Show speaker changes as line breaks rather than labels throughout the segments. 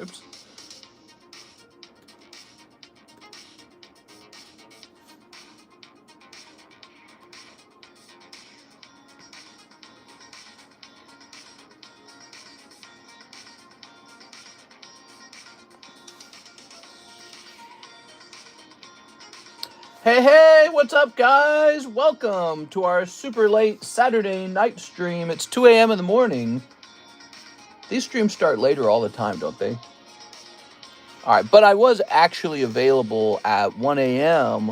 Oops. Hey, what's up, guys? Welcome to our super late Saturday night stream. It's 2 a.m. in the morning. These streams start later all the time, don't they? All right, but I was actually available at 1 a.m.,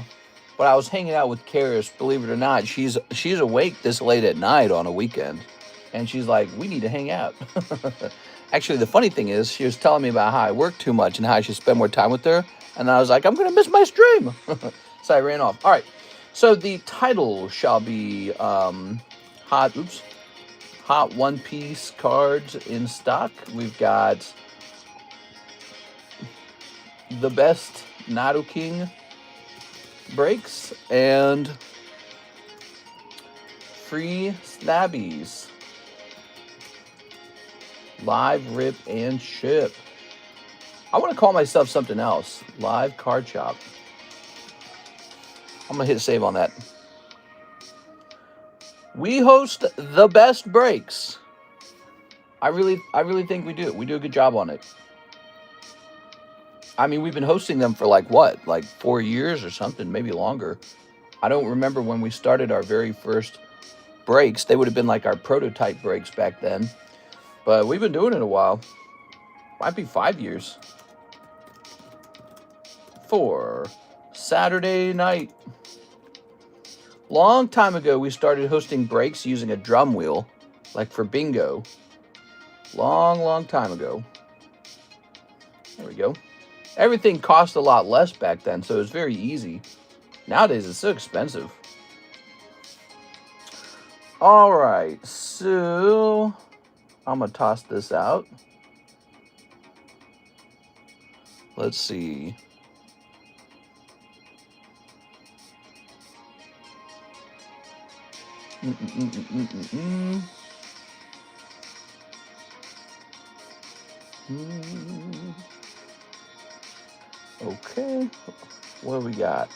but I was hanging out with Karis, believe it or not. She's awake this late at night on a weekend, and she's like, we need to hang out. Actually, the funny thing is, she was telling me about how I work too much and how I should spend more time with her, and I was like, I'm going to miss my stream. So I ran off. All right, so the title shall be Hot One Piece cards in stock. We've got the best Nidoking breaks and free Slabbies. Live rip and ship. I want to call myself something else. Live Cardshop. I'm going to hit save on that. We host the best breaks. I really think we do. We do a good job on it. I mean, we've been hosting them for like 4 years or something, maybe longer. I don't remember when we started our very first breaks. They would have been like our prototype breaks back then. But we've been doing it a while. Might be 5 years. For Saturday night. Long time ago, we started hosting breaks using a drum wheel, like for bingo. Long time ago. There we go. Everything cost a lot less back then, so it was very easy. Nowadays, it's so expensive. All right, so I'm going to toss this out. Let's see. Okay, what do we got?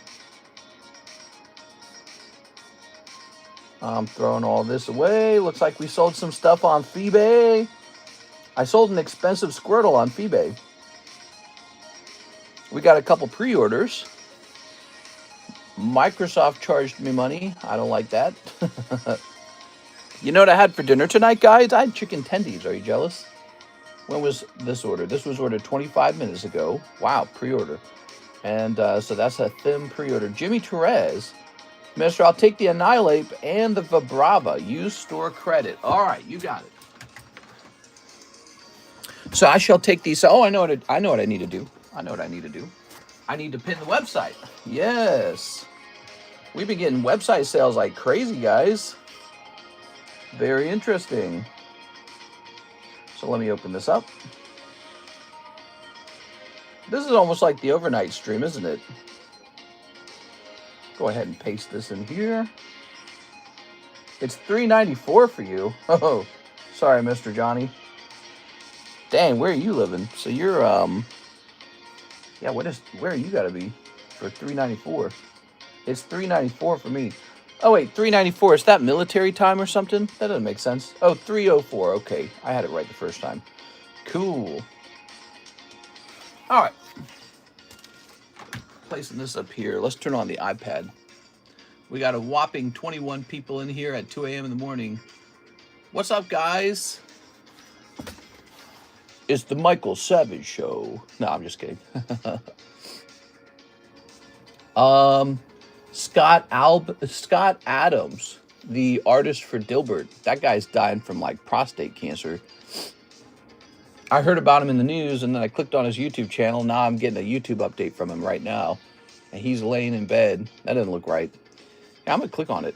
I'm throwing all this away. Looks like we sold some stuff on Feebay. I sold an expensive Squirtle on Feebay. We got a couple pre-orders. Microsoft charged me money. I don't like that. You know what I had for dinner tonight, guys? I had chicken tendies. Are you jealous? When was this ordered? This was ordered 25 minutes ago. Wow, pre-order. And so that's a thin pre-order. Jimmy Torres. Mister, I'll take the Annihilate and the Vibrava. Use store credit. All right, you got it. So I shall take these. Oh, I know what I need to do. I know what I need to do. I need to pin the website. Yes. We've been getting website sales like crazy, guys. Very interesting. So let me open this up. This is almost like the overnight stream, isn't it? Go ahead and paste this in here. It's $3.94 for you. Oh, sorry, Mr. Johnny. Dang, where are you living? So you're yeah, where you gotta be for $3.94? It's $3.94 for me. Oh wait, $3.94. Is that military time or something? That doesn't make sense. Oh, $3.04. Okay, I had it right the first time. Cool. All right. Placing this up here. Let's turn on the iPad. We got a whopping 21 people in here at 2 a.m. in the morning. What's up, guys? It's the Michael Savage Show. No, I'm just kidding. Scott Adams, the artist for Dilbert. That guy's dying from like prostate cancer. I heard about him in the news, and then I clicked on his YouTube channel. Now I'm getting a YouTube update from him right now, and he's laying in bed. That doesn't look right. Yeah, I'm gonna click on it.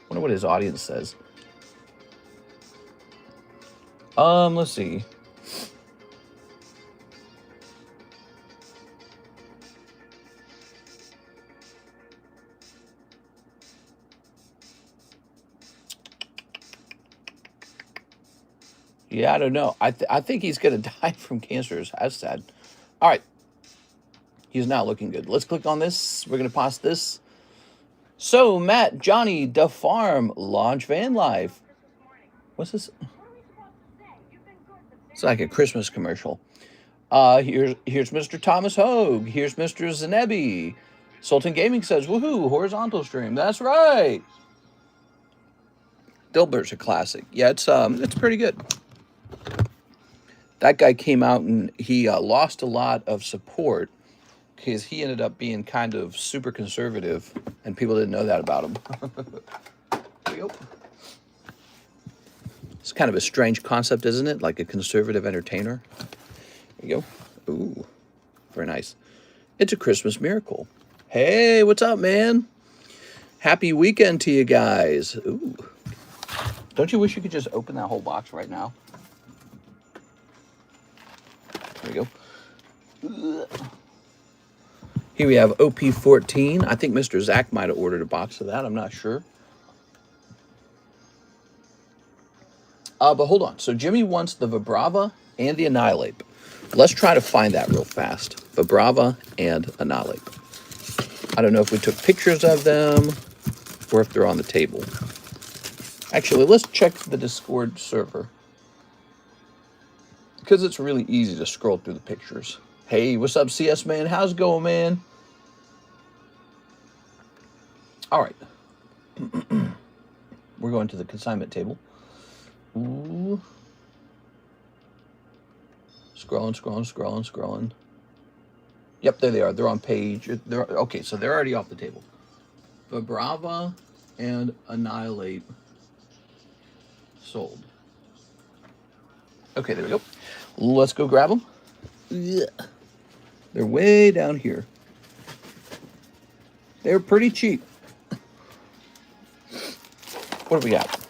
Wonder what his audience says. Let's see. Yeah, I don't know. I think he's going to die from cancer. That's sad. All right. He's not looking good. Let's click on this. We're going to pause this. So, Matt, Johnny, the farm, launch van life. What's this? It's like a Christmas commercial. Here's Mr. Thomas Hogue. Here's Mr. Zanebi. Sultan Gaming says, woohoo, horizontal stream. That's right. Dilbert's a classic. Yeah, it's pretty good. That guy came out and he lost a lot of support because he ended up being kind of super conservative, and people didn't know that about him. There we go. It's kind of a strange concept, isn't it? Like a conservative entertainer. There you go. Ooh, very nice. It's a Christmas miracle. Hey, what's up, man? Happy weekend to you guys. Ooh. Don't you wish you could just open that whole box right now? There we go. Here we have OP14. I think Mr. Zach might have ordered a box of that. I'm not sure. But hold on. So Jimmy wants the Vibrava and the Annihilate. Let's try to find that real fast. Vibrava and Annihilate. I don't know if we took pictures of them or if they're on the table. Actually, let's check the Discord server, because it's really easy to scroll through the pictures. Hey, what's up, CS man? How's it going, man? All right. We're going to the consignment table. Ooh. Scrolling. Yep, there they are. They're on page. Okay, so they're already off the table. Vibrava and Annihilate sold. Okay, there we go. Let's go grab them. Yeah. They're way down here. They're pretty cheap. What do we got?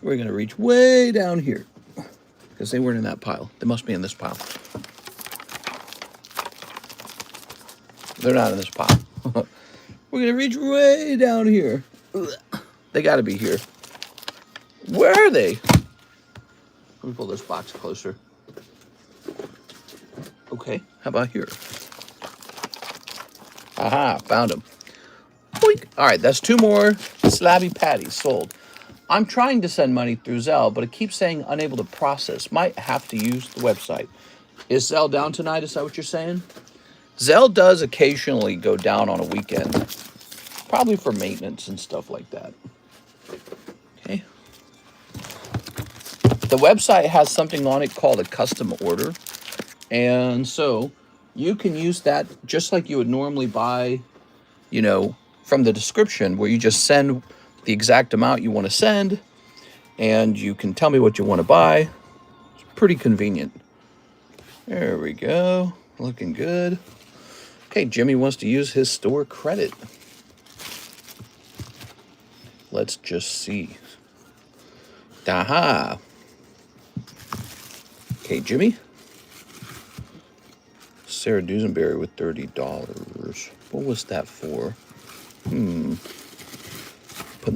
We're going to reach way down here because they weren't in that pile. They must be in this pile. They're not in this pile. We're going to reach way down here. They got to be here. Where are they? Let me pull this box closer. Okay, how about here? Aha, found them. Boink. All right, that's 2 more slabby patties sold. I'm trying to send money through ZELLE, but it keeps saying unable to process. Might have to use the website. Is ZELLE down tonight? Is that what you're saying? ZELLE does occasionally go down on a weekend. Probably for maintenance and stuff like that. Okay. The website has something on it called a custom order. And so you can use that just like you would normally buy, you know, from the description, where you just send the exact amount you want to send and you can tell me what you want to buy. It's pretty convenient. There we go. Looking good. Okay, Jimmy wants to use his store credit. Let's just see. Aha. Okay, Jimmy. Sarah Dusenberry with $30. What was that for? Putting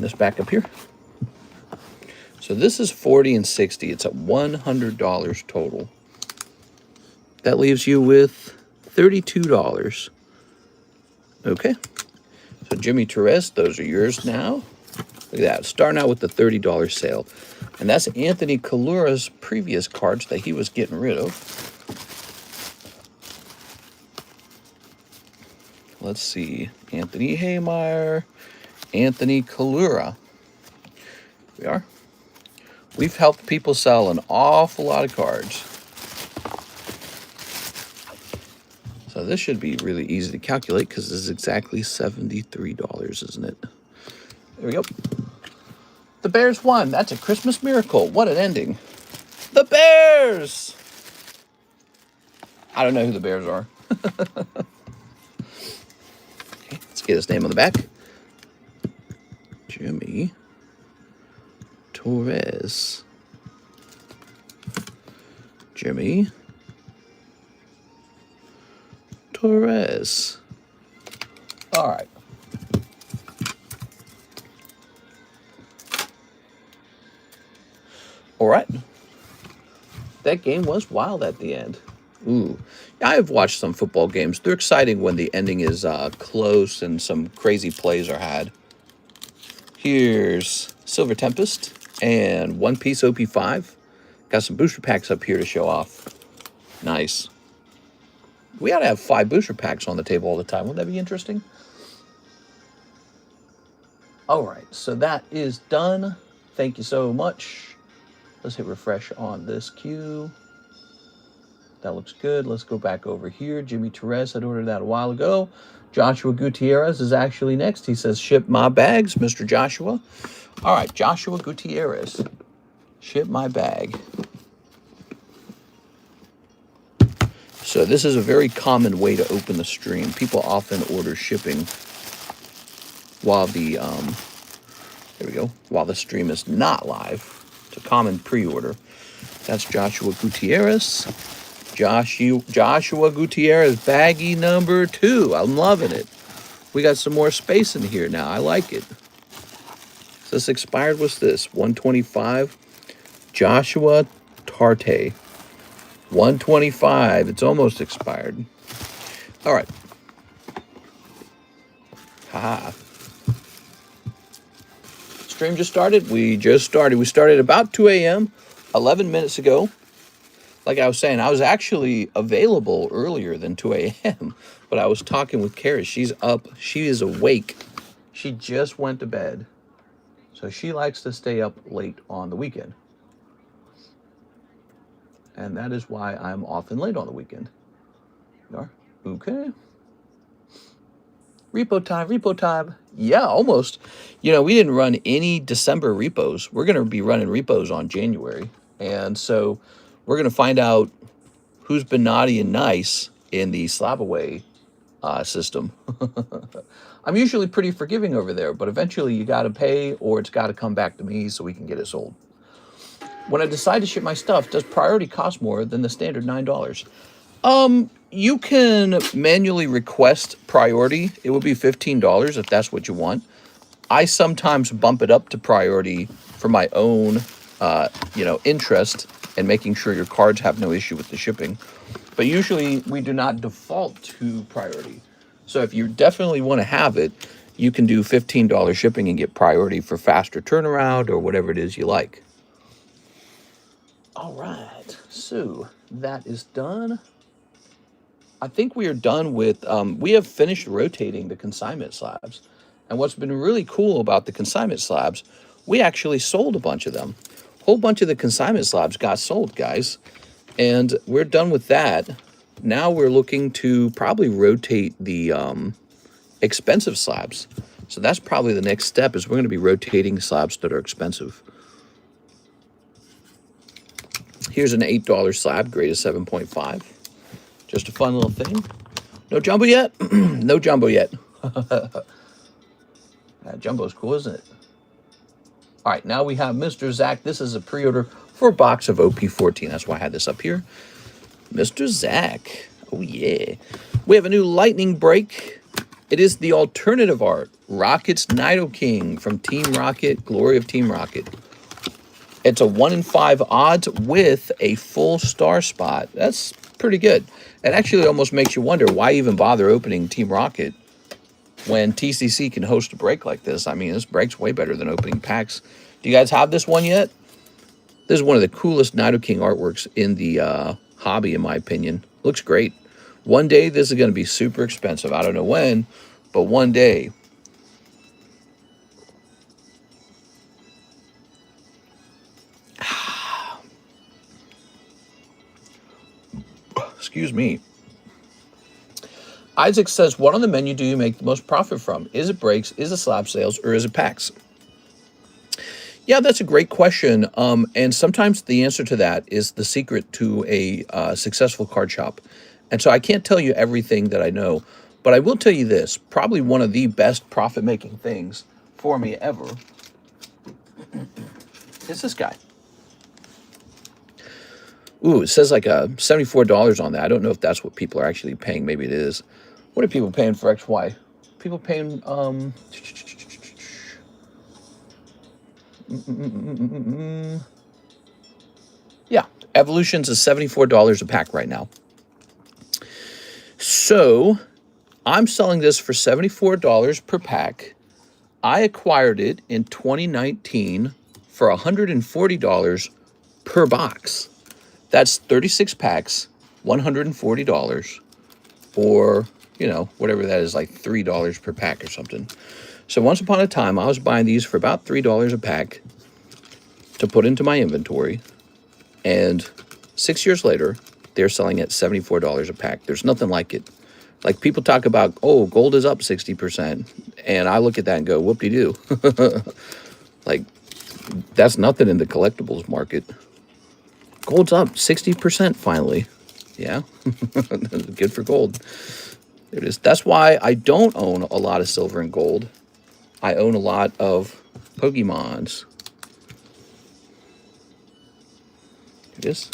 this back up here. So this is 40 and 60. It's at $100 total. That leaves you with $32. Okay. So Jimmy Torres, those are yours now. Look at that. Starting out with the $30 sale. And that's Anthony Kalura's previous cards that he was getting rid of. Let's see. Anthony Haymeyer. Anthony Kalura. We are. We've helped people sell an awful lot of cards. So this should be really easy to calculate because this is exactly $73, isn't it? There we go. The Bears won. That's a Christmas miracle. What an ending. The Bears! I don't know who the Bears are. Okay, let's get his name on the back. Jimmy Torres. Jimmy Torres. All right. All right. That game was wild at the end. Ooh. I've watched some football games. They're exciting when the ending is close and some crazy plays are had. Here's Silver Tempest and One Piece OP5. Got some booster packs up here to show off. Nice. We ought to have 5 booster packs on the table all the time. Wouldn't that be interesting? All right, so that is done. Thank you so much. Let's hit refresh on this queue. That looks good. Let's go back over here. Jimmy Torres had ordered that a while ago. Joshua Gutierrez is actually next. He says, ship my bags, Mr. Joshua. All right, Joshua Gutierrez. Ship my bag. So this is a very common way to open the stream. People often order shipping while the, there we go, while the stream is not live. It's a common pre-order. That's Joshua Gutierrez. Joshua Gutierrez, baggie number 2. I'm loving it. We got some more space in here now. I like it. So this expired. What's this? 125. Joshua Tarte. 125. It's almost expired. All right. Haha. Stream just started. We just started. We started about 2 a.m. 11 minutes ago. Like I was saying, I was actually available earlier than 2 a.m., but I was talking with Carrie. She's up. She is awake. She just went to bed. So she likes to stay up late on the weekend. And that is why I'm often late on the weekend. Okay. Repo time, repo time. Yeah, almost. You know, we didn't run any December repos. We're going to be running repos on January. And so we're going to find out who's been naughty and nice in the slab away system. I'm usually pretty forgiving over there, but eventually you got to pay or it's got to come back to me so we can get it sold. When I decide to ship my stuff, does priority cost more than the standard $9? You can manually request priority. It would be $15 if that's what you want. I sometimes bump it up to priority for my own, interest and making sure your cards have no issue with the shipping. But usually we do not default to priority. So if you definitely want to have it, you can do $15 shipping and get priority for faster turnaround or whatever it is you like. All right, so that is done. I think we are done with, we have finished rotating the consignment slabs. And what's been really cool about the consignment slabs, we actually sold a bunch of them. A whole bunch of the consignment slabs got sold, guys. And we're done with that. Now we're looking to probably rotate the expensive slabs. So that's probably the next step is we're going to be rotating slabs that are expensive. Here's an $8 slab, grade of 7.5. Just a fun little thing. No jumbo yet? No jumbo yet. Jumbo's cool, isn't it? All right, now we have Mr. Zach. This is a pre-order for a box of OP14. That's why I had this up here. Mr. Zach. Oh, yeah. We have a new lightning break. It is the alternative art. Rocket's Nidoking from Team Rocket, Glory of Team Rocket. It's a 1 in 5 odds with a full star spot. That's pretty good. It actually almost makes you wonder why even bother opening Team Rocket when TCC can host a break like this. I mean, this break's way better than opening packs. Do you guys have this one yet? This is one of the coolest Nidoking artworks in the hobby, in my opinion. Looks great. One day, this is going to be super expensive. I don't know when, but one day. Excuse me. Isaac says, what on the menu do you make the most profit from? Is it breaks, is it slab sales, or is it packs? Yeah, that's a great question. And sometimes the answer to that is the secret to a successful card shop. And so I can't tell you everything that I know, but I will tell you this. Probably one of the best profit-making things for me ever is this guy. Ooh, it says like $74 on that. I don't know if that's what people are actually paying. Maybe it is. What are people paying for XY? People paying, Evolutions is $74 a pack right now. So I'm selling this for $74 per pack. I acquired it in 2019 for $140 per box. That's 36 packs, $140, or, you know, whatever that is, like $3 per pack or something. So once upon a time, I was buying these for about $3 a pack to put into my inventory. And 6 years later, they're selling at $74 a pack. There's nothing like it. Like, people talk about, oh, gold is up 60%. And I look at that and go, whoop-de-doo. Like, that's nothing in the collectibles market. Gold's up 60% finally. Yeah, good for gold. There it is. That's why I don't own a lot of silver and gold. I own a lot of Pokemons. It is.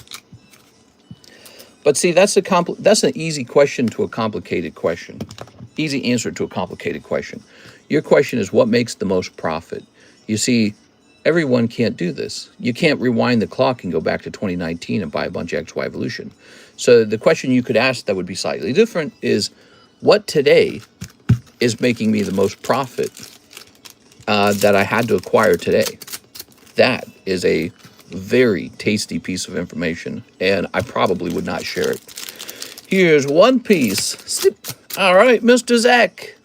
But see, that's an easy question to a complicated question. Easy answer to a complicated question. Your question is, what makes the most profit? You see, everyone can't do this. You can't rewind the clock and go back to 2019 and buy a bunch of XY Evolution. So the question you could ask that would be slightly different is, what today is making me the most profit that I had to acquire today? That is a very tasty piece of information, and I probably would not share it. Here's one piece. All right, Mr. Zach.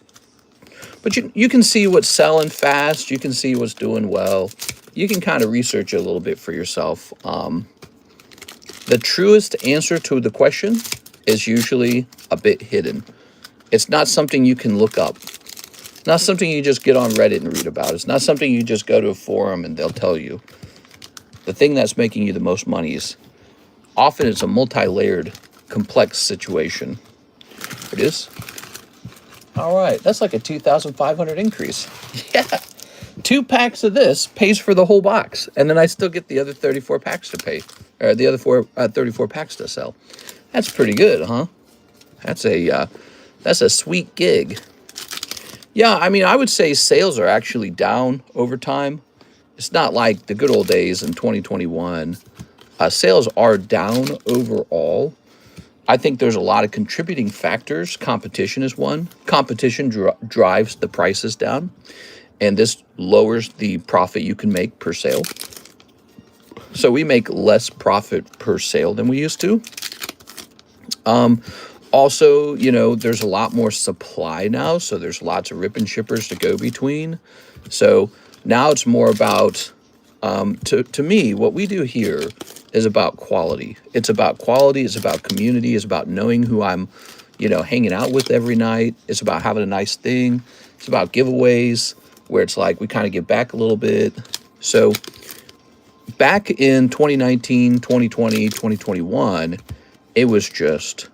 But you can see what's selling fast. You can see what's doing well. You can kind of research it a little bit for yourself. The truest answer to the question is usually a bit hidden. It's not something you can look up. Not something you just get on Reddit and read about. It's not something you just go to a forum and they'll tell you. The thing that's making you the most money is often it's a multi-layered, complex situation. It is. All right, that's like a 2,500 increase. Yeah, 2 packs of this pays for the whole box, and then I still get the other 34 packs to pay, or the other 34 packs to sell. That's pretty good, huh? That's a sweet gig. Yeah, I mean, I would say sales are actually down over time. It's not like the good old days in 2021. Sales are down overall. I think there's a lot of contributing factors. Competition is one. Competition drives the prices down, and this lowers the profit you can make per sale. So we make less profit per sale than we used to. Also, you know, there's a lot more supply now, so there's lots of rip and shippers to go between. So now it's more about, to me, what we do here is about quality. It's about quality. It's about community. It's about knowing who I'm, you know, hanging out with every night. It's about having a nice thing. It's about giveaways where it's like we kind of give back a little bit. So back in 2019, 2020, 2021, it was just,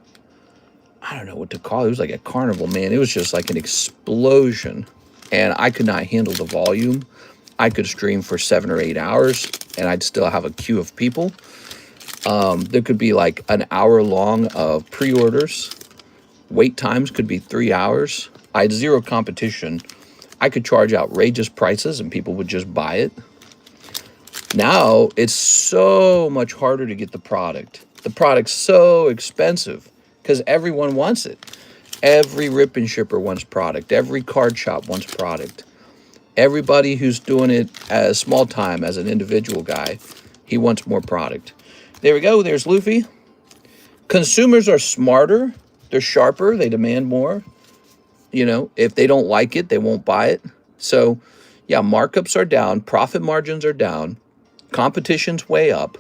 I don't know what to call it. It was like a carnival, man. It was just like an explosion. And I could not handle the volume. I could stream for 7 or 8 hours, and I'd still have a queue of people. There could be like an hour long of pre-orders. Wait times could be 3 hours. I had zero competition. I could charge outrageous prices, and people would just buy it. Now, it's so much harder to get the product. The product's so expensive because everyone wants it. Every rip and shipper wants product. Every card shop wants product. Everybody who's doing it as small time, as an individual guy, he wants more product. There we go. There's Luffy. Consumers are smarter. They're sharper. They demand more. You know, if they don't like it, they won't buy it. So, yeah, markups are down. Profit margins are down. Competition's way up.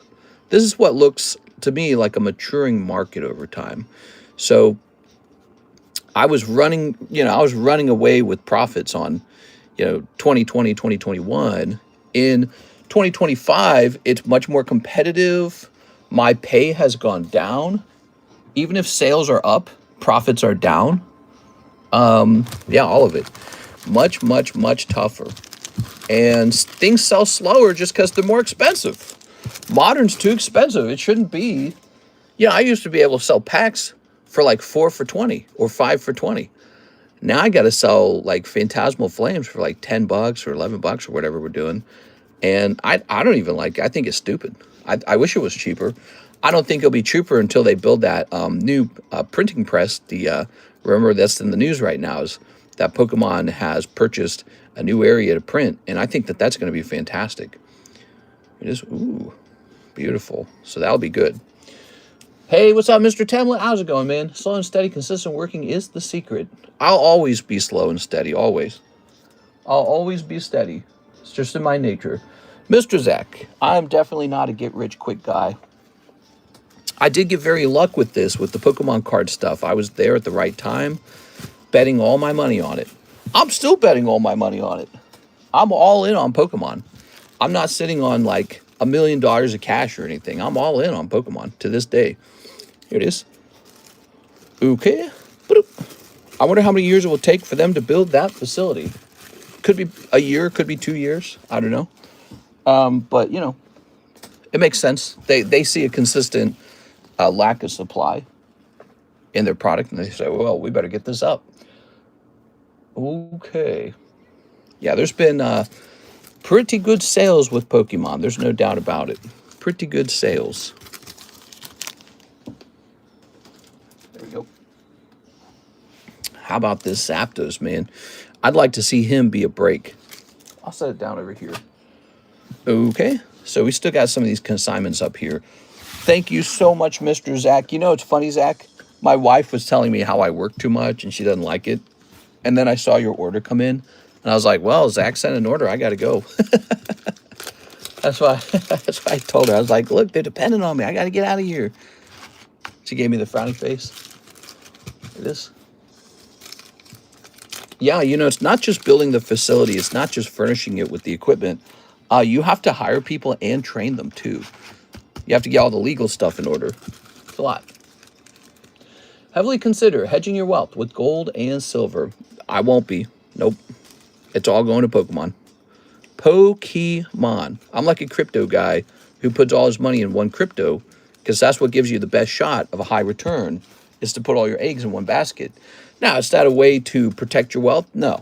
This is what looks to me like a maturing market over time. So I was running away with profits on, 2020, 2021. In 2025, it's much more competitive. My pay has gone down. Even if sales are up, profits are down. All of it. Much, much, much tougher. And things sell slower just because they're more expensive. Modern's too expensive. It shouldn't be. I used to be able to sell packs for like 4 for 20 or 5 for 20. Now I got to sell like Phantasmal Flames for like $10 or $11 or whatever we're doing. And I don't even like it. I think it's stupid. I wish it was cheaper. I don't think it'll be cheaper until they build that new printing press. Remember, that's in the news right now, is that Pokemon has purchased a new area to print, and I think that that's going to be fantastic. It is, ooh, beautiful. So that'll be good. Hey, what's up, Mr. Temlet? How's it going, man? Slow and steady, consistent working is the secret. I'll always be slow and steady, always. I'll always be steady. It's just in my nature. Mr. Zach, I'm definitely not a get-rich-quick guy. I did get very luck with this, with the Pokemon card stuff. I was there at the right time, betting all my money on it. I'm still betting all my money on it. I'm all in on Pokemon. I'm not sitting on like $1 million of cash or anything. I'm all in on Pokemon to this day. Here it is. Okay. I wonder how many years it will take for them to build that facility. Could be a year, could be 2 years. I don't know. But, you know, it makes sense. They see a consistent lack of supply in their product, and they say, well, we better get this up. Okay. Yeah, there's been pretty good sales with Pokemon. There's no doubt about it. Pretty good sales. There we go. How about this Zapdos, man? I'd like to see him be a break. I'll set it down over here. Okay. So we still got some of these consignments up here. Thank you so much, Mr. Zach. You know, it's funny, Zach. My wife was telling me how I work too much and she doesn't like it. And then I saw your order come in. And I was like, well, Zach sent an order. I got to go. That's why I told her. I was like, look, they're dependent on me. I got to get out of here. She gave me the frowny face. It is. Yeah, you know, it's not just building the facility. It's not just furnishing it with the equipment. You have to hire people and train them, too. You have to get all the legal stuff in order. It's a lot. Heavily consider hedging your wealth with gold and silver. I won't be. Nope. It's all going to Pokemon. Pokemon. I'm like a crypto guy who puts all his money in one crypto because that's what gives you the best shot of a high return, is to put all your eggs in one basket. Now, is that a way to protect your wealth? No.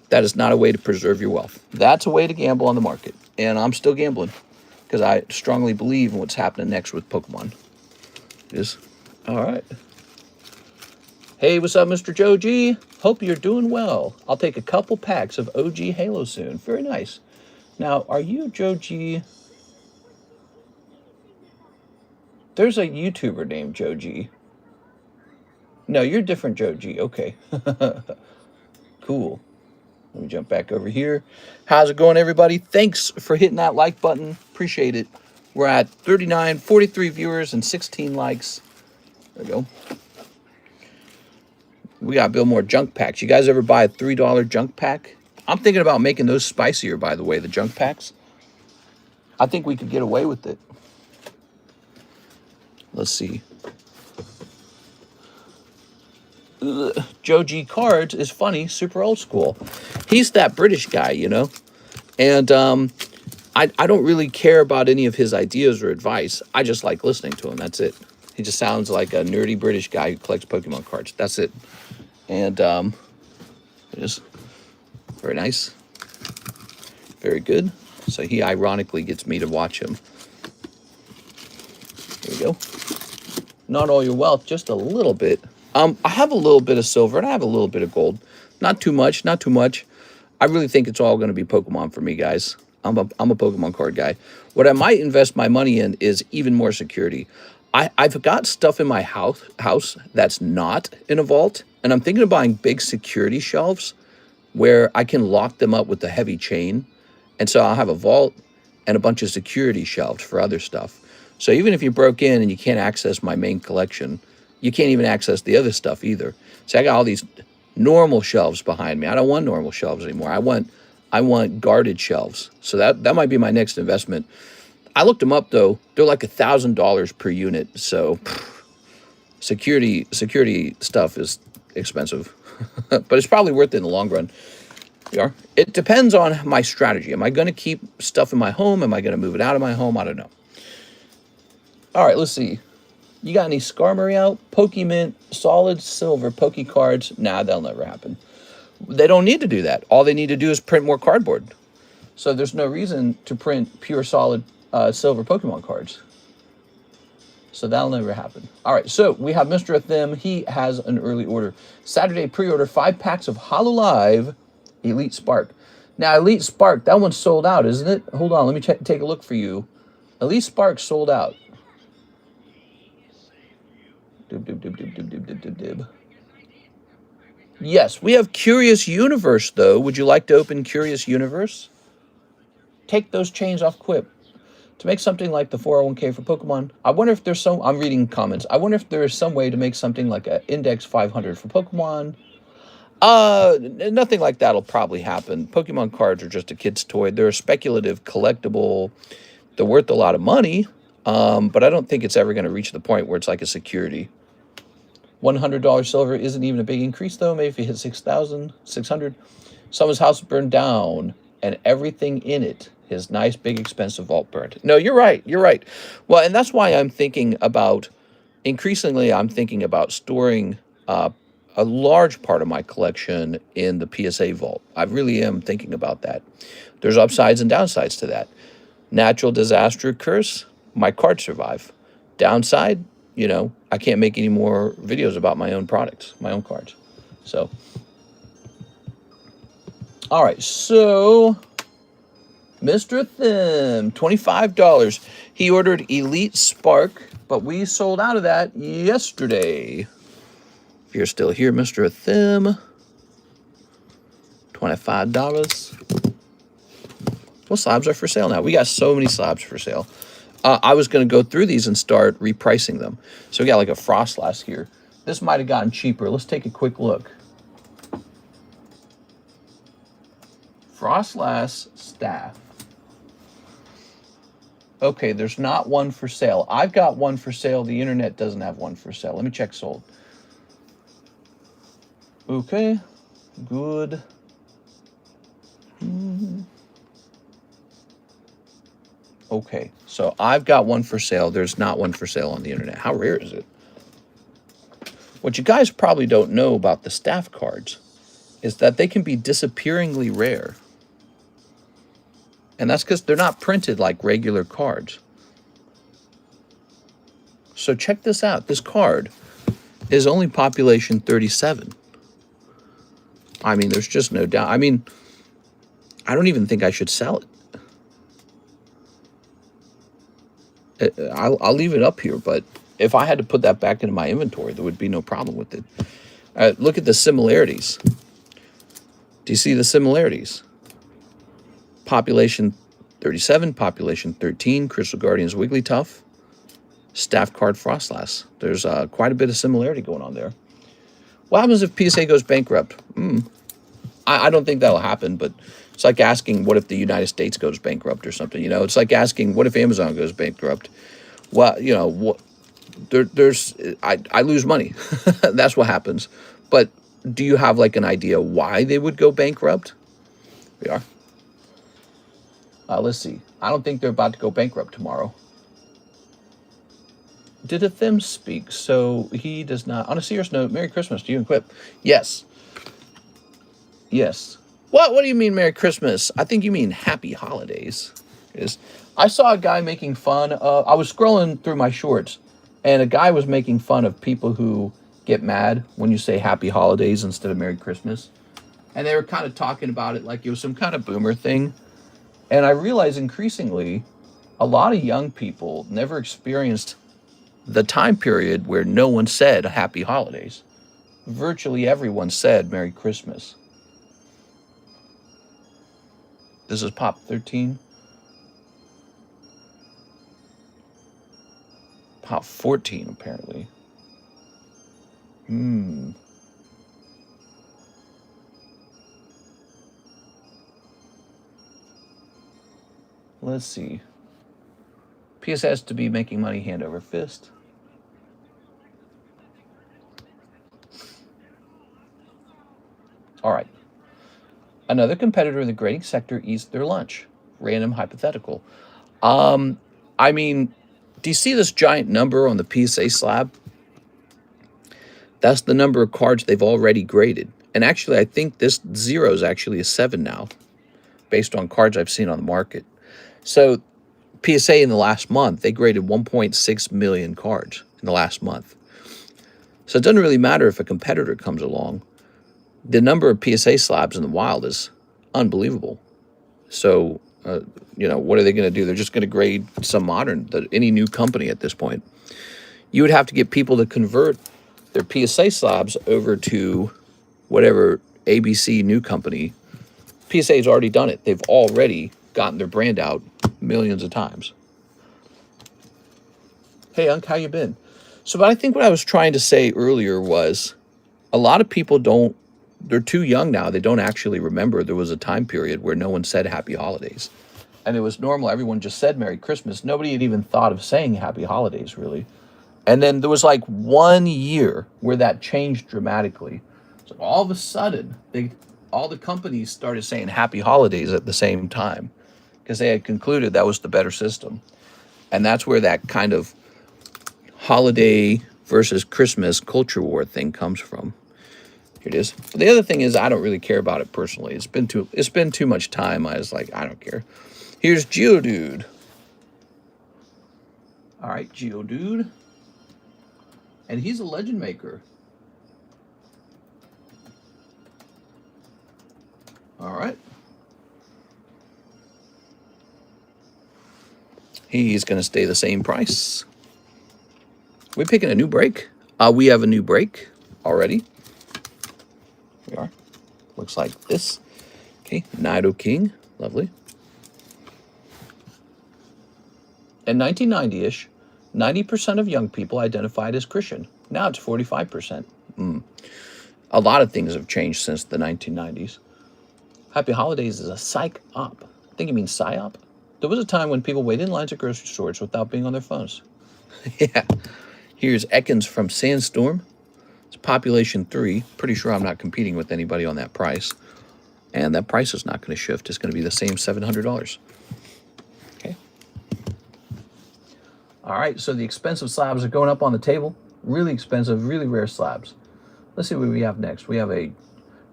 That is not a way to preserve your wealth. That's a way to gamble on the market. And I'm still gambling because I strongly believe in what's happening next with Pokemon. Yes. All right. Hey, what's up, Mr. Joe G? Hope you're doing well. I'll take a couple packs of OG Halo soon. Very nice. Now, are you Joe G? There's a YouTuber named Joe G. No, you're different, Joe G. Okay. Cool. Let me jump back over here. How's it going, everybody? Thanks for hitting that like button. Appreciate it. We're at 43 viewers and 16 likes. There we go. We got to build more junk packs. You guys ever buy a $3 junk pack? I'm thinking about making those spicier, by the way, the junk packs. I think we could get away with it. Let's see. Joe G Cards is funny, super old school. He's that British guy, you know? And I don't really care about any of his ideas or advice. I just like listening to him. That's it. He just sounds like a nerdy British guy who collects Pokemon cards. That's it. And it is very nice. Very good. So he ironically gets me to watch him. There we go. Not all your wealth, just a little bit. I have a little bit of silver and I have a little bit of gold. Not too much, not too much. I really think it's all going to be Pokemon for me, guys. I'm a Pokemon card guy. What I might invest my money in is even more security. I've got stuff in my house that's not in a vault, and I'm thinking of buying big security shelves where I can lock them up with a heavy chain. And so I'll have a vault and a bunch of security shelves for other stuff. So even if you broke in and you can't access my main collection, you can't even access the other stuff either. So I got all these normal shelves behind me. I don't want normal shelves anymore. I want guarded shelves. So that might be my next investment. I looked them up though. They're like $1,000 per unit. So security stuff is expensive, but it's probably worth it in the long run. It depends on my strategy. Am I going to keep stuff in my home? Am I going to move it out of my home? I don't know. All right, let's see. You got any Skarmory out? Pokemint, solid silver, Poke cards? Nah, that'll never happen. They don't need to do that. All they need to do is print more cardboard. So there's no reason to print pure solid silver Pokemon cards. So that'll never happen. All right, so we have Mr. Athim. He has an early order. Saturday pre-order, 5 packs of Hololive Elite Spark. Now, Elite Spark, that one's sold out, isn't it? Hold on, let me take a look for you. Elite Spark sold out. Yes, we have Curious Universe, though. Would you like to open Curious Universe? Take those chains off Quip. To make something like the 401k for Pokemon, I wonder if there's some, I'm reading comments, I wonder if there is some way to make something like an Index 500 for Pokemon. Nothing like that'll probably happen. Pokemon cards are just a kid's toy. They're a speculative, collectible. They're worth a lot of money, but I don't think it's ever going to reach the point where it's like a security. $100 silver isn't even a big increase, though. Maybe if you hit 6,600. Someone's house burned down, and everything in it, his nice, big, expensive vault burned. No, you're right. You're right. Well, and that's why I'm thinking about, increasingly, I'm thinking about storing a large part of my collection in the PSA vault. I really am thinking about that. There's upsides and downsides to that. Natural disaster occurs, my cards survive. Downside, you know, I can't make any more videos about my own products, my own cards. So, all right, so Mr. Thim, $25. He ordered Elite Spark, but we sold out of that yesterday. If you're still here, Mr. Thim, $25. Well, slabs are for sale now. We got so many slabs for sale. I was going to go through these and start repricing them. So we got like a Frostlass here. This might have gotten cheaper. Let's take a quick look. Frostlass staff. Okay, there's not one for sale. I've got one for sale. The internet doesn't have one for sale. Let me check sold. Okay, good. Okay, so I've got one for sale. There's not one for sale on the internet. How rare is it? What you guys probably don't know about the staff cards is that they can be disappearingly rare. And that's because they're not printed like regular cards. So check this out. This card is only population 37. I mean, there's just no doubt. I mean, I don't even think I should sell it. I'll leave it up here, but if I had to put that back into my inventory, there would be no problem with it. Look at the similarities. Do you see the similarities? Population 37, population 13, Crystal Guardians Wigglytuff, staff card Frostlass. There's quite a bit of similarity going on there. What happens if PSA goes bankrupt? I don't think that'll happen, but it's like asking, what if the United States goes bankrupt or something? You know, it's like asking, what if Amazon goes bankrupt? Well, you know, what? I lose money. That's what happens. But do you have like an idea why they would go bankrupt? We are. Let's see. I don't think they're about to go bankrupt tomorrow. Did a Thim speak? So he does not. On a serious note, Merry Christmas to you and Quip. Yes. Yes. What do you mean Merry Christmas? I think you mean Happy Holidays. I saw a guy making fun of, I was scrolling through my shorts, and a guy was making fun of people who get mad when you say Happy Holidays instead of Merry Christmas. And they were kind of talking about it like it was some kind of boomer thing. And I realized increasingly, a lot of young people never experienced the time period where no one said Happy Holidays. Virtually everyone said Merry Christmas. This is Pop 13. Pop 14, apparently. Let's see. PS has to be making money hand over fist. All right. Another competitor in the grading sector eats their lunch. Random hypothetical. I mean, do you see this giant number on the PSA slab? That's the number of cards they've already graded. And actually, I think this 0 is actually a 7 now, based on cards I've seen on the market. So PSA in the last month, they graded 1.6 million cards in the last month. So it doesn't really matter if a competitor comes along. The number of PSA slabs in the wild is unbelievable. So, you know, what are they going to do? They're just going to grade some modern, any new company at this point. You would have to get people to convert their PSA slabs over to whatever ABC new company. PSA's already done it. They've already gotten their brand out millions of times. Hey, Unc, how you been? So, but I think what I was trying to say earlier was a lot of people don't, they're too young now. They don't actually remember there was a time period where no one said Happy Holidays. And it was normal. Everyone just said Merry Christmas. Nobody had even thought of saying Happy Holidays, really. And then there was like 1 year where that changed dramatically. So all of a sudden, all the companies started saying Happy Holidays at the same time because they had concluded that was the better system. And that's where that kind of holiday versus Christmas culture war thing comes from. Here it is. The other thing is I don't really care about it personally. It's been too much time. I was like, I don't care. Here's Geodude. All right, Geodude. And he's a legend maker. All right. He's going to stay the same price. We're picking a new break. We have a new break already. We are. Looks like this. Okay, Nidoking. Lovely. In 1990-ish, 90% of young people identified as Christian. Now it's 45%. A lot of things have changed since the 1990s. Happy Holidays is a psych-op. I think it means psy-op. There was a time when people waited in lines at grocery stores without being on their phones. Yeah. Here's Ekans from Sandstorm. It's population 3. Pretty sure I'm not competing with anybody on that price. And that price is not going to shift. It's going to be the same $700. Okay. All right, so the expensive slabs are going up on the table. Really expensive, really rare slabs. Let's see what we have next. We have a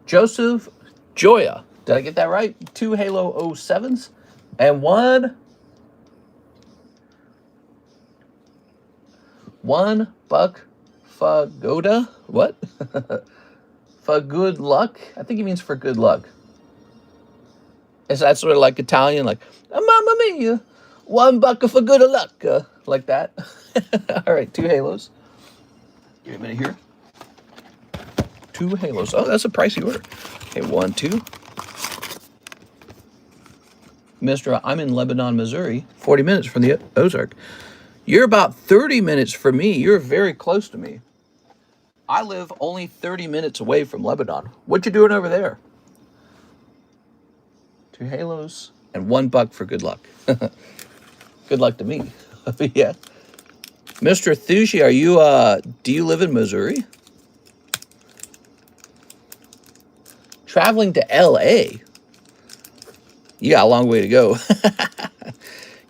Joseph Joya. Did I get that right? 2 Halo 07s and one Buck Fagoda. What? For good luck? I think he means for good luck. Is that sort of like Italian? Like, Mamma mia, $1 for good luck. Like that. All right, 2 Halos. Give me a minute here. 2 Halos. Oh, that's a pricey order. Okay, 1, 2. Mister, I'm in Lebanon, Missouri, 40 minutes from the Ozark. You're about 30 minutes from me. You're very close to me. I live only 30 minutes away from Lebanon. What you doing over there? 2 Halos and $1 for good luck. Good luck to me. Yeah. Mr. Thushi, are you, do you live in Missouri? Traveling to LA? You got a long way to go.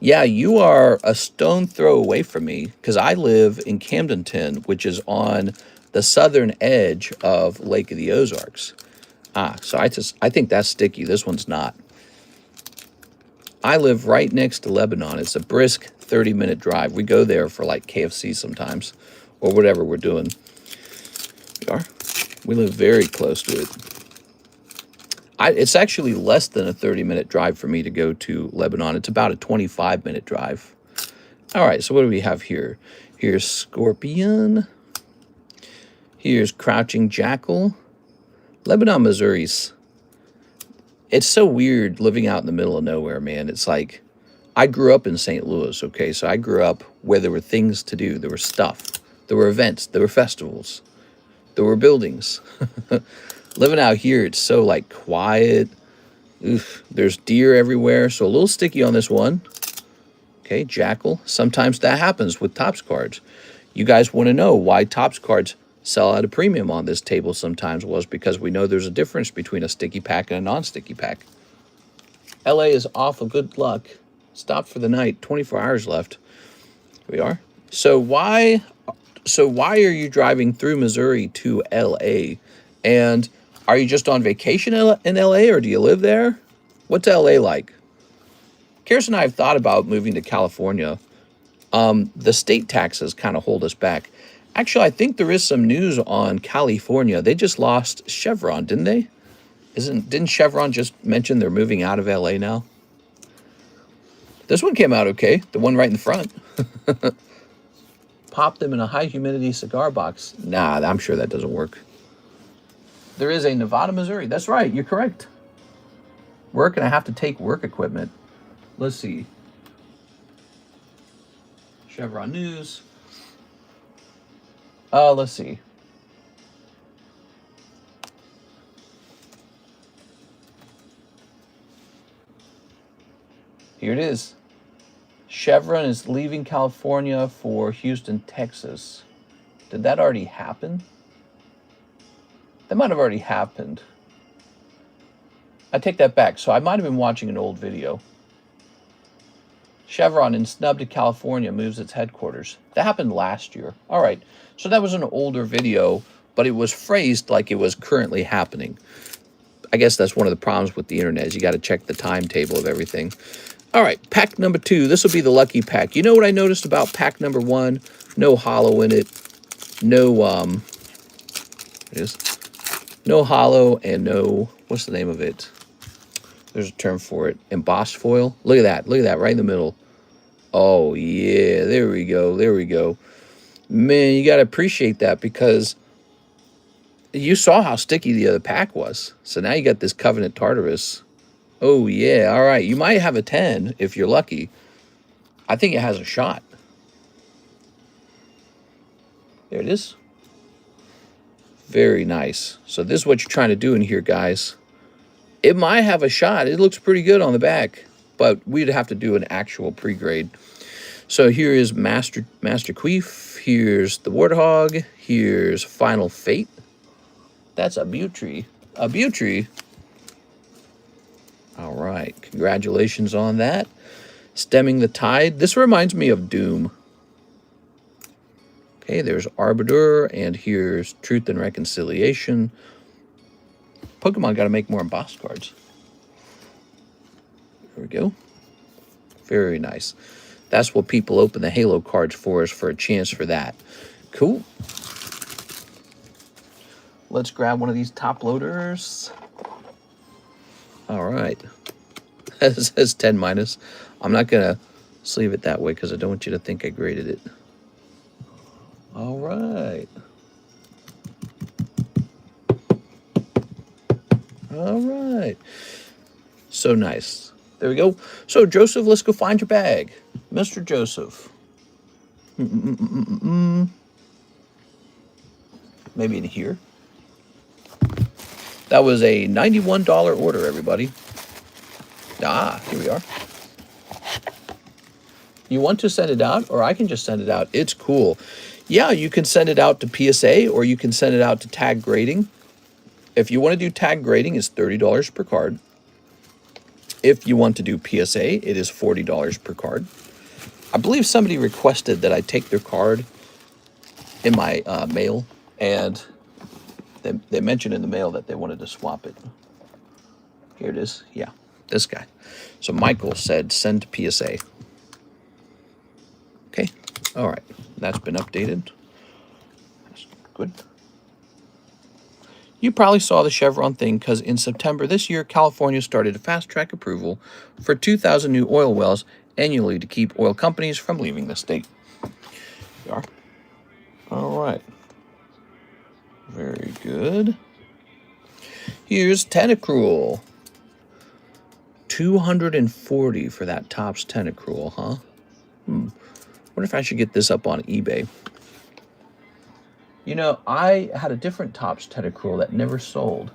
Yeah, you are a stone throw away from me because I live in Camdenton, which is on the southern edge of Lake of the Ozarks. So I think that's sticky. This one's not. I live right next to Lebanon. It's a brisk 30-minute drive. We go there for like KFC sometimes or whatever we're doing. We live very close to it. It's actually less than a 30-minute drive for me to go to Lebanon. It's about a 25-minute drive. All right, so what do we have here? Here's Scorpion. Here's Crouching Jackal. Lebanon, Missouri's. It's so weird living out in the middle of nowhere, man. It's like, I grew up in St. Louis, okay? So I grew up where there were things to do. There was stuff. There were events. There were festivals. There were buildings. Living out here, it's so, like, quiet. Oof, there's deer everywhere, so a little sticky on this one. Okay, Jackal. Sometimes that happens with Topps cards. You guys want to know why Topps cards sell at a premium on this table sometimes was because we know there's a difference between a sticky pack and a non-sticky pack. LA is off of good luck. Stop for the night. 24 hours left. Here we are. So why are you driving through Missouri to LA? And are you just on vacation in LA or do you live there? What's LA like? Kirsten and I have thought about moving to California. The state taxes kind of hold us back. Actually, I think there is some news on California. They just lost Chevron, didn't they? Didn't Chevron just mention they're moving out of LA now? This one came out okay. The one right in the front. Pop them in a high humidity cigar box. Nah, I'm sure that doesn't work. There is a Nevada, Missouri. That's right. You're correct. We're going to have to take work equipment. Let's see. Chevron News. Let's see. Here it is. Chevron is leaving California for Houston, Texas. Did that already happen? That might have already happened. I take that back. So I might have been watching an old video. Chevron in snub to California moves its headquarters. That happened last year. All right. So that was an older video, but it was phrased like it was currently happening. I guess that's one of the problems with the internet is you got to check the timetable of everything. All right, pack number 2. This will be the lucky pack. You know what I noticed about pack number 1? No hollow in it. No, no hollow and no, what's the name of it? There's a term for it. Embossed foil. Look at that. Look at that right in the middle. Oh, yeah. There we go. There we go. Man, you got to appreciate that because you saw how sticky the other pack was. So now you got this Covenant Tartarus. Oh, yeah. All right. You might have a 10 if you're lucky. I think it has a shot. There it is. Very nice. So this is what you're trying to do in here, guys. It might have a shot. It looks pretty good on the back, but we'd have to do an actual pre-grade. So here is Master Queef. Here's the Warthog. Here's Final Fate. That's a Butri. A Butri. All right. Congratulations on that. Stemming the Tide. This reminds me of Doom. Okay, there's Arbiter, and here's Truth and Reconciliation. Pokemon got to make more embossed cards. There we go. Very nice. That's what people open the Halo cards for, is for a chance for that. Cool. Let's grab one of these top loaders. All right. It says 10 minus. I'm not going to sleeve it that way because I don't want you to think I graded it. All right. All right. So nice. There we go. So, Joseph, let's go find your bag. Mr. Joseph. Maybe in here. That was a $91 order, everybody. Ah, here we are. You want to send it out, or I can just send it out. It's cool. Yeah, you can send it out to PSA, or you can send it out to tag grading. If you want to do tag grading, it's $30 per card. If you want to do PSA, it is $40 per card. I believe somebody requested that I take their card in my mail, and they mentioned in the mail that they wanted to swap it. Here it is. Yeah, this guy. So Michael said send to PSA. Okay. All right. That's been updated. That's good. You probably saw the Chevron thing because in September this year, California started a fast-track approval for 2,000 new oil wells annually to keep oil companies from leaving the state. Here we are. All right. Very good. Here's Tentacruel. $240 for that Topps Tentacruel, huh? Wonder if I should get this up on eBay. You know, I had a different Topps Tentacruel that never sold.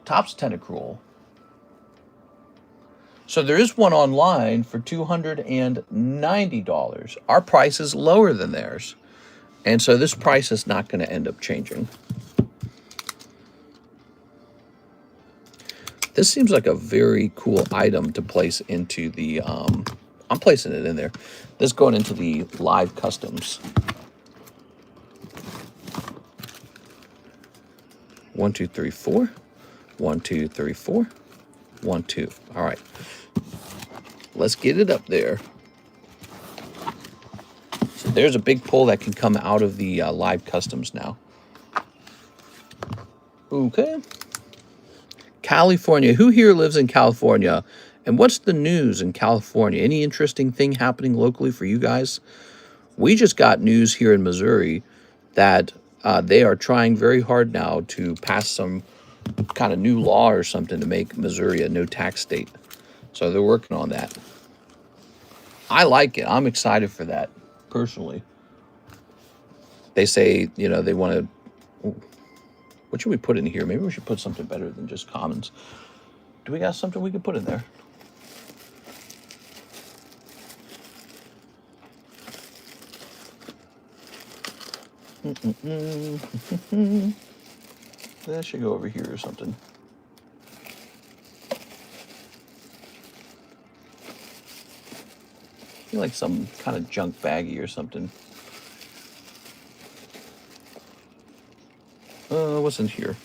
Topps Tentacruel. So there is one online for $290. Our price is lower than theirs. And so this price is not going to end up changing. This seems like a very cool item to place into the, I'm placing it in there. This is going into the live customs. 1, 2, 3, 4. 1, 2, 3, 4. 1, 2. All right. Let's get it up there. So there's a big pull that can come out of the live customs now. Okay. California. Who here lives in California? And what's the news in California? Any interesting thing happening locally for you guys? We just got news here in Missouri that they are trying very hard now to pass some kind of new law or something to make Missouri a no-tax state. So they're working on that. I like it. I'm excited for that, personally. They say, you know, they want to... What should we put in here? Maybe we should put something better than just commons. Do we got something we can put in there? That should go over here or something. I feel like some kind of junk baggie or something. What's in here?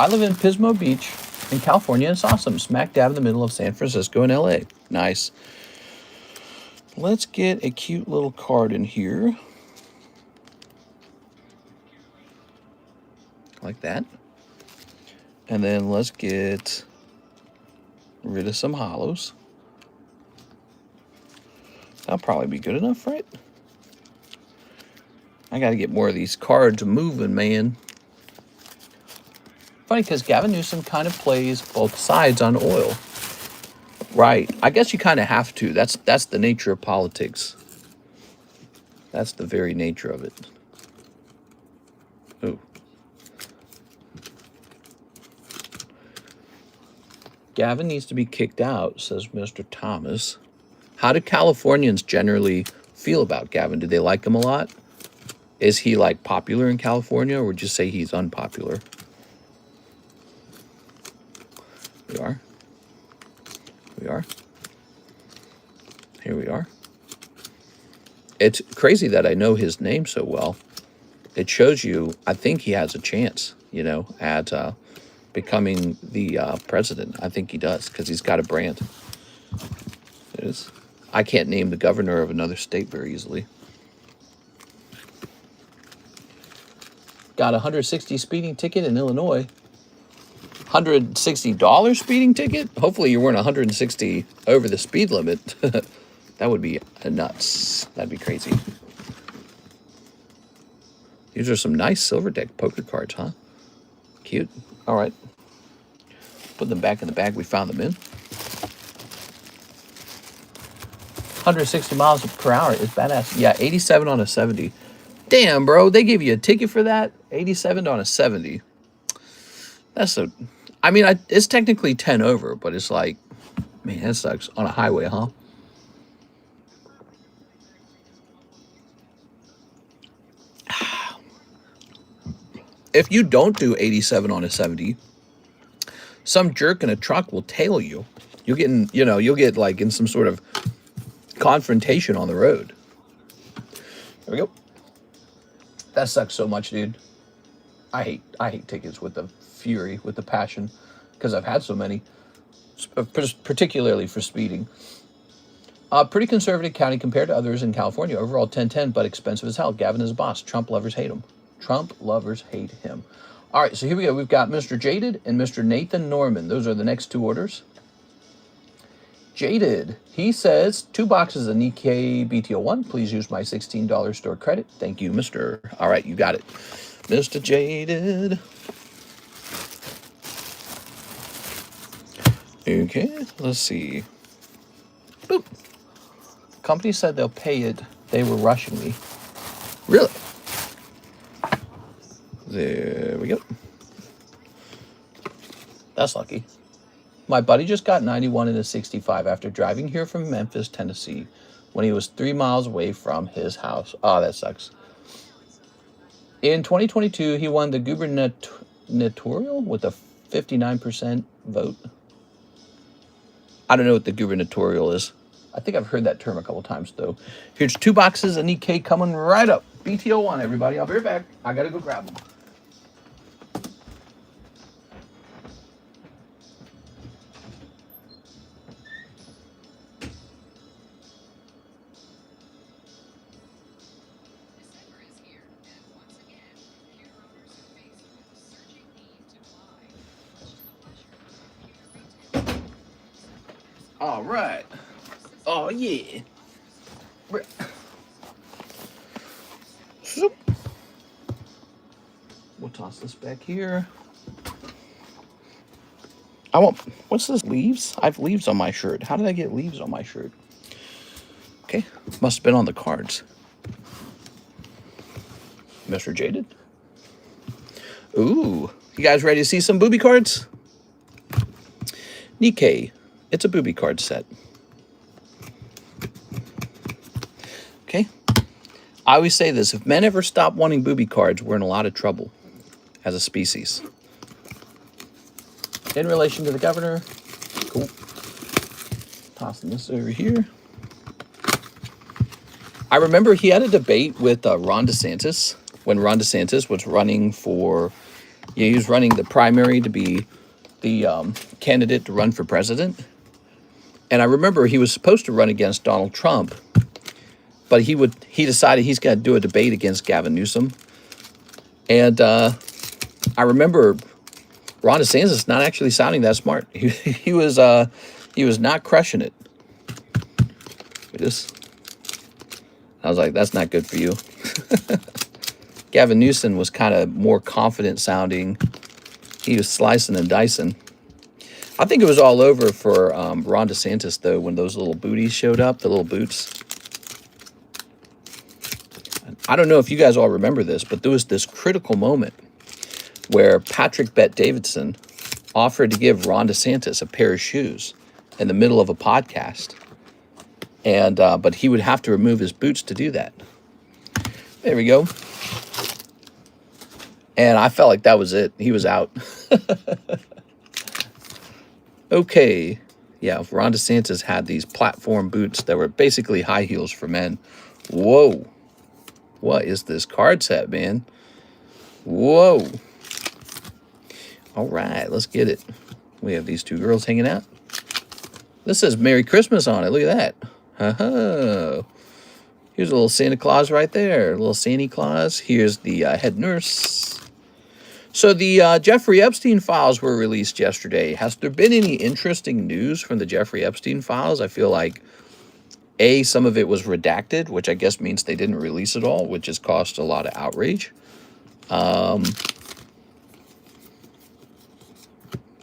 I live in Pismo Beach in California. It's awesome. Smack dab in the middle of San Francisco and LA. Nice. Let's get a cute little card in here. Like that. And then let's get rid of some hollows. That'll probably be good enough, right? I got to get more of these cards moving, man. Funny, because Gavin Newsom kind of plays both sides on oil. Right. I guess you kind of have to. That's the nature of politics. That's the very nature of it. Ooh. Gavin needs to be kicked out, says Mr. Thomas. How do Californians generally feel about Gavin? Do they like him a lot? Is he, like, popular in California, or would you say he's unpopular? We are. We are. Here we are. It's crazy that I know his name so well. It shows you, I think he has a chance, you know, at becoming the president. I think he does, because he's got a brand. It is. I can't name the governor of another state very easily. Got a 160 speeding ticket in Illinois. $160 speeding ticket? Hopefully you weren't 160 over the speed limit. That would be nuts. That'd be crazy. These are some nice silver deck poker cards, huh? Cute. All right. Put them back in the bag we found them in. 160 miles per hour is badass. Yeah, 87 on a 70. Damn, bro, they gave you a ticket for that? 87 on a 70. That's so... I mean, it's technically 10 over, but it's like... Man, that sucks. On a highway, huh? If you don't do 87 on a 70, some jerk in a truck will tail you. You'll get in, you know, you'll get like in some sort of confrontation on the road. There we go. That sucks so much, dude. I hate tickets with the fury, with the passion, because I've had so many, particularly for speeding. Pretty conservative county compared to others in California. Overall 10-10, but expensive as hell. Gavin is a boss. Trump lovers hate him. Trump lovers hate him. All right, so here we go. We've got Mr. Jaded and Mr. Nathan Norman. Those are the next two orders. Jaded, he says, 2 boxes of Nikkei BTO1. Please use my $16 store credit. Thank you, Mr. All right, you got it. Mr. Jaded. Okay, let's see. Boop. Company said they'll pay it. They were rushing me. Really? There we go. That's lucky. My buddy just got 91 in a 65 after driving here from Memphis, Tennessee, when he was 3 miles away from his house. Oh, that sucks. In 2022, he won the gubernatorial with a 59% vote. I don't know what the gubernatorial is. I think I've heard that term a couple times, though. Here's 2 boxes of Nikkei coming right up. BTO1, everybody. I'll be right back. I got to go grab them. All right. Oh, yeah. Zoop. We'll toss this back here. I want, what's this, leaves? I have leaves on my shirt. How did I get leaves on my shirt? Okay, must have been on the cards. Mr. Jaded. Ooh, you guys ready to see some booby cards? Nikkei, it's a booby card set. Okay, I always say this, if men ever stop wanting booby cards, we're in a lot of trouble as a species. In relation to the governor, cool. Tossing this over here. I remember he had a debate with Ron DeSantis when Ron DeSantis was running for, he was running the primary to be the candidate to run for president. And I remember he was supposed to run against Donald Trump, but he decided he's got to do a debate against Gavin Newsom. And I remember Ron DeSantis not actually sounding that smart. He was not crushing it. I was like, that's not good for you. Gavin Newsom was kind of more confident sounding. He was slicing and dicing. I think it was all over for Ron DeSantis, though, when those little booties showed up, the little boots. I don't know if you guys all remember this, but there was this critical moment where Patrick Bet-Davidson offered to give Ron DeSantis a pair of shoes in the middle of a podcast. And but he would have to remove his boots to do that. There we go. And I felt like that was it. He was out. Okay. Yeah, Ron DeSantis had these platform boots that were basically high heels for men. Whoa. What is this card set, man? Whoa. All right, let's get it. We have these two girls hanging out. This says Merry Christmas on it. Look at that. Here's a little Santa Claus right there. A little Santa Claus. Here's the head nurse. So the Jeffrey Epstein files were released yesterday. Has there been any interesting news from the Jeffrey Epstein files? I feel like, A, some of it was redacted, which I guess means they didn't release it all, which has caused a lot of outrage.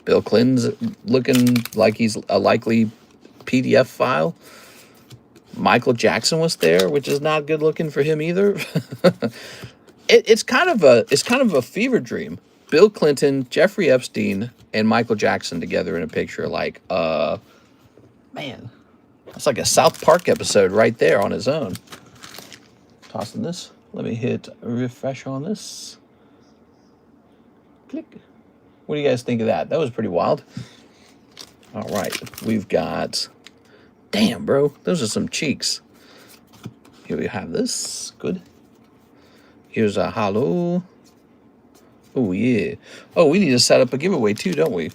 Bill Clinton's looking like he's a likely PDF file. Michael Jackson was there, which is not good looking for him either. It's kind of a fever dream. Bill Clinton, Jeffrey Epstein, and Michael Jackson together in a picture. Like, man, that's like a South Park episode right there on his own. Tossing this. Let me hit refresh on this. Click. What do you guys think of that? That was pretty wild. All right, we've got. Damn, bro, those are some cheeks. Here we have this. Good. Here's a hollow. Oh, yeah. Oh, we need to set up a giveaway too, don't we?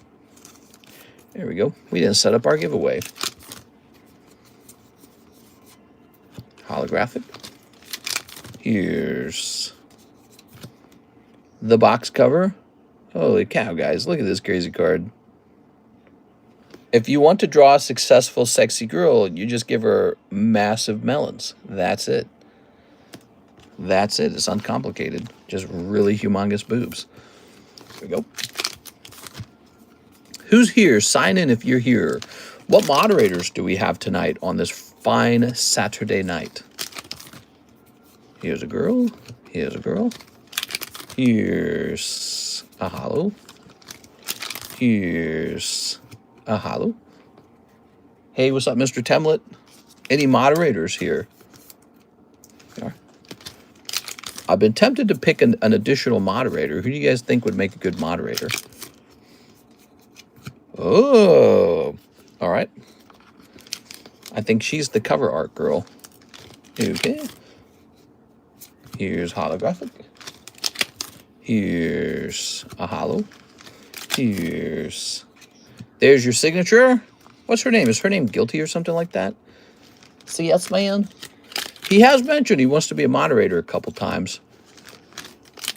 There we go. We didn't set up our giveaway. Holographic. Here's the box cover. Holy cow, guys. Look at this crazy card. If you want to draw a successful, sexy girl, you just give her massive melons. That's it. That's it. It's uncomplicated. Just really humongous boobs. There we go. Who's here? Sign in if you're here. What moderators do we have tonight on this fine Saturday night? Here's a girl. Here's a girl. Here's a hollow. Here's a hollow. Hey, what's up, Mr. Temlet? Any moderators here? There. I've been tempted to pick an additional moderator. Who do you guys think would make a good moderator? Oh, all right. I think she's the cover art girl. Okay. Here's holographic. Here's a hollow. There's your signature. What's her name? Is her name Guilty or something like that? CS man. He has mentioned he wants to be a moderator a couple times.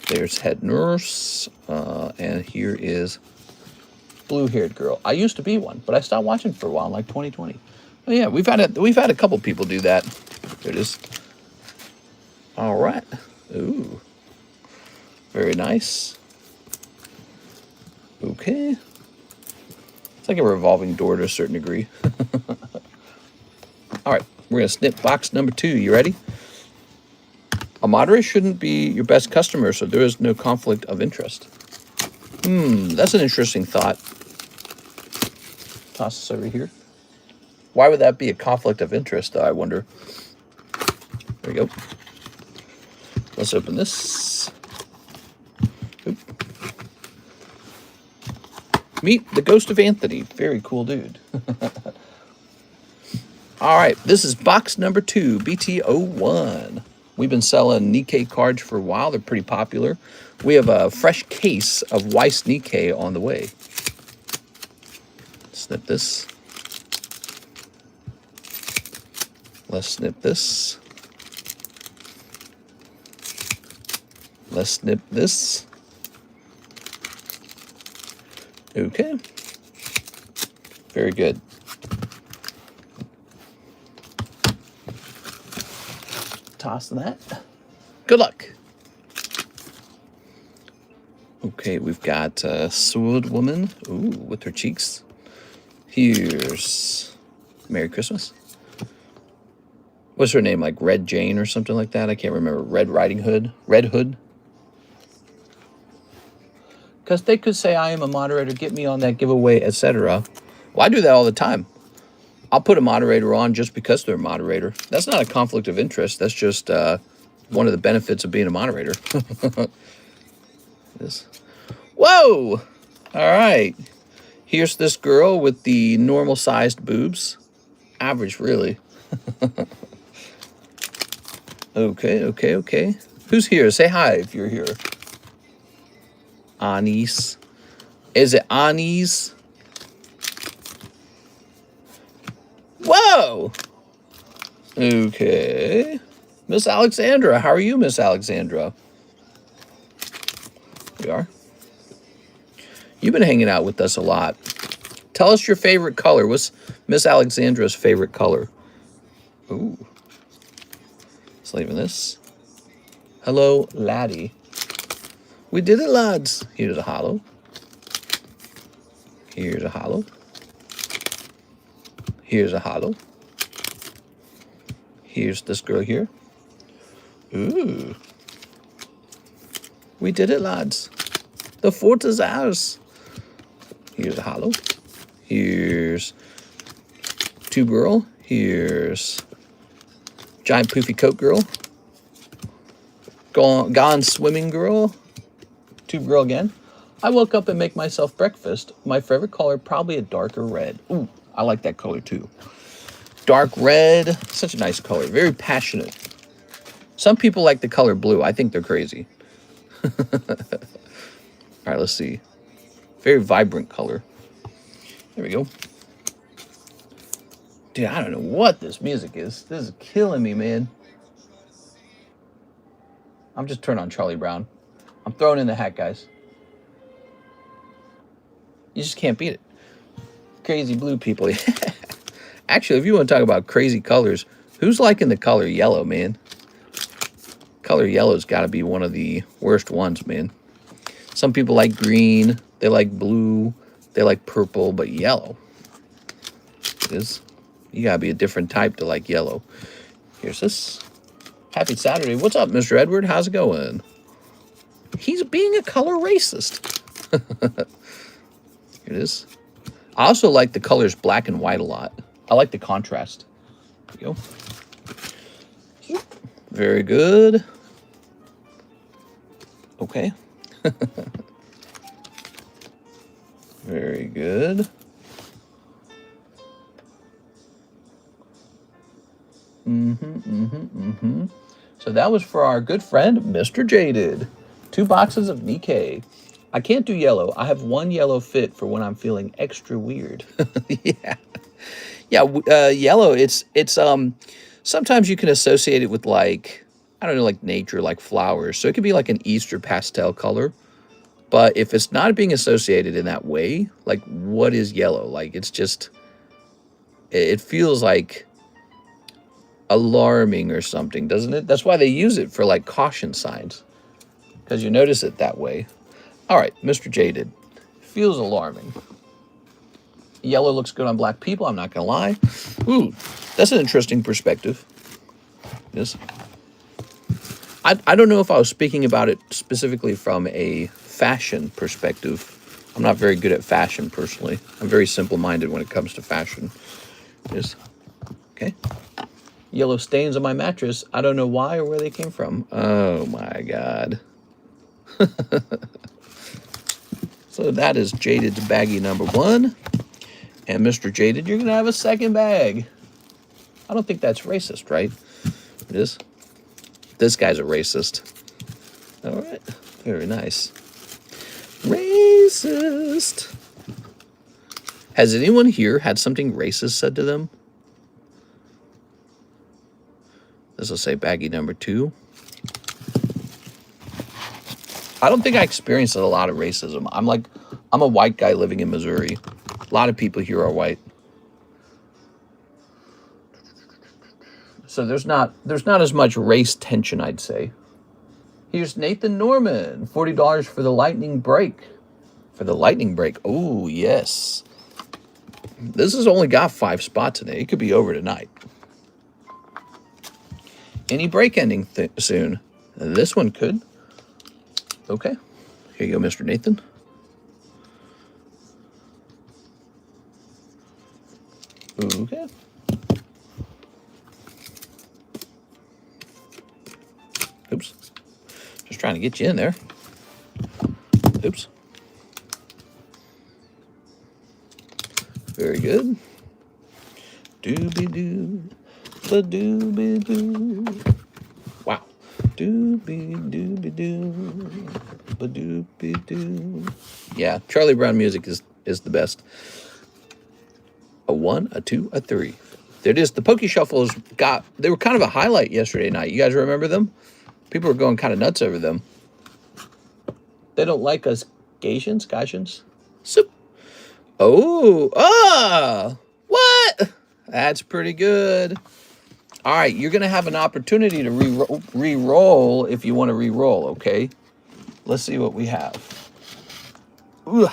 There's head nurse. And here is Blue-haired girl. I used to be one, but I stopped watching for a while in like 2020. Oh yeah, we've had a couple people do that. There it is. All right. Ooh. Very nice. Okay. It's like a revolving door to a certain degree. All right, we're going to snip box number 2. You ready? A moderator shouldn't be your best customer, so there is no conflict of interest. That's an interesting thought. Toss this over here. Why would that be a conflict of interest, though, I wonder? There we go. Let's open this. Oop. Meet the Ghost of Anthony. Very cool dude. All right, this is box number 2, BT01. We've been selling Nikkei cards for a while. They're pretty popular. We have a fresh case of Weiss Nikkei on the way. Snip this. Let's snip this. Let's snip this. Okay. Very good. Toss that. Good luck. Okay, we've got Sword Woman. Ooh, with her cheeks. Here's Merry Christmas. What's her name? Like Red Jane or something like that? I can't remember. Red Riding Hood? Red Hood? Because they could say, I am a moderator, get me on that giveaway, etc. Well, I do that all the time. I'll put a moderator on just because they're a moderator. That's not a conflict of interest. That's just one of the benefits of being a moderator. This. Whoa! All right. Here's this girl with the normal-sized boobs. Average, really. Okay. Who's here? Say hi if you're here. Anis. Is it Anis? Whoa! Okay. Miss Alexandra. How are you, Miss Alexandra? We are. You've been hanging out with us a lot. Tell us your favorite color. What's Miss Alexandra's favorite color? Ooh. Slaving this. Hello, laddie. We did it, lads. Here's a hollow. Here's a hollow. Here's a hollow. Here's this girl here. Ooh. We did it, lads. The fort is ours. Here's a hollow. Here's Tube Girl. Here's Giant Poofy Coat Girl. Gone Swimming Girl. Tube Girl again. I woke up and make myself breakfast. My favorite color, probably a darker red. Ooh, I like that color too. Dark red. Such a nice color. Very passionate. Some people like the color blue. I think they're crazy. All right, let's see. Very vibrant color. There we go. Dude, I don't know what this music is. This is killing me, man. I'm just turning on Charlie Brown. I'm throwing in the hat, guys. You just can't beat it. Crazy blue people. Actually, if you want to talk about crazy colors, who's liking the color yellow, man? Color yellow's got to be one of the worst ones, man. Some people like green. They like blue. They like purple, but yellow. You got to be a different type to like yellow. Here's this. Happy Saturday. What's up, Mr. Edward? How's it going? He's being a color racist. Here it is. I also like the colors black and white a lot. I like the contrast. There we go. Very good. Okay. Very good. So that was for our good friend, Mr. Jaded. 2 boxes of Nikkei. I can't do yellow. I have one yellow fit for when I'm feeling extra weird. Yellow, it's sometimes you can associate it with like, I don't know, like nature, like flowers. So it could be like an Easter pastel color. But if it's not being associated in that way, like what is yellow? Like it's just, it feels like alarming or something, doesn't it? That's why they use it for like caution signs, because you notice it that way. All right, Mr. Jaded. Feels alarming. Yellow looks good on black people, I'm not going to lie. Ooh, that's an interesting perspective. Yes. I don't know if I was speaking about it specifically from a fashion perspective. I'm not very good at fashion personally. I'm very simple-minded when it comes to fashion. Yes. Okay. Yellow stains on my mattress. I don't know why or where they came from. Oh my God. So that is Jaded's baggie number 1. And Mr. Jaded, you're going to have a second bag. I don't think that's racist, right? It is. This guy's a racist. All right. Very nice. Racist. Has anyone here had something racist said to them? This will say baggie number 2. I don't think I experienced a lot of racism. I'm a white guy living in Missouri. A lot of people here are white. So there's not as much race tension, I'd say. Here's Nathan Norman, $40 for the lightning break. For the lightning break. Oh, yes. This has only got 5 spots in it. It could be over tonight. Any break ending soon? This one could. Okay. Here you go, Mr. Nathan. Okay. Oops. Just trying to get you in there. Oops. Very good. Doobie-doo. Ba-doobie-doo. Wow. Doobie-doobie-doo. Ba-doobie-doo. Yeah, Charlie Brown music is the best. A 1, a 2, a 3. There it is. The Poke Shuffles they were kind of a highlight yesterday night. You guys remember them? People were going kind of nuts over them. They don't like us Gatians? Soup. Oh, what? That's pretty good. All right, you're going to have an opportunity to re-roll if you want to re-roll, okay? Let's see what we have. Ooh.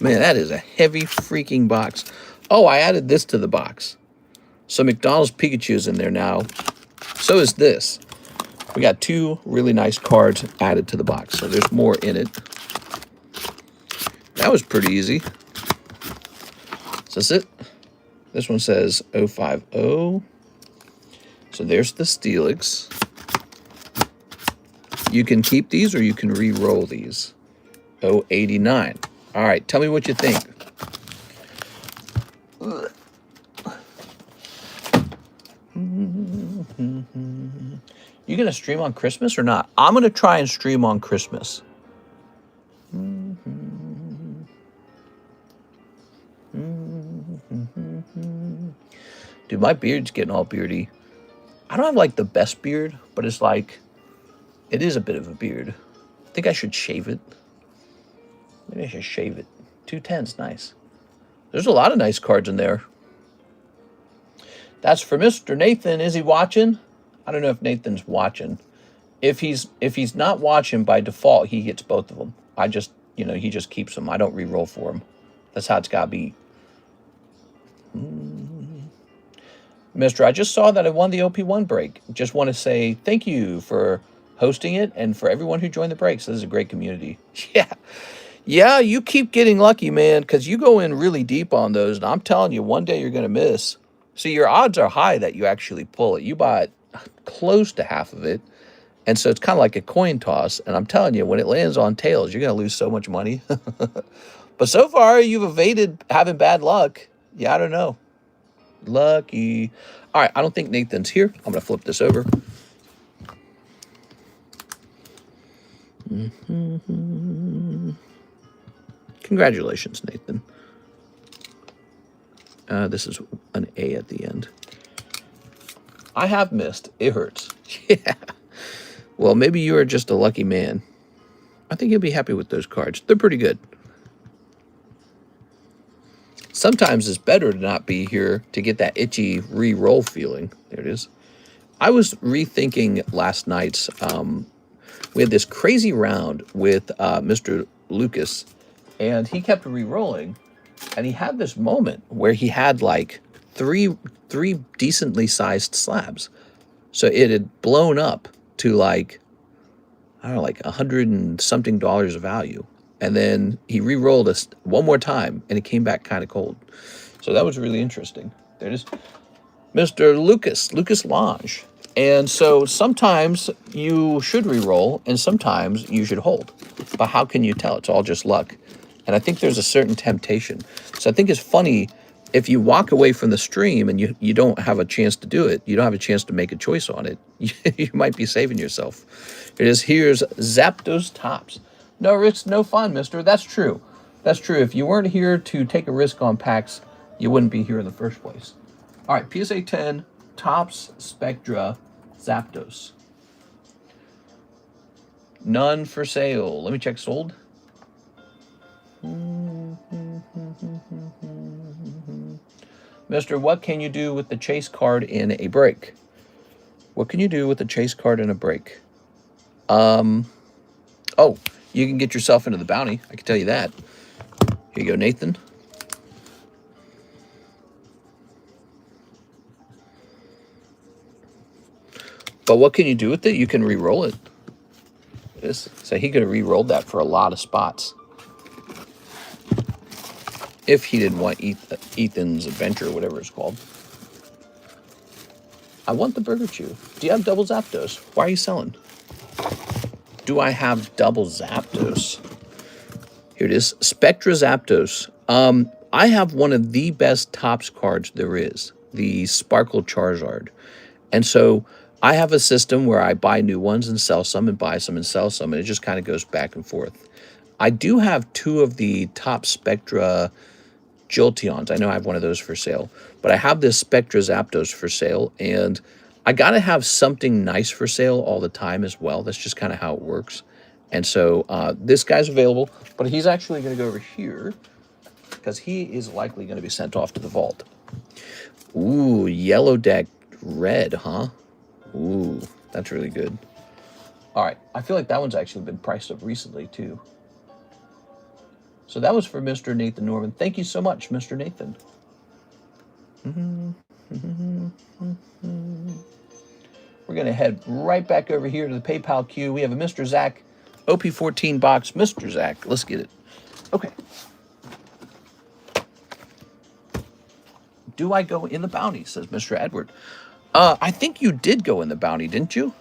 Man, that is a heavy freaking box. Oh, I added this to the box. So McDonald's Pikachu's in there now. So is this. We got 2 really nice cards added to the box. So there's more in it. That was pretty easy. So that's it. This one says 050. So there's the Steelix. You can keep these or you can re-roll these. 089. All right, tell me what you think. You gonna stream on Christmas or not? I'm gonna try and stream on Christmas. Dude, my beard's getting all beardy. I don't have like the best beard, but it's like, it is a bit of a beard. I think I should shave it. Maybe I should shave it. 210's nice. There's a lot of nice cards in there. That's for Mr. Nathan. Is he watching? I don't know if Nathan's watching. If he's not watching, by default, he gets both of them. I just, he just keeps them. I don't re-roll for him. That's how it's got to be. Mister, I just saw that I won the OP1 break. Just want to say thank you for hosting it and for everyone who joined the breaks. This is a great community. Yeah, you keep getting lucky, man, because you go in really deep on those, and I'm telling you, one day you're going to miss. See, your odds are high that you actually pull it. You bought close to half of it, and so it's kind of like a coin toss, and I'm telling you, when it lands on tails, you're going to lose so much money. But so far, you've evaded having bad luck. Yeah, I don't know. Lucky. All right, I don't think Nathan's here. I'm going to flip this over. Congratulations, Nathan. This is an A at the end. I have missed. It hurts. Yeah. Well, maybe you are just a lucky man. I think you'll be happy with those cards. They're pretty good. Sometimes it's better to not be here to get that itchy re-roll feeling. There it is. I was rethinking last night's, we had this crazy round with Mr. Lucas, and he kept re-rolling, and he had this moment where he had like three decently sized slabs. So it had blown up to like, I don't know, like $100 and something of value. And then he re-rolled us one more time, and it came back kind of cold. So that was really interesting. There it is. Mr. Lucas Lange. And so sometimes you should re-roll, and sometimes you should hold. But how can you tell? It's all just luck. And I think there's a certain temptation. So I think it's funny, if you walk away from the stream and you don't have a chance to do it, you don't have a chance to make a choice on it, you might be saving yourself. It is, here's Zapdos Tops. No risk, no fun, mister. That's true. That's true. If you weren't here to take a risk on packs, you wouldn't be here in the first place. All right, PSA 10, Tops, Spectra, Zapdos. None for sale. Let me check sold. Mister, what can you do with the chase card in a break? What can you do with the chase card in a break? Oh, you can get yourself into the bounty. I can tell you that. Here you go, Nathan. But what can you do with it? You can re-roll it. So he could have re-rolled that for a lot of spots. If he didn't want Ethan's Adventure, or whatever it's called. I want the Burger Chew. Do you have double Zapdos? Why are you selling? Do I have double Zapdos? Here it is. Spectra Zapdos. I have one of the best Tops cards there is. The Sparkle Charizard. And so I have a system where I buy new ones and sell some, and buy some and sell some, and it just kind of goes back and forth. I do have two of the Top Spectra Jolteons. I know I have one of those for sale, but I have this Spectra Zapdos for sale, and I got to have something nice for sale all the time as well. That's just kind of how it works. And so this guy's available, but he's actually going to go over here because he is likely going to be sent off to the vault. Ooh, yellow deck red, huh? Ooh, that's really good. All right, I feel like that one's actually been priced up recently too. So that was for Mr. Nathan Norman. Thank you so much, Mr. Nathan. We're going to head right back over here to the PayPal queue. We have a Mr. Zach OP14 box. Mr. Zach, let's get it. Okay. Do I go in the bounty, says Mr. Edward. I think you did go in the bounty, didn't you?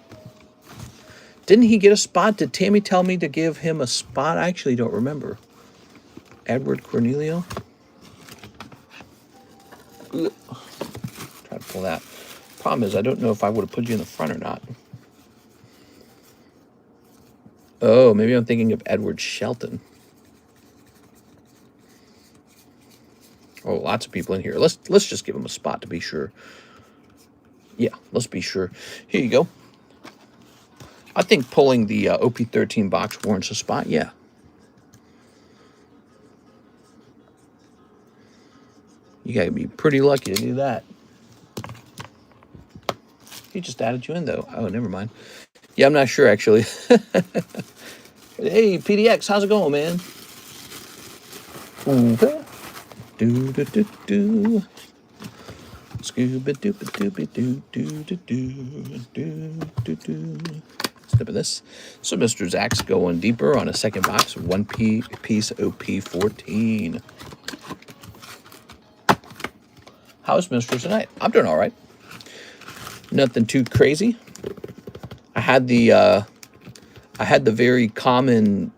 Didn't he get a spot? Did Tammy tell me to give him a spot? I actually don't remember. Edward Cornelio. Ugh. Try to pull that. Problem is, I don't know if I would have put you in the front or not. Oh, maybe I'm thinking of Edward Shelton. Oh, lots of people in here. Let's just give him a spot to be sure. Yeah, let's be sure. Here you go. I think pulling the OP13 box warrants a spot. Yeah. You gotta be pretty lucky to do that. He just added you in, though. Oh, never mind. Yeah, I'm not sure, actually. Hey, PDX, how's it going, man? Do-do-do-do. Scooba-dooba-dooba-doo-doo-doo-doo-doo-doo. Snip of this. So Mr. Zach's going deeper on a second box. One piece OP14. How's Mr. tonight? I'm doing all right. Nothing too crazy. I had the very common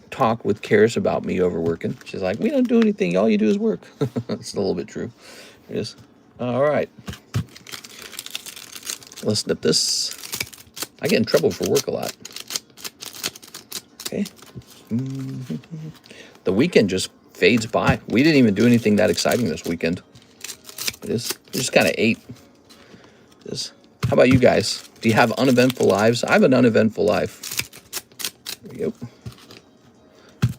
talk with Karis about me overworking. She's like, we don't do anything. All you do is work. It's a little bit true. It is. All right. Let's snip this. I get in trouble for work a lot. Okay. The weekend just fades by. We didn't even do anything that exciting this weekend. We just kind of ate. How about you guys? Do you have uneventful lives? I have an uneventful life. There we go.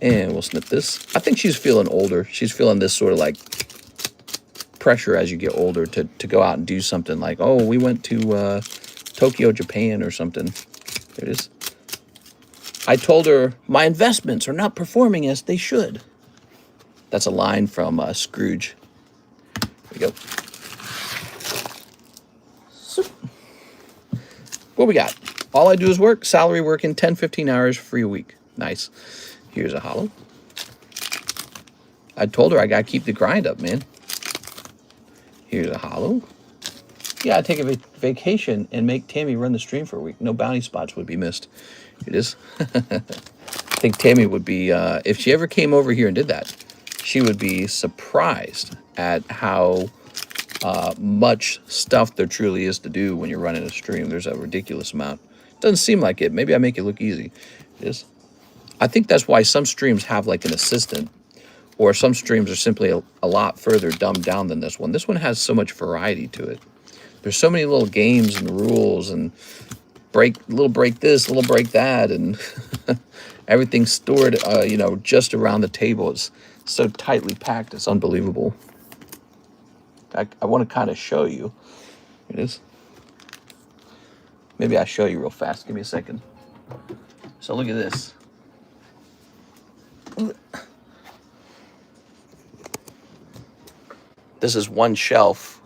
And we'll snip this. I think she's feeling older. She's feeling this sort of like pressure as you get older to go out and do something like, oh, we went to Tokyo, Japan or something. There it is. I told her my investments are not performing as they should. That's a line from Scrooge. There we go. So, what we got? All I do is work. Salary working 10, 15 hours, free a week. Nice. Here's a holo. I told her I got to keep the grind up, man. Here's a holo. Yeah, I'd take a vacation and make Tammy run the stream for a week. No bounty spots would be missed. It is. I think Tammy would be, if she ever came over here and did that, she would be surprised at how much stuff there truly is to do when you're running a stream. There's a ridiculous amount. Doesn't seem like it. Maybe I make it look easy. It is. I think that's why some streams have like an assistant, or some streams are simply a lot further dumbed down than this one. This one has so much variety to it. There's so many little games and rules and break this, little break that, and everything's stored, you know, just around the table. It's so tightly packed. It's unbelievable. I want to kind of show you. It is. Maybe I'll show you real fast. Give me a second. So look at this. This is one shelf.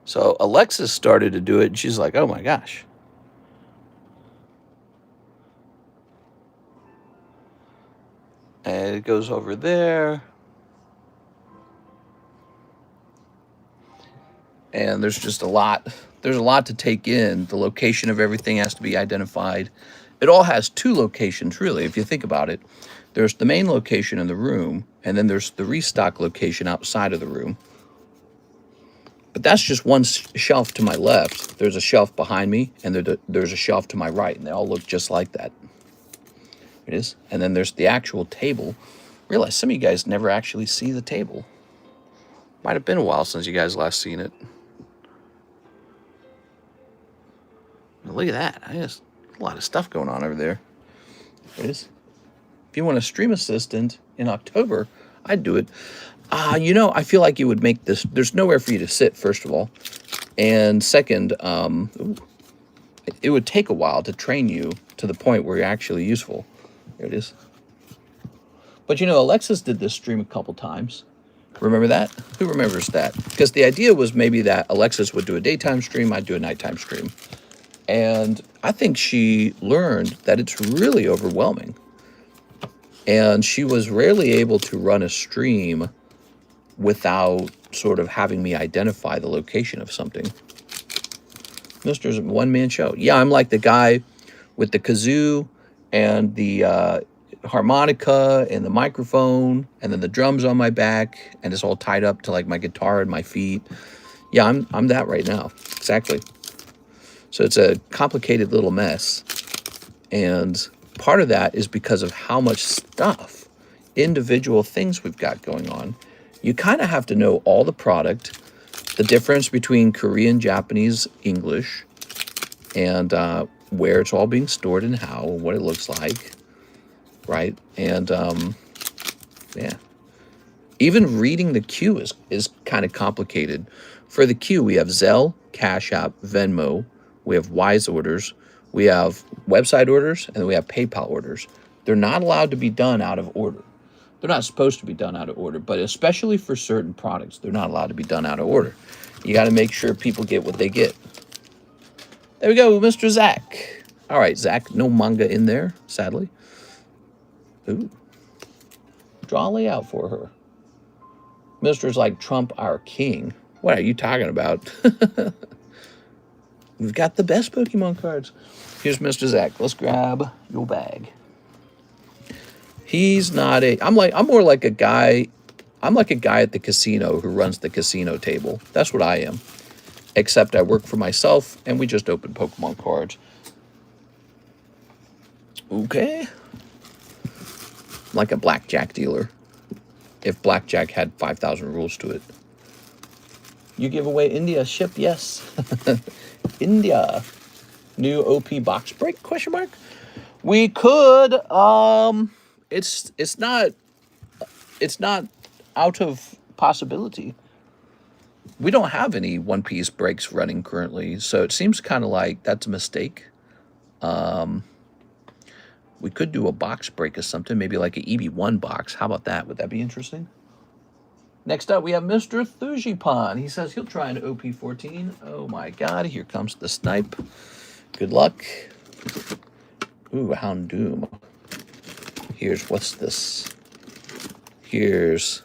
So Alexis started to do it, and she's like, oh my gosh. And it goes over there. And there's just a lot. There's a lot to take in. The location of everything has to be identified. It all has two locations, really, if you think about it. There's the main location in the room, and then there's the restock location outside of the room. But that's just one shelf to my left. There's a shelf behind me, and there's a shelf to my right, and they all look just like that. It is. And then there's the actual table. Realize some of you guys never actually see the table. Might have been a while since you guys last seen it. Look at that. A lot of stuff going on over there. There it is. If you want a stream assistant in October, I'd do it. You know, I feel like you would make this. There's nowhere for you to sit, first of all. And second, it would take a while to train you to the point where you're actually useful. There it is. But you know, Alexis did this stream a couple times. Remember that? Who remembers that? Because the idea was maybe that Alexis would do a daytime stream, I'd do a nighttime stream. And I think she learned that it's really overwhelming. And she was rarely able to run a stream without sort of having me identify the location of something. Mr. One-Man Show. Yeah, I'm like the guy with the kazoo and the harmonica and the microphone and then the drums on my back, and it's all tied up to like my guitar and my feet. Yeah, I'm that right now. Exactly. So it's a complicated little mess. And part of that is because of how much stuff, individual things we've got going on. You kind of have to know all the product, the difference between Korean, Japanese, English, and where it's all being stored and how, and what it looks like, right? And yeah, even reading the queue is kind of complicated. For the queue, we have ZELLE, CASHAPP, VENMO, we have WISE orders, we have website orders, and then we have PayPal orders. They're not allowed to be done out of order. They're not supposed to be done out of order, but especially for certain products, they're not allowed to be done out of order. You got to make sure people get what they get. There we go, Mr. Zach. All right, Zach, no manga in there, sadly. Ooh. Draw a layout for her. Mr.'s like Trump, our king. What are you talking about? We've got the best Pokemon cards. Here's Mr. Zach. Let's grab your bag. He's not a... I'm more like a guy... I'm like a guy at the casino who runs the casino table. That's what I am. Except I work for myself, and we just open Pokemon cards. Okay. I'm like a blackjack dealer. If blackjack had 5,000 rules to it. You give away India ship? Yes. India. New OP box break? Question mark. We could. It's not out of possibility. We don't have any One Piece breaks running currently, so it seems kind of like that's a mistake. We could do a box break or something, maybe like an EB1 box. How about that? Would that be interesting? Next up, we have Mr. Thujipan. He says he'll try an OP14. Oh my god, here comes the snipe. Good luck. Ooh, Houndoom. Here's, what's this? Here's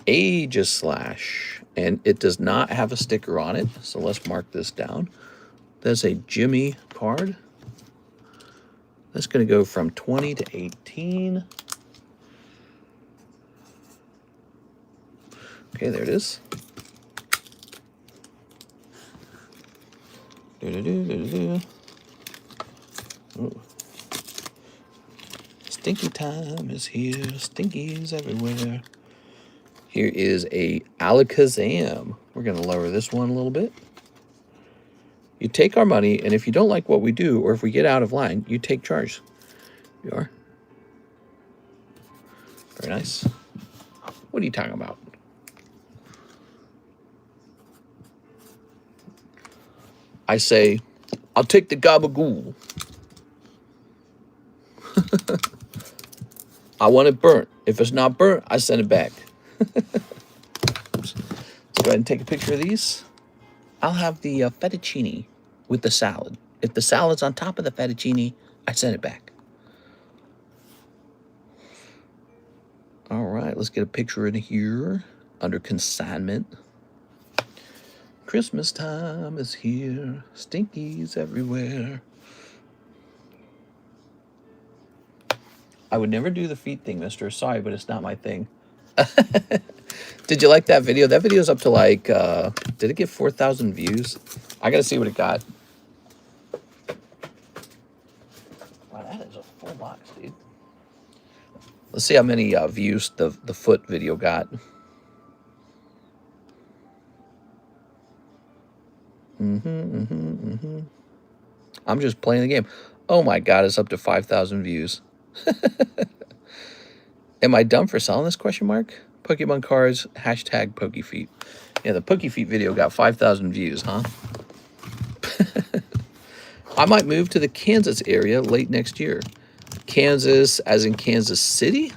Aegislash. And it does not have a sticker on it, so let's mark this down. That's a Jimmy card. That's going to go from 20 to 18. Okay, there it is. Ooh. Stinky time is here. Stinkies everywhere. Here is a Alakazam. We're going to lower this one a little bit. You take our money, and if you don't like what we do, or if we get out of line, you take charge. You are. Very nice. What are you talking about? I say, I'll take the gabagool. I want it burnt. If it's not burnt, I send it back. Let's go ahead and take a picture of these. I'll have the fettuccine with the salad. If the salad's on top of the fettuccine, I send it back. All right, let's get a picture in here under consignment. Christmas time is here. Stinkies everywhere. I would never do the feet thing, mister. Sorry, but it's not my thing. Did you like that video? That video's up to like, did it get 4,000 views? I gotta see what it got. Wow, that is a full box, dude. Let's see how many views the foot video got. I'm just playing the game. Oh my god, it's up to 5,000 views. Am I dumb for selling this, question mark? Pokemon cards, hashtag Pokefeet. Yeah, the Pokefeet video got 5,000 views, huh? I might move to the Kansas area late next year. Kansas, as in Kansas City?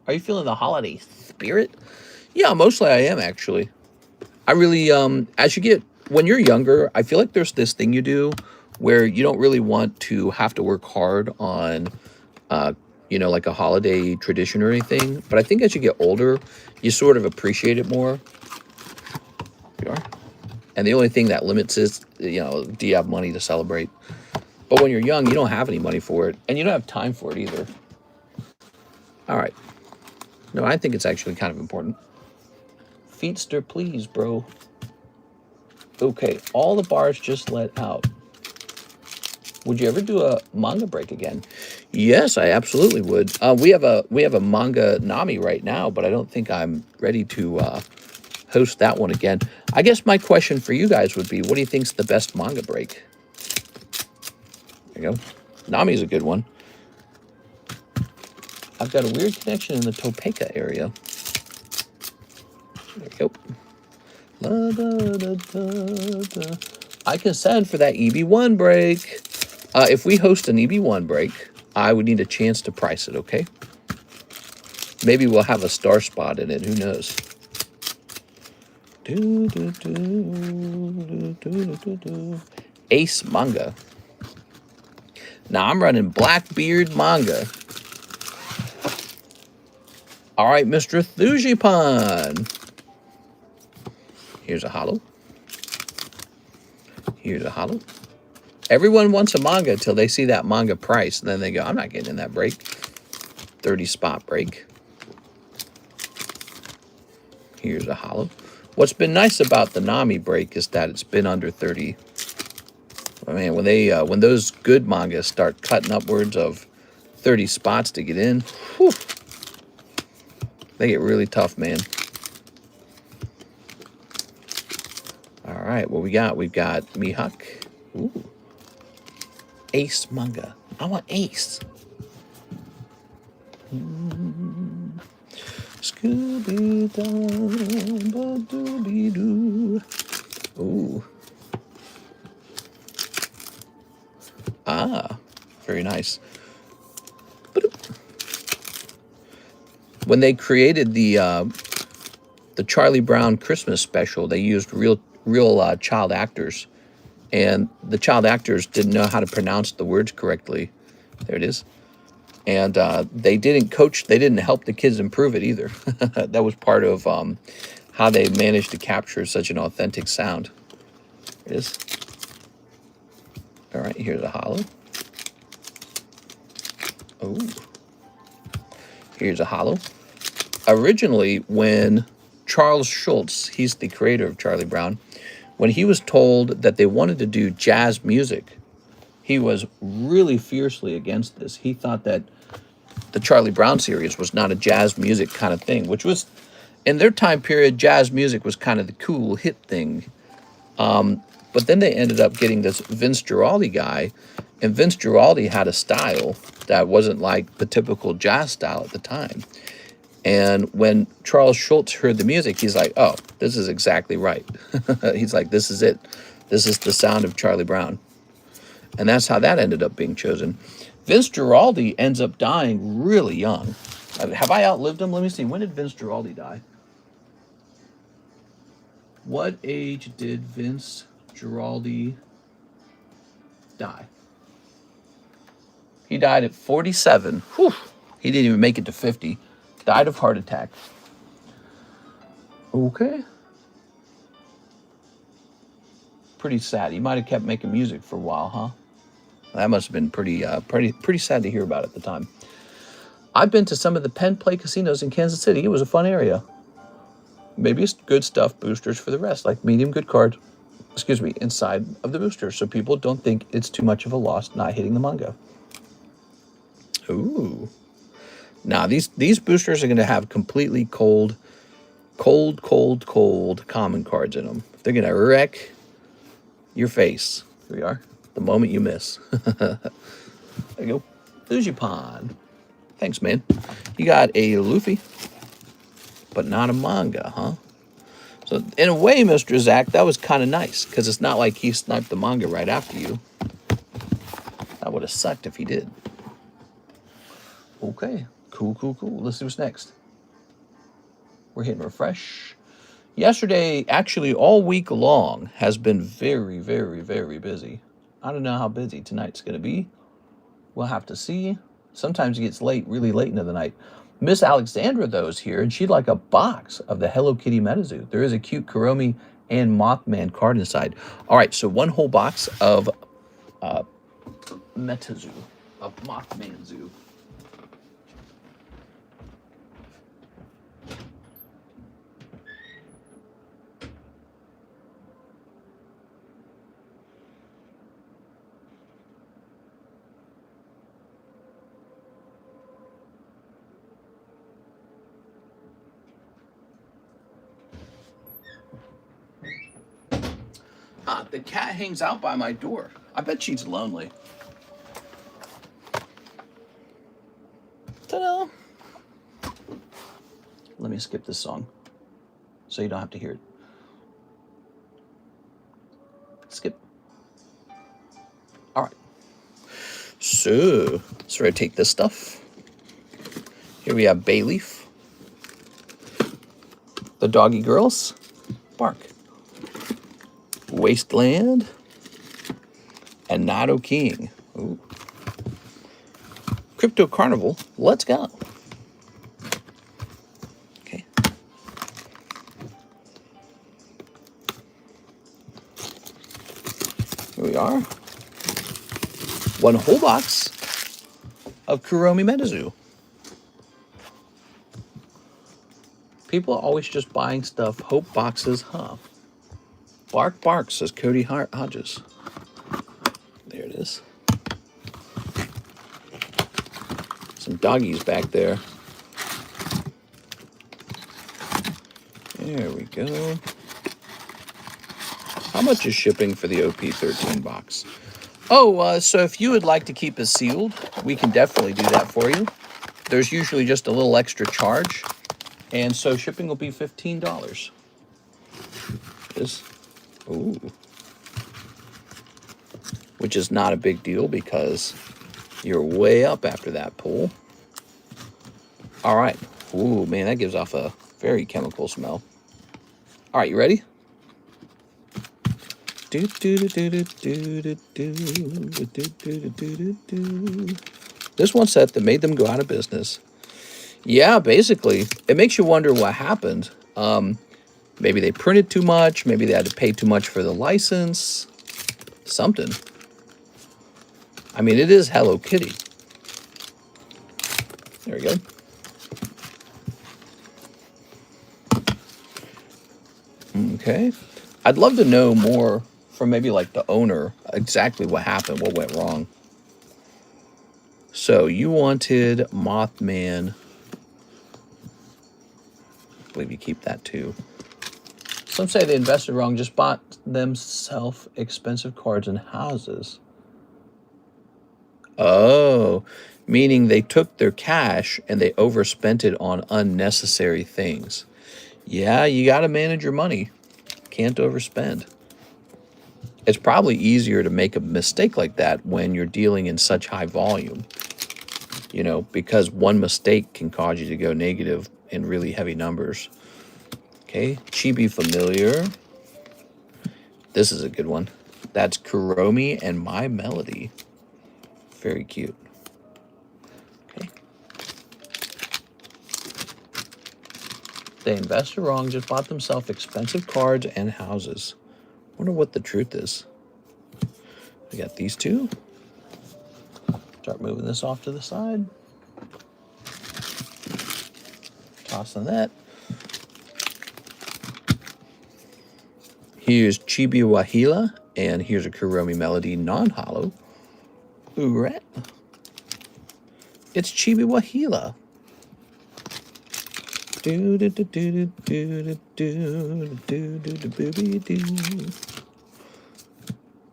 Are you feeling the holiday spirit? Yeah, mostly I am, actually. I really, as you get, when you're younger, I feel like there's this thing you do where you don't really want to have to work hard on, you know, like a holiday tradition or anything. But I think as you get older, you sort of appreciate it more. You are. And the only thing that limits is, you know, do you have money to celebrate? But when you're young, you don't have any money for it. And you don't have time for it either. All right. No, I think it's actually kind of important. Feetster, please, bro. Okay, all the bars just let out. Would you ever do a manga break again? Yes, I absolutely would. We have a manga Nami right now, but I don't think I'm ready to host that one again. I guess my question for you guys would be, what do you think's the best manga break? There you go. Nami's a good one. I've got a weird connection in the Topeka area. There you go. La, da, da, da, da. I can send for that EB1 break. If we host an EB1 break, I would need a chance to price it, okay? Maybe we'll have a star spot in it. Who knows? Do, do, do, do, do, do, do. Ace manga. Now I'm running Blackbeard manga. All right, Mr. Thujipan. Here's a holo. Here's a holo. Everyone wants a manga until they see that manga price. And then they go, I'm not getting in that break. 30 spot break. Here's a holo. What's been nice about the Nami break is that it's been under 30. I mean, when those good mangas start cutting upwards of 30 spots to get in, whew, they get really tough, man. All right, what we got? We've got Mihawk. Ooh. Ace manga. I want Ace. Scooby-Doo. Ooh. Ah, very nice. When they created the Charlie Brown Christmas special, they used real child actors, and the child actors didn't know how to pronounce the words correctly. There it is. And they didn't help the kids improve it either. That was part of how they managed to capture such an authentic sound. There it is. All right, here's a hollow. Oh, here's a hollow. Originally, when Charles Schulz, he's the creator of Charlie Brown, when he was told that they wanted to do jazz music, he was really fiercely against this. He thought that the Charlie Brown series was not a jazz music kind of thing, which was, in their time period, jazz music was kind of the cool hit thing. But then they ended up getting this Vince Guaraldi guy, and Vince Guaraldi had a style that wasn't like the typical jazz style at the time. And when Charles Schulz heard the music, he's like, oh, this is exactly right. He's like, this is it. This is the sound of Charlie Brown. And that's how that ended up being chosen. Vince Guaraldi ends up dying really young. Have I outlived him? Let me see. When did Vince Guaraldi die? What age did Vince Guaraldi die? He died at 47. Whew. He didn't even make it to 50. Died of heart attack. Okay. Pretty sad. He might have kept making music for a while, huh? That must have been pretty sad to hear about at the time. I've been to some of the Penn Play casinos in Kansas City. It was a fun area. Maybe it's good stuff, boosters for the rest, like medium good cards, inside of the boosters, so people don't think it's too much of a loss not hitting the manga. Ooh. Now, these boosters are going to have completely cold common cards in them. They're going to wreck your face. Here we are. The moment you miss. There you go. Fujipan. Thanks, man. You got a Luffy, but not a manga, huh? So, in a way, Mr. Zach, that was kind of nice, because it's not like he sniped the manga right after you. That would have sucked if he did. Okay. Cool. Let's see what's next. We're hitting refresh. Yesterday, actually all week long, has been very, very, very busy. I don't know how busy tonight's going to be. We'll have to see. Sometimes it gets late, really late into the night. Miss Alexandra, though, is here, and she'd like a box of the Hello Kitty Metazoo. There is a cute Kuromi and Mothman card inside. All right, so one whole box of Metazoo, of Mothman Zoo. The cat hangs out by my door. I bet she's lonely. Ta-da! Let me skip this song so you don't have to hear it. Skip. All right. So, let's rotate this stuff. Here we have Bayleaf. The Doggy Girls. Bark. Wasteland, and Nidoking. Ooh. Crypto Carnival, let's go. Okay. Here we are. One whole box of Kuromi Metazoo. People are always just buying stuff, hope boxes, huh? Bark, says Cody Hodges. There it is. Some doggies back there. There we go. How much is shipping for the OP13 box? Oh, so if you would like to keep it sealed, we can definitely do that for you. There's usually just a little extra charge, and so shipping will be $15. Ooh. Which is not a big deal because you're way up after that pull. All right. Ooh, man, that gives off a very chemical smell. All right, you ready? This one set that made them go out of business. Yeah, basically, it makes you wonder what happened. Maybe they printed too much. Maybe they had to pay too much for the license. Something. I mean, it is Hello Kitty. There we go. Okay. I'd love to know more from maybe like the owner, exactly what happened, what went wrong. So you wanted Mothman. I believe you keep that too. Some say they invested wrong, just bought themselves expensive cards and houses. Oh, meaning they took their cash and they overspent it on unnecessary things. Yeah, you got to manage your money. Can't overspend. It's probably easier to make a mistake like that when you're dealing in such high volume, you know, because one mistake can cause you to go negative in really heavy numbers. Okay, Chibi Familiar. This is a good one. That's Kuromi and My Melody. Very cute. Okay. They invested wrong, just bought themselves expensive cards and houses. Wonder what the truth is. We got these two. Start moving this off to the side. Tossing that. Here's Chibi Wahila, and here's a Kuromi Melody non-hollow. Ooh, rat. It's Chibi Wahila.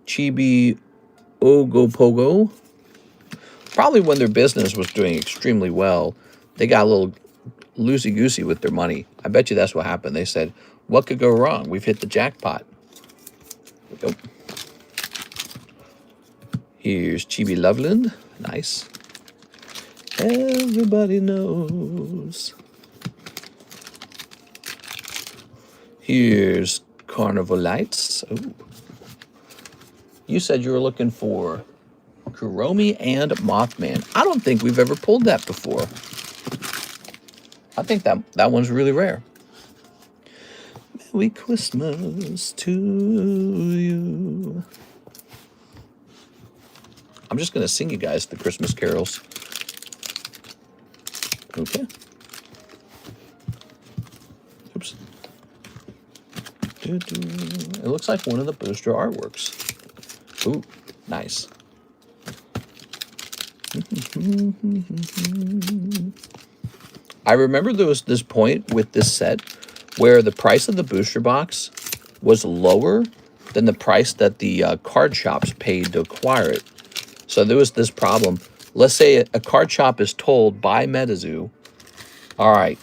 Chibi Ogopogo. Probably when their business was doing extremely well, they got a little loosey-goosey with their money. I bet you that's what happened. They said, what could go wrong? We've hit the jackpot. There we go. Here's Chibi Loveland. Nice. Everybody knows. Here's Carnival Lights. Ooh. You said you were looking for Kuromi and Mothman. I don't think we've ever pulled that before. I think that one's really rare. Merry Christmas to you. I'm just going to sing you guys the Christmas carols. Okay. Oops. It looks like one of the booster artworks. Ooh, nice. I remember there was this point with this set where the price of the booster box was lower than the price that the card shops paid to acquire it. So there was this problem. Let's say a card shop is told by MetaZoo, all right,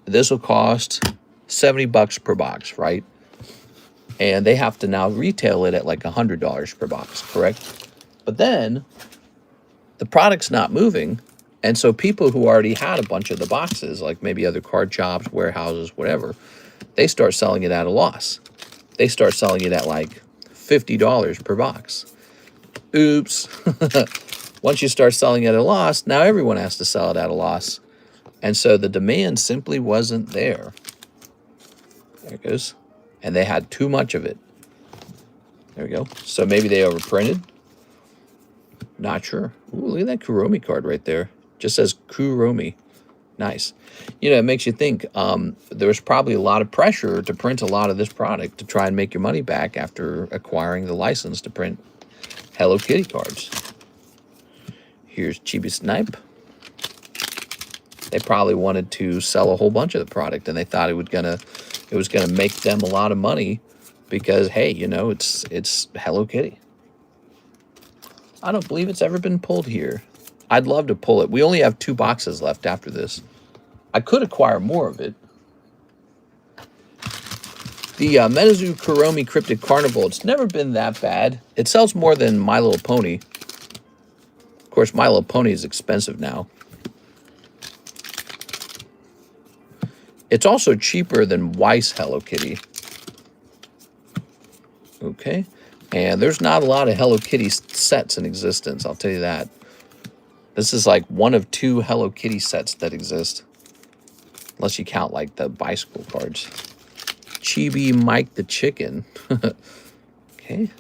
this will cost $70 per box, right? And they have to now retail it at like $100 per box, correct? But then the product's not moving. And so people who already had a bunch of the boxes, like maybe other card shops, warehouses, whatever, they start selling it at a loss. They start selling it at like $50 per box. Oops. Once you start selling it at a loss, now everyone has to sell it at a loss. And so the demand simply wasn't there. There it goes. And they had too much of it. There we go. So maybe they overprinted. Not sure. Ooh, look at that Kuromi card right there. Just says Kuromi. Nice. You know, it makes you think there was probably a lot of pressure to print a lot of this product to try and make your money back after acquiring the license to print Hello Kitty cards. Here's Chibi Snipe. They probably wanted to sell a whole bunch of the product, and they thought it was gonna make them a lot of money because, hey, you know, it's Hello Kitty. I don't believe it's ever been pulled here. I'd love to pull it. We only have 2 boxes left after this. I could acquire more of it. The Metazu Kuromi Cryptid Carnival, it's never been that bad. It sells more than My Little Pony. Of course, My Little Pony is expensive now. It's also cheaper than Weiss Hello Kitty. Okay. And there's not a lot of Hello Kitty sets in existence, I'll tell you that. This is like one of 2 Hello Kitty sets that exist. Unless you count like the bicycle cards. Chibi Mike the Chicken. Okay.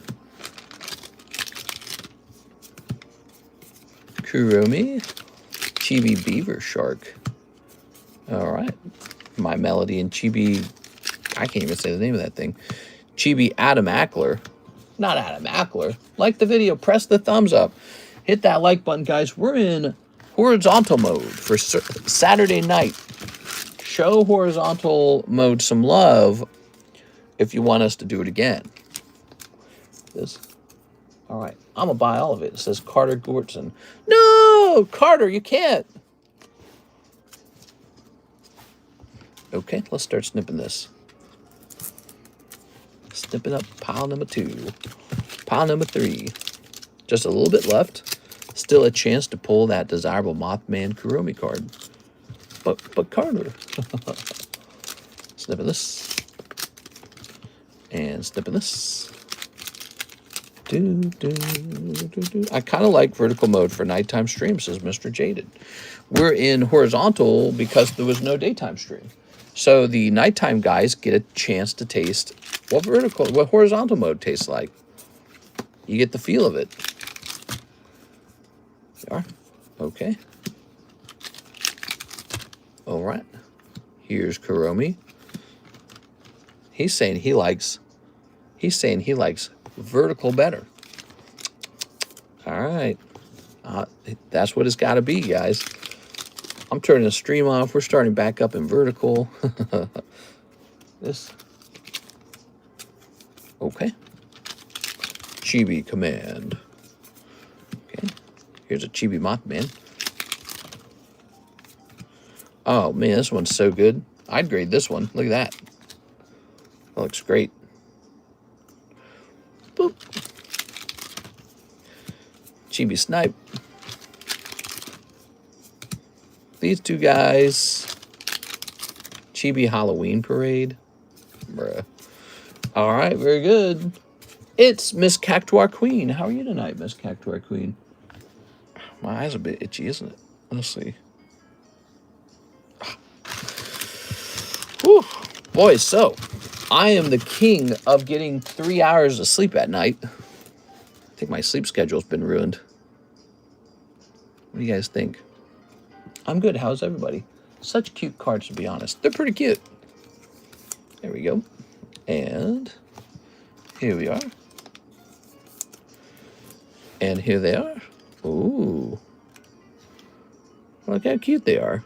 Kuromi. Chibi Beaver Shark. All right. My Melody and Chibi... I can't even say the name of that thing. Chibi Adam Ackler. Not Adam Ackler. Like the video. Press the thumbs up. Hit that like button, guys. We're in horizontal mode for Saturday night. Show horizontal mode some love if you want us to do it again. This. All right. I'm going to buy all of it. It says Carter Gortson. No! Carter, you can't. Okay, let's start snipping this. Snipping up pile number 2. Pile number 3. Just a little bit left. Still a chance to pull that desirable Mothman Kuromi card. But Carter. Snipping this. And snipping this. I kind of like vertical mode for nighttime stream, says Mr. Jaded. We're in horizontal because there was no daytime stream. So the nighttime guys get a chance to taste what horizontal mode tastes like. You get the feel of it. There you are. Okay. All right. Here's Kuromi. He's saying he likes vertical better. All right. That's what it's got to be, guys. I'm turning the stream off. We're starting back up in vertical. This. Okay. Chibi Command. Okay. Here's a Chibi Mothman. Oh, man, this one's so good. I'd grade this one. Look at that. That looks great. Boop. Chibi Snipe. These 2 guys. Chibi Halloween Parade. Bruh. All right, very good. It's Miss Cactuar Queen. How are you tonight, Miss Cactuar Queen? My eyes are a bit itchy, isn't it? Let's see. Whew. Boy, so I am the king of getting 3 hours of sleep at night. I think my sleep schedule's been ruined. What do you guys think? I'm good. How's everybody? Such cute cards, to be honest. They're pretty cute. There we go. And here we are. And here they are. Ooh. Look how cute they are.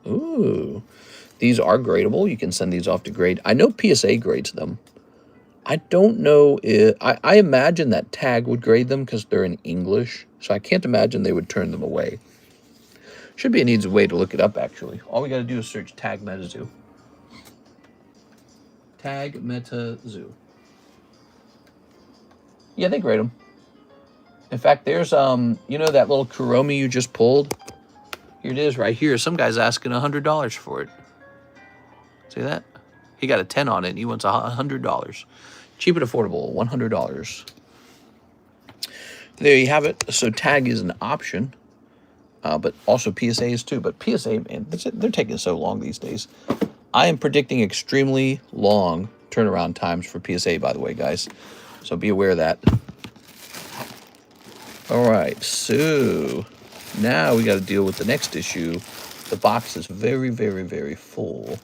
Ooh. These are gradable. You can send these off to grade. I know PSA grades them. I don't know if... I imagine that Tag would grade them because they're in English. So I can't imagine they would turn them away. Should be an easy way to look it up, actually. All we got to do is search Tag MetaZoo. Tag MetaZoo. Yeah, they grade them. In fact, there's, you know that little Kuromi you just pulled? Here it is right here. Some guy's asking $100 for it. See that? He got a 10 on it, and he wants $100. Cheap and affordable, $100. There you have it. So Tag is an option, but also PSA is too. But PSA, man, they're taking so long these days. I am predicting extremely long turnaround times for PSA, by the way, guys. So be aware of that. All right, so now we got to deal with the next issue. The box is very, very, very full.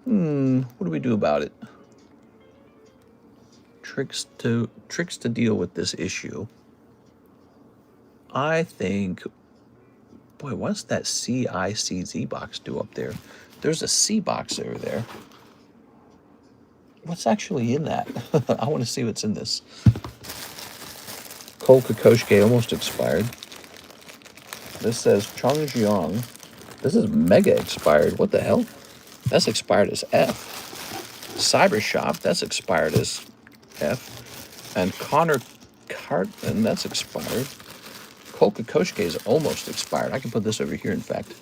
What do we do about it? Tricks to deal with this issue. I think, boy, what's that CICZ box do up there? There's a C box over there. What's actually in that? I want to see what's in this. Cole Kokoschke almost expired. This says Chongjiang. This is mega expired. What the hell? That's expired as F. Cyber Shop, that's expired as F. And Connor Cartman, that's expired. Cole Kokoschke is almost expired. I can put this over here, in fact.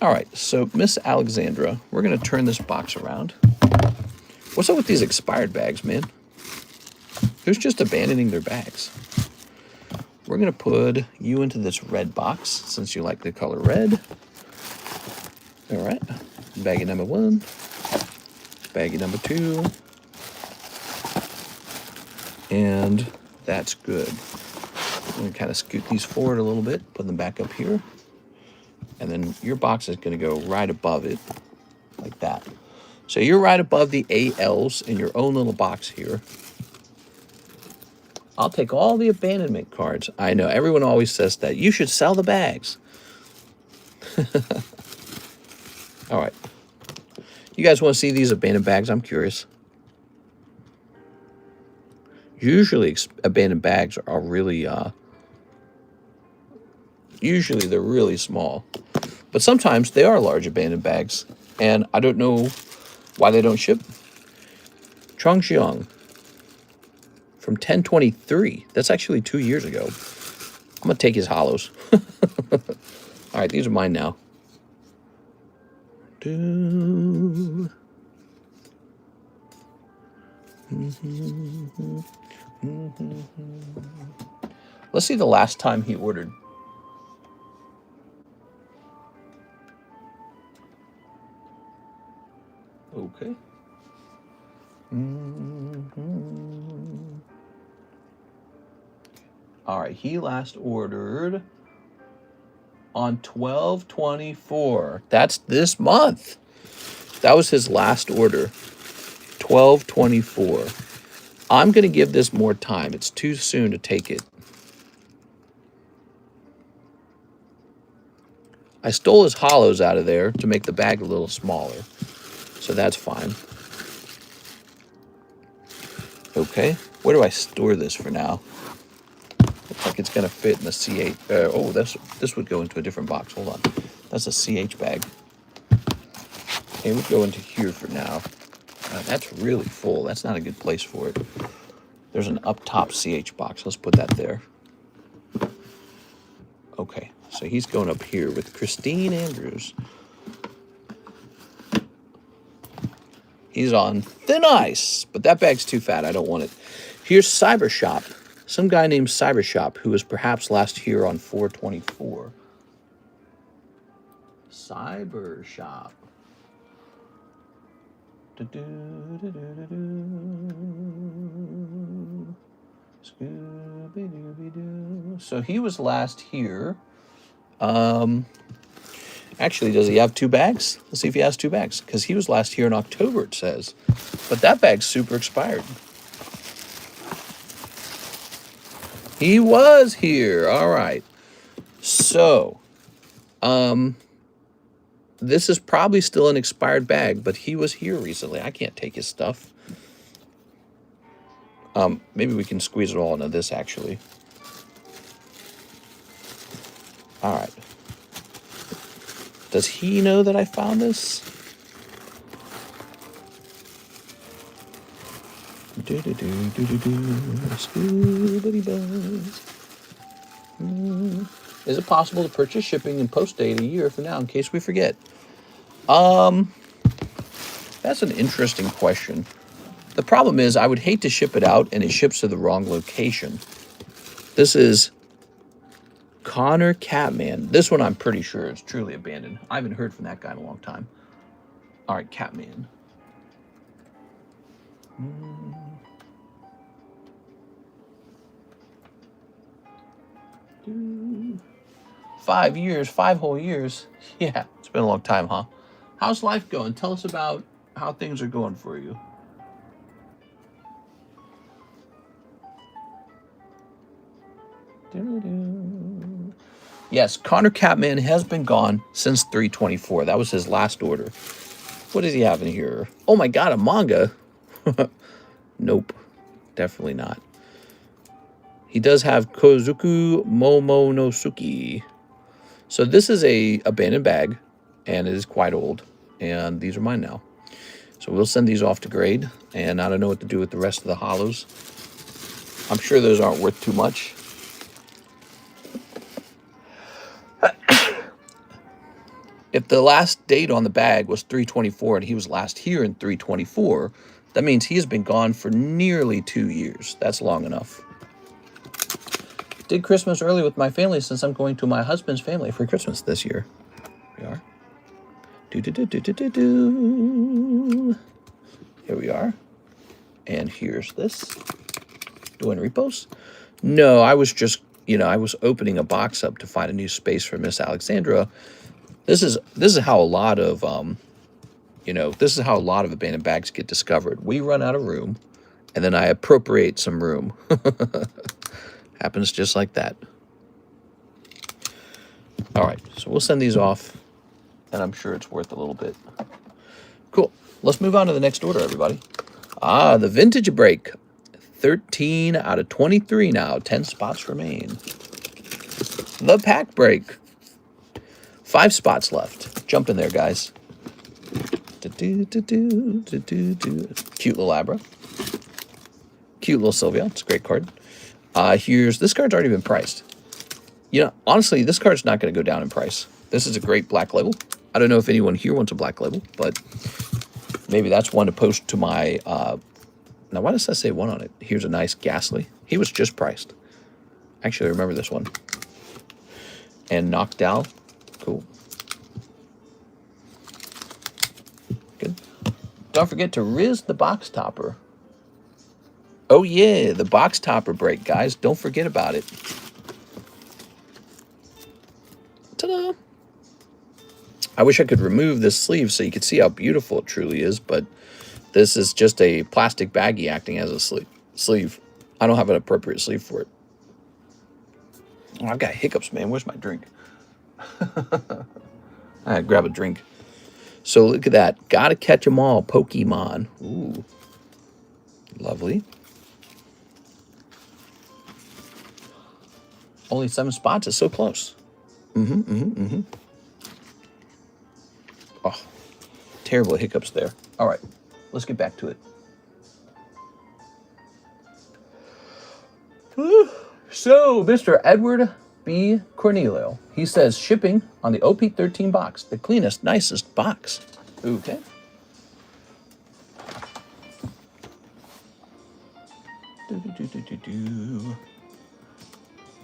All right, so Miss Alexandra, we're going to turn this box around. What's up with these expired bags, man? Who's just abandoning their bags? We're going to put you into this red box, since you like the color red. All right, baggie number 1, baggie number 2, and that's good. I'm going to kind of scoot these forward a little bit, put them back up here, and then your box is going to go right above it, like that. So you're right above the ALs in your own little box here. I'll take all the abandonment cards. I know, everyone always says that. You should sell the bags. All right. You guys want to see these abandoned bags? I'm curious. Usually abandoned bags are really, usually they're really small. But sometimes they are large abandoned bags. And I don't know why they don't ship. Chongxiang from 10/23. That's actually 2 years ago. I'm going to take his hollows. All right, these are mine now. Let's see the last time he ordered. Okay. All right, he last ordered on 12/24. That's this month. That was his last order. 12/24. I'm going to give this more time. It's too soon to take it. I stole his hollows out of there to make the bag a little smaller. So that's fine. Okay. Where do I store this for now? Looks like it's going to fit in the CH. Oh, this would go into a different box. Hold on. That's a CH bag. It would go into here for now. That's really full. That's not a good place for it. There's an up top CH box. Let's put that there. Okay. So he's going up here with Christine Andrews. He's on thin ice, but that bag's too fat. I don't want it. Here's Cyber Shop. Some guy named Cyber Shop who was perhaps last here on 4/24. Cyber Shop. So he was last here. Actually, does he have 2 bags? Let's see if he has 2 bags. Because he was last here in October, it says. But that bag's super expired. He was here. All right. So, this is probably still an expired bag, but he was here recently. I can't take his stuff. Maybe we can squeeze it all into this, actually. All right. Does he know that I found this? Is it possible to purchase shipping and post date a year from now in case we forget? That's an interesting question. The problem is I would hate to ship it out and it ships to the wrong location. This is Connor Catman. This one I'm pretty sure is truly abandoned. I haven't heard from that guy in a long time. All right, Catman. 5 years, 5 whole years. Yeah, it's been a long time, huh? How's life going? Tell us about how things are going for you. Yes, Connor Catman has been gone since 3/24. That was his last order. What does he have in here? Oh my god, a manga? Nope, definitely not. He does have Kozuku Momonosuke. So this is a abandoned bag, and it is quite old. And these are mine now. So we'll send these off to grade, and I don't know what to do with the rest of the hollows. I'm sure those aren't worth too much. If the last date on the bag was 3/24 and he was last here in 3/24, that means he has been gone for nearly 2 years. That's long enough. Did Christmas early with my family since I'm going to my husband's family for Christmas this year. We are. Here we are. And here's this. Doing repos? No, I was just, I was opening a box up to find a new space for Miss Alexandra. This is how a lot of this is how a lot of abandoned bags get discovered. We run out of room, and then I appropriate some room. Happens just like that. All right, so we'll send these off, and I'm sure it's worth a little bit. Cool. Let's move on to the next order, everybody. The vintage break. 13 out of 23 now. 10 spots remain. The pack break. 5 spots left. Jump in there, guys. Cute little Abra. Cute little Sylvia. It's a great card. This card's already been priced. Honestly, this card's not going to go down in price. This is a great black label. I don't know if anyone here wants a black label, but maybe that's one to post to my... now, why does that say 1 on it? Here's a nice Ghastly. He was just priced. Actually, I remember this one. And Knocked Out. Cool. Good. Don't forget to Riz the box topper. Oh, yeah, the box topper break, guys. Don't forget about it. Ta-da! I wish I could remove this sleeve so you could see how beautiful it truly is, but this is just a plastic baggie acting as a sleeve. I don't have an appropriate sleeve for it. Oh, I've got hiccups, man. Where's my drink? I had to grab a drink. So look at that. Gotta catch 'em all. Pokemon. Ooh. Lovely. Only 7 spots. It's so close. Oh, terrible hiccups there. All right. Let's get back to it. So, Mr. Edward B. Cornelio, he says, shipping on the OP13 box, the cleanest, nicest box. Okay.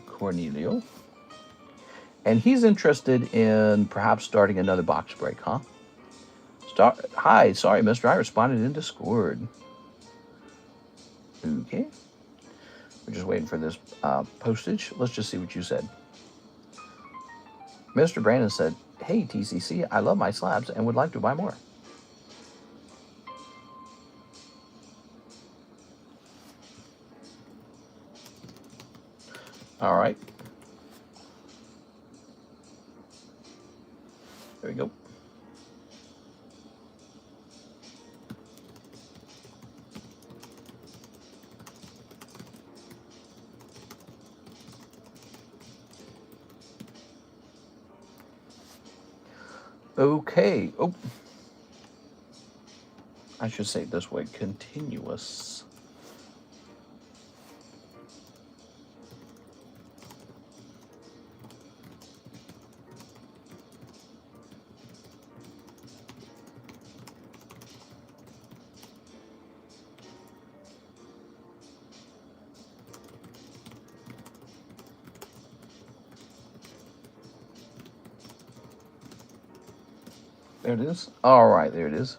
Cornelio. And he's interested in perhaps starting another box break, huh? Hi, sorry, mister. I responded in Discord. Okay. We're just waiting for this postage. Let's just see what you said. Mr. Brandon said, hey, TCC, I love my slabs and would like to buy more. All right. There we go. Okay. Oh, I should say it this way. Continuous. There it is. All right, there it is.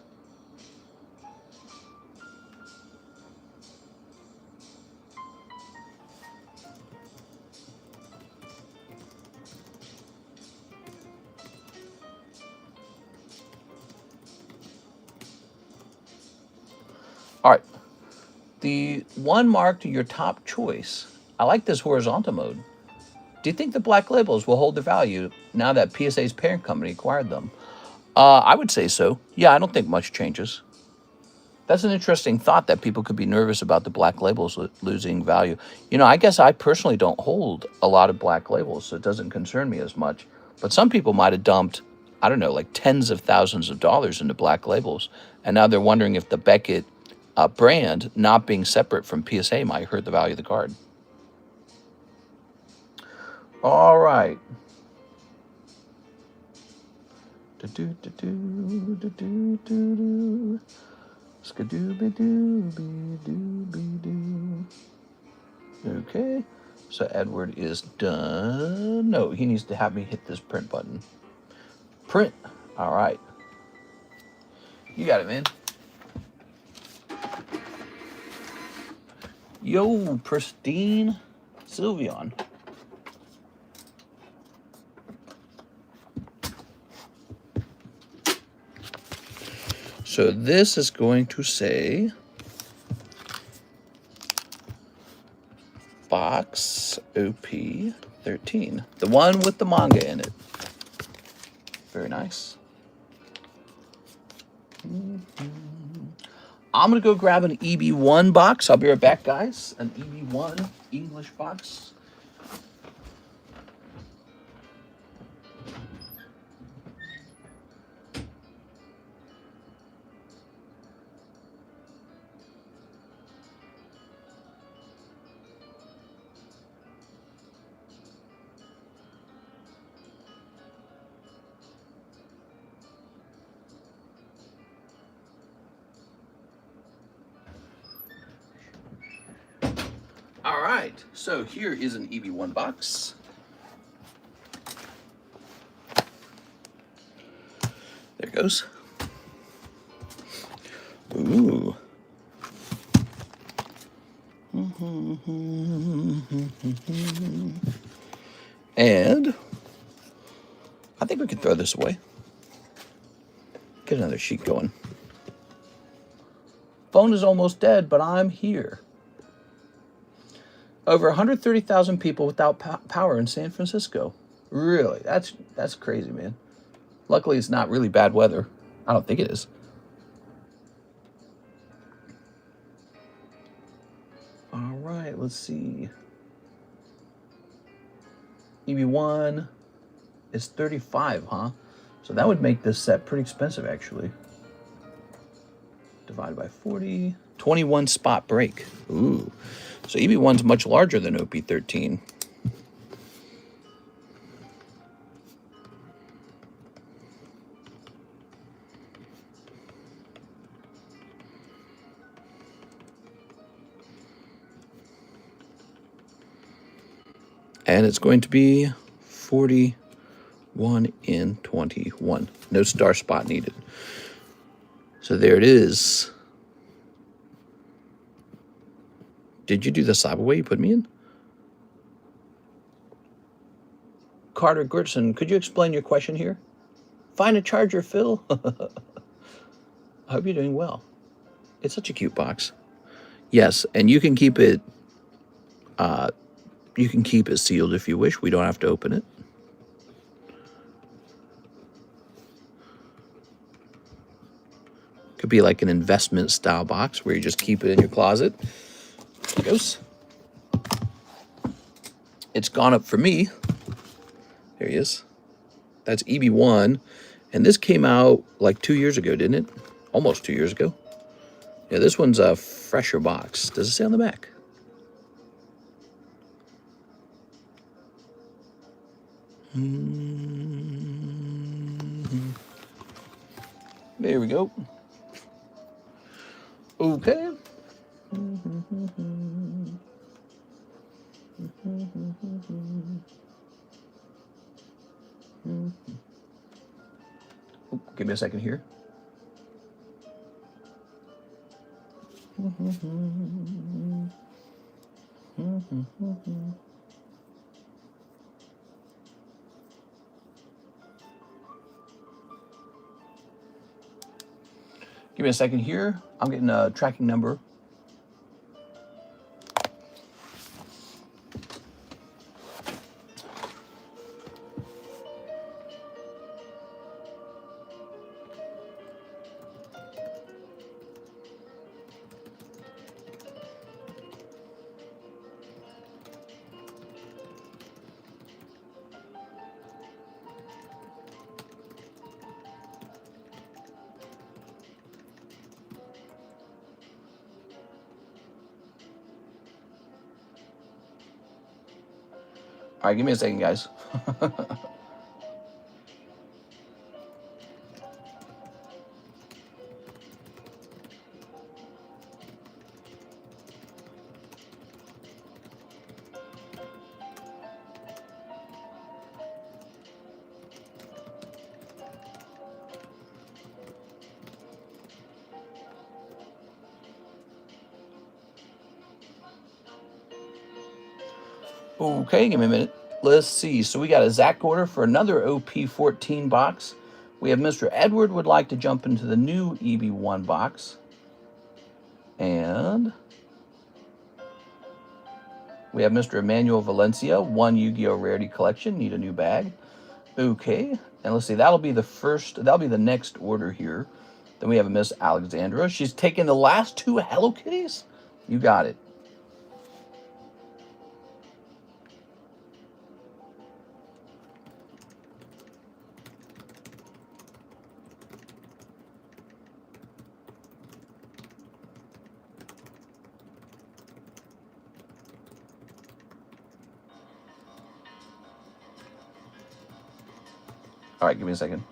All right. The one marked your top choice. I like this horizontal mode. Do you think the black labels will hold their value now that PSA's parent company acquired them? I would say so. Yeah, I don't think much changes. That's an interesting thought that people could be nervous about the black labels losing value. You know, I guess I personally don't hold a lot of black labels, so it doesn't concern me as much. But some people might have dumped, I don't know, like tens of thousands of dollars into black labels. And now they're wondering if the Beckett brand not being separate from PSA might hurt the value of the card. All right. Okay, so Edward is done. No, he needs to have me hit this print button. Print. All right. You got it, man. Yo, pristine Sylveon. So this is going to say box OP13, the one with the manga in it. Very nice. I'm going to go grab an EB1 box. I'll be right back, guys. An EB1 English box. All right, so here is an EB1 box. There it goes. Ooh. And I think we can throw this away. Get another sheet going. Phone is almost dead, but I'm here. Over 130,000 people without power in San Francisco. Really? That's crazy, man. Luckily, it's not really bad weather. I don't think it is. All right, let's see. EB1 is 35, huh? So that would make this set pretty expensive, actually. Divided by 40. 21 spot break. Ooh. So EB1's much larger than OP13. And it's going to be 41 in 21. No star spot needed. So there it is. Did you do the slab away you put me in? Carter Gertson, could you explain your question here? Find a charger, Phil. I hope you're doing well. It's such a cute box. Yes, and you can keep it sealed if you wish. We don't have to open it. Could be like an investment style box where you just keep it in your closet. There it goes. It's gone up for me. There he is. That's EB1. And this came out like 2 years ago, didn't it? Almost 2 years ago. Yeah, this one's a fresher box. Does it say on the back? There we go. Okay. Oh, give me a second here. Give me a second here. I'm getting a tracking number. All right, give me a second, guys. Okay, give me a minute. Let's see. So we got a Zach order for another OP14 box. We have Mr. Edward would like to jump into the new EB1 box. And we have Mr. Emmanuel Valencia, 1 Yu-Gi-Oh! Rarity Collection. Need a new bag. Okay. And let's see. That'll be the next order here. Then we have a Miss Alexandra. She's taking the last 2 Hello Kitties? You got it. All right, give me a second.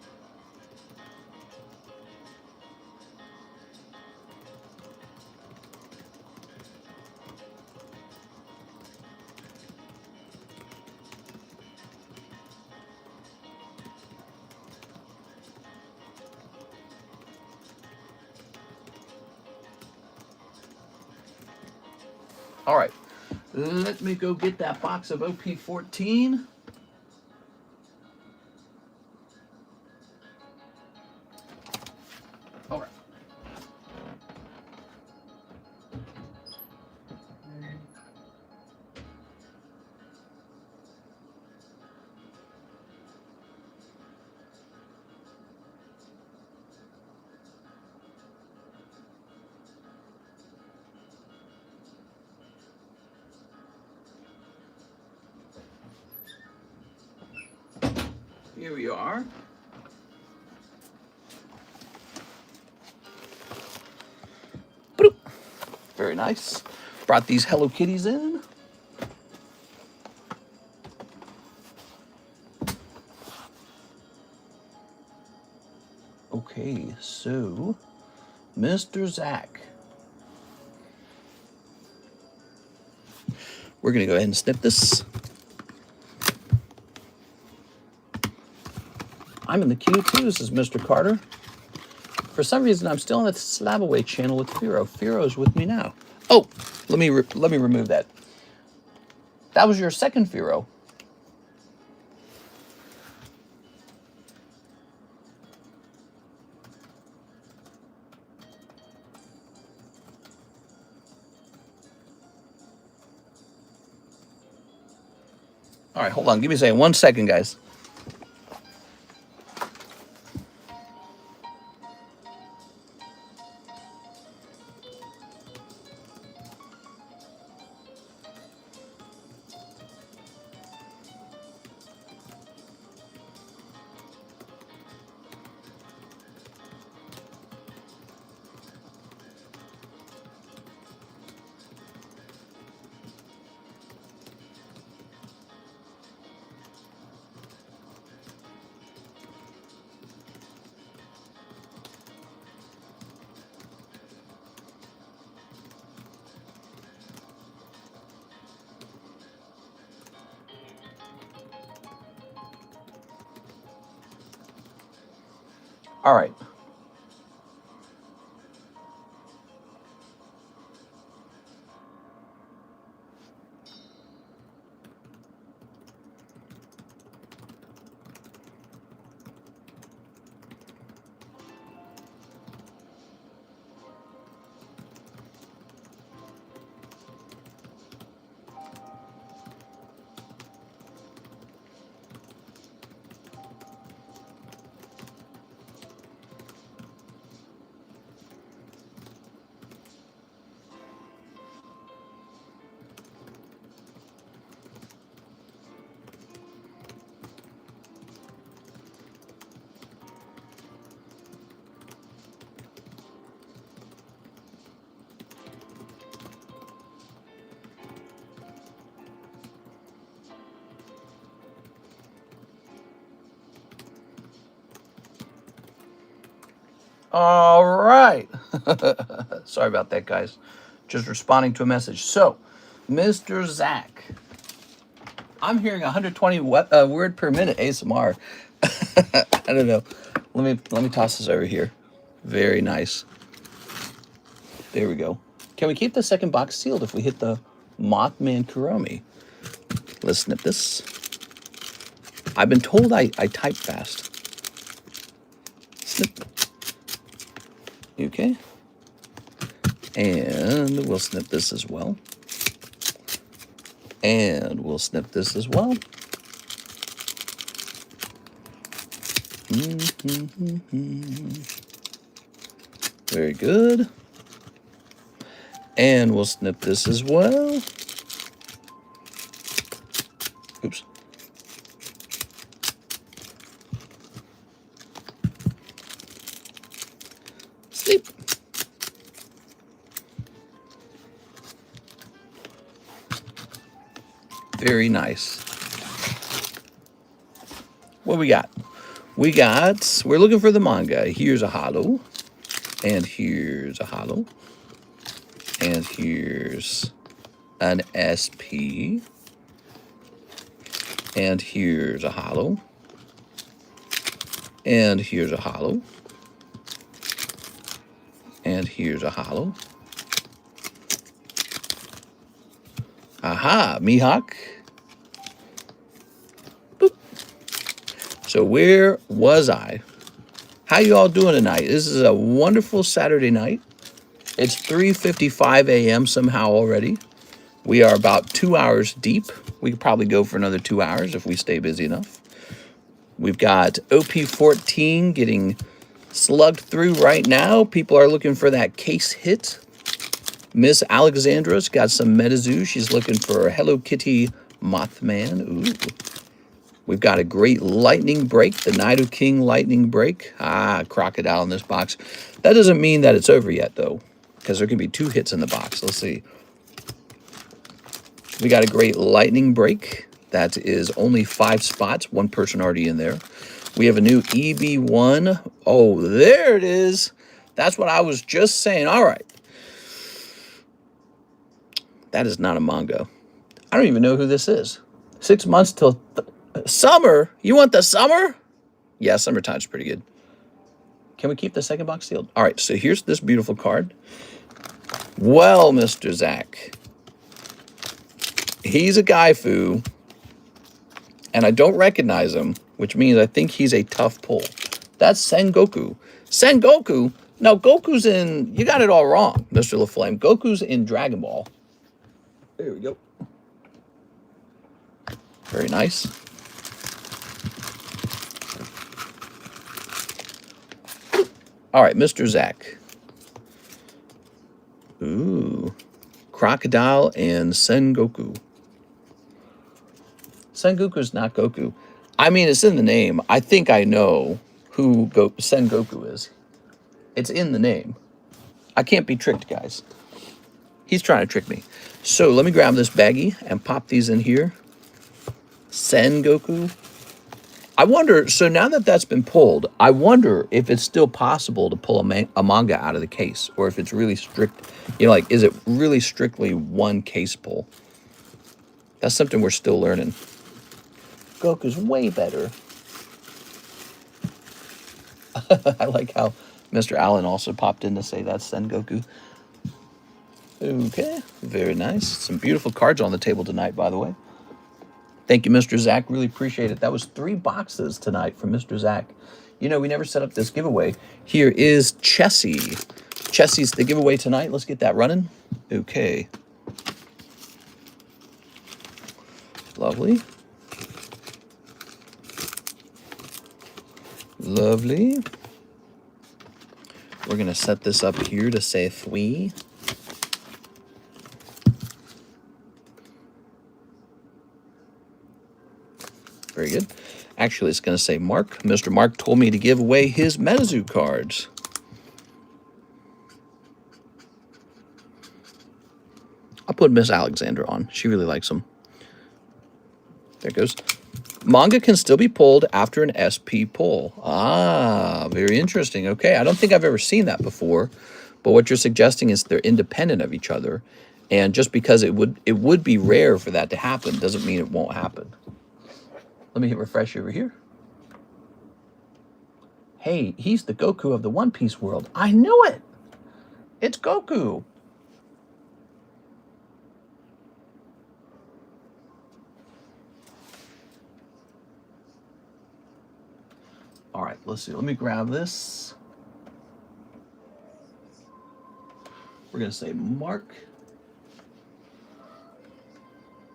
All right, let me go get that box of OP14. All right. Here we are. Boop. Very nice. Brought these Hello Kitties in. Okay, so Mr. Zach. We're going to go ahead and snip this. I'm in the queue too. This is Mr. Carter. For some reason, I'm still on the Slab Away channel with Firo. Firo's with me now. Oh, let me remove that. That was your second Firo. All right, hold on. Give me a second. 1 second, guys. All right. All right. Sorry about that, guys. Just responding to a message. So, Mr. Zach, I'm hearing 120 word per minute ASMR. I don't know. Let me toss this over here. Very nice. There we go. Can we keep the second box sealed if we hit the Mothman Kuromi? Let's snip this. I've been told I type fast. Snip. Okay. And we'll snip this as well. And we'll snip this as well. Very good. And we'll snip this as well. Oops. Snip. Very nice. What we got? We're looking for the manga. Here's a holo. And here's a holo. And here's an SP. And here's a holo. And here's a holo. And here's a holo. Aha, Mihawk. Boop. So where was I? How you all doing tonight? This is a wonderful Saturday night. It's 3:55 a.m. somehow already. We are about 2 hours deep. We could probably go for another 2 hours if we stay busy enough. We've got OP14 getting slugged through right now. People are looking for that case hit. Miss Alexandra's got some Metazoo. She's looking for Hello Kitty Mothman. Ooh. We've got a great lightning break, the Nidoking lightning break. Ah, crocodile in this box. That doesn't mean that it's over yet, though, because there can be 2 hits in the box. Let's see. We got a great lightning break. That is only 5 spots. 1 person already in there. We have a new EB1. Oh, there it is. That's what I was just saying. All right. That is not a manga. I don't even know who this is. 6 months till summer. You want the summer? Yeah, summertime's pretty good. Can we keep the second box sealed? All right, so here's this beautiful card. Well, Mr. Zach, he's a Gaifu, and I don't recognize him, which means I think he's a tough pull. That's Sengoku. Sengoku? No, Goku's in... You got it all wrong, Mr. LaFlame. Goku's in Dragon Ball. There we go. Very nice. All right, Mr. Zach. Ooh. Crocodile and Sengoku. Sengoku's not Goku. I mean, it's in the name. I think I know who Sengoku is. It's in the name. I can't be tricked, guys. He's trying to trick me. So let me grab this baggie and pop these in here. Sengoku. I wonder, so now that that's been pulled, I wonder if it's still possible to pull a manga out of the case, or if it's really strict, you know, like, is it really strictly one case pull? That's something we're still learning. Goku's way better. I like how Mr. Allen also popped in to say that's Sengoku. Okay, very nice. Some beautiful cards on the table tonight, by the way. Thank you, Mr. Zach. Really appreciate it. That was 3 boxes tonight from Mr. Zach. You know, we never set up this giveaway. Here is Chessie. Chessie's the giveaway tonight. Let's get that running. Okay. Lovely. Lovely. We're going to set this up here to say 3. Very good. Actually, it's going to say Mark. Mr. Mark told me to give away his Metazoo cards. I'll put Miss Alexandra on. She really likes them. There it goes. Manga can still be pulled after an SP pull. Ah, very interesting. Okay, I don't think I've ever seen that before. But what you're suggesting is they're independent of each other. And just because it would be rare for that to happen doesn't mean it won't happen. Let me hit refresh over here. Hey, he's the Goku of the One Piece world. I knew it. It's Goku. All right, let's see. Let me grab this. We're going to say Mark.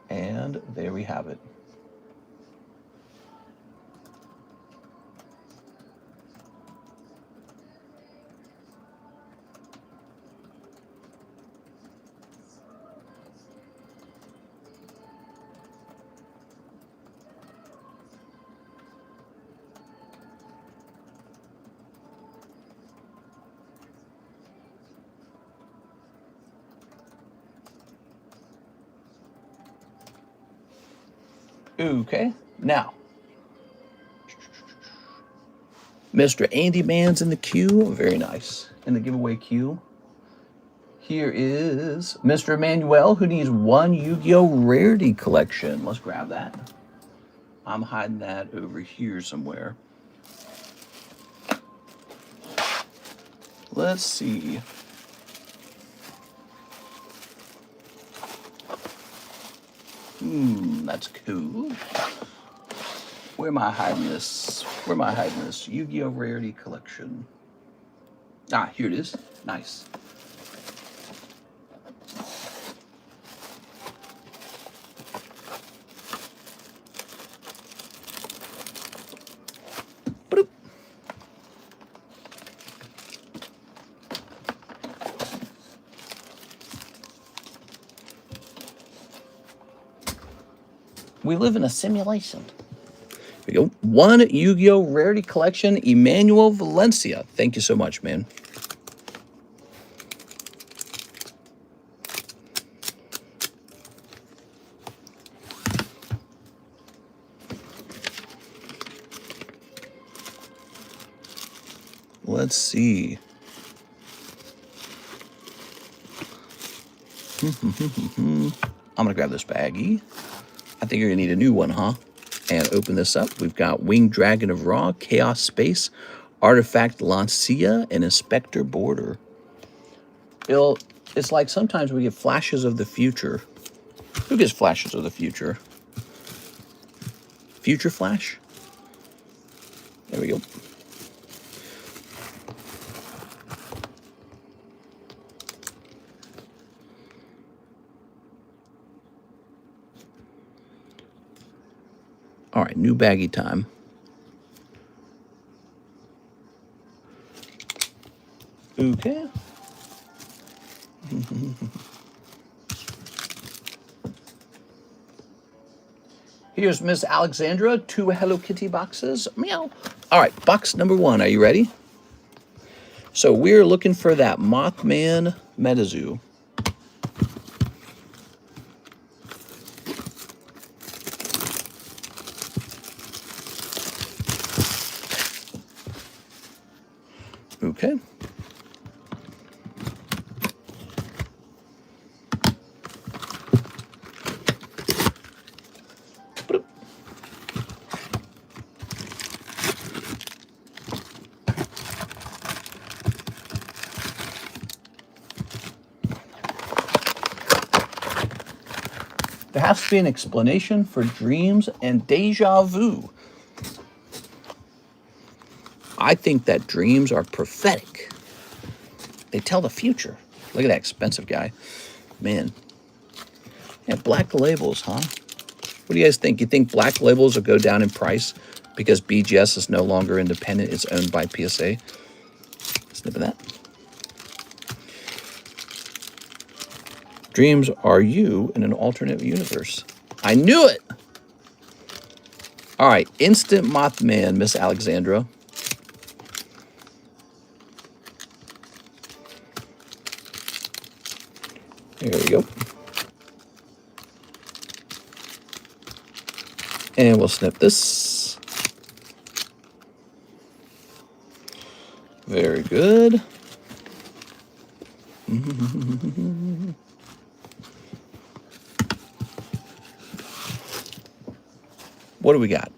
And there we have it. Okay, now, Mr. Andy Man's in the queue. Very nice. In the giveaway queue. Here is Mr. Emmanuel, who needs one Yu-Gi-Oh! Rarity collection. Let's grab that. I'm hiding that over here somewhere. Let's see. That's cool. Where am I hiding this? Where am I hiding this? Yu-Gi-Oh! Rarity collection. Ah, here it is. Nice. Boop. We live in a simulation. Here we go. One Yu-Gi-Oh! Rarity collection, Emmanuel Valencia. Thank you so much, man. Let's see. I'm going to grab this baggie. I think you're going to need a new one, huh? And open this up. We've got Winged Dragon of Ra, Chaos Space, Artifact Lancia, and Inspector Border. It's like sometimes we get flashes of the future. Who gets flashes of the future? Future Flash? There we go. All right, new baggie time. Okay. Here's Miss Alexandra, 2 Hello Kitty boxes. Meow. All right, box number 1. Are you ready? So we're looking for that Mothman Metazoo. Okay. There has to be an explanation for dreams and deja vu. I think that dreams are prophetic. They tell the future. Look at that expensive guy. Man. Yeah, black labels, huh? What do you guys think? You think black labels will go down in price because BGS is no longer independent? It's owned by PSA. Snip of that. Dreams are you in an alternate universe. I knew it! All right, Instant Mothman, Miss Alexandra. There we go. And we'll snip this. Very good. What do we got?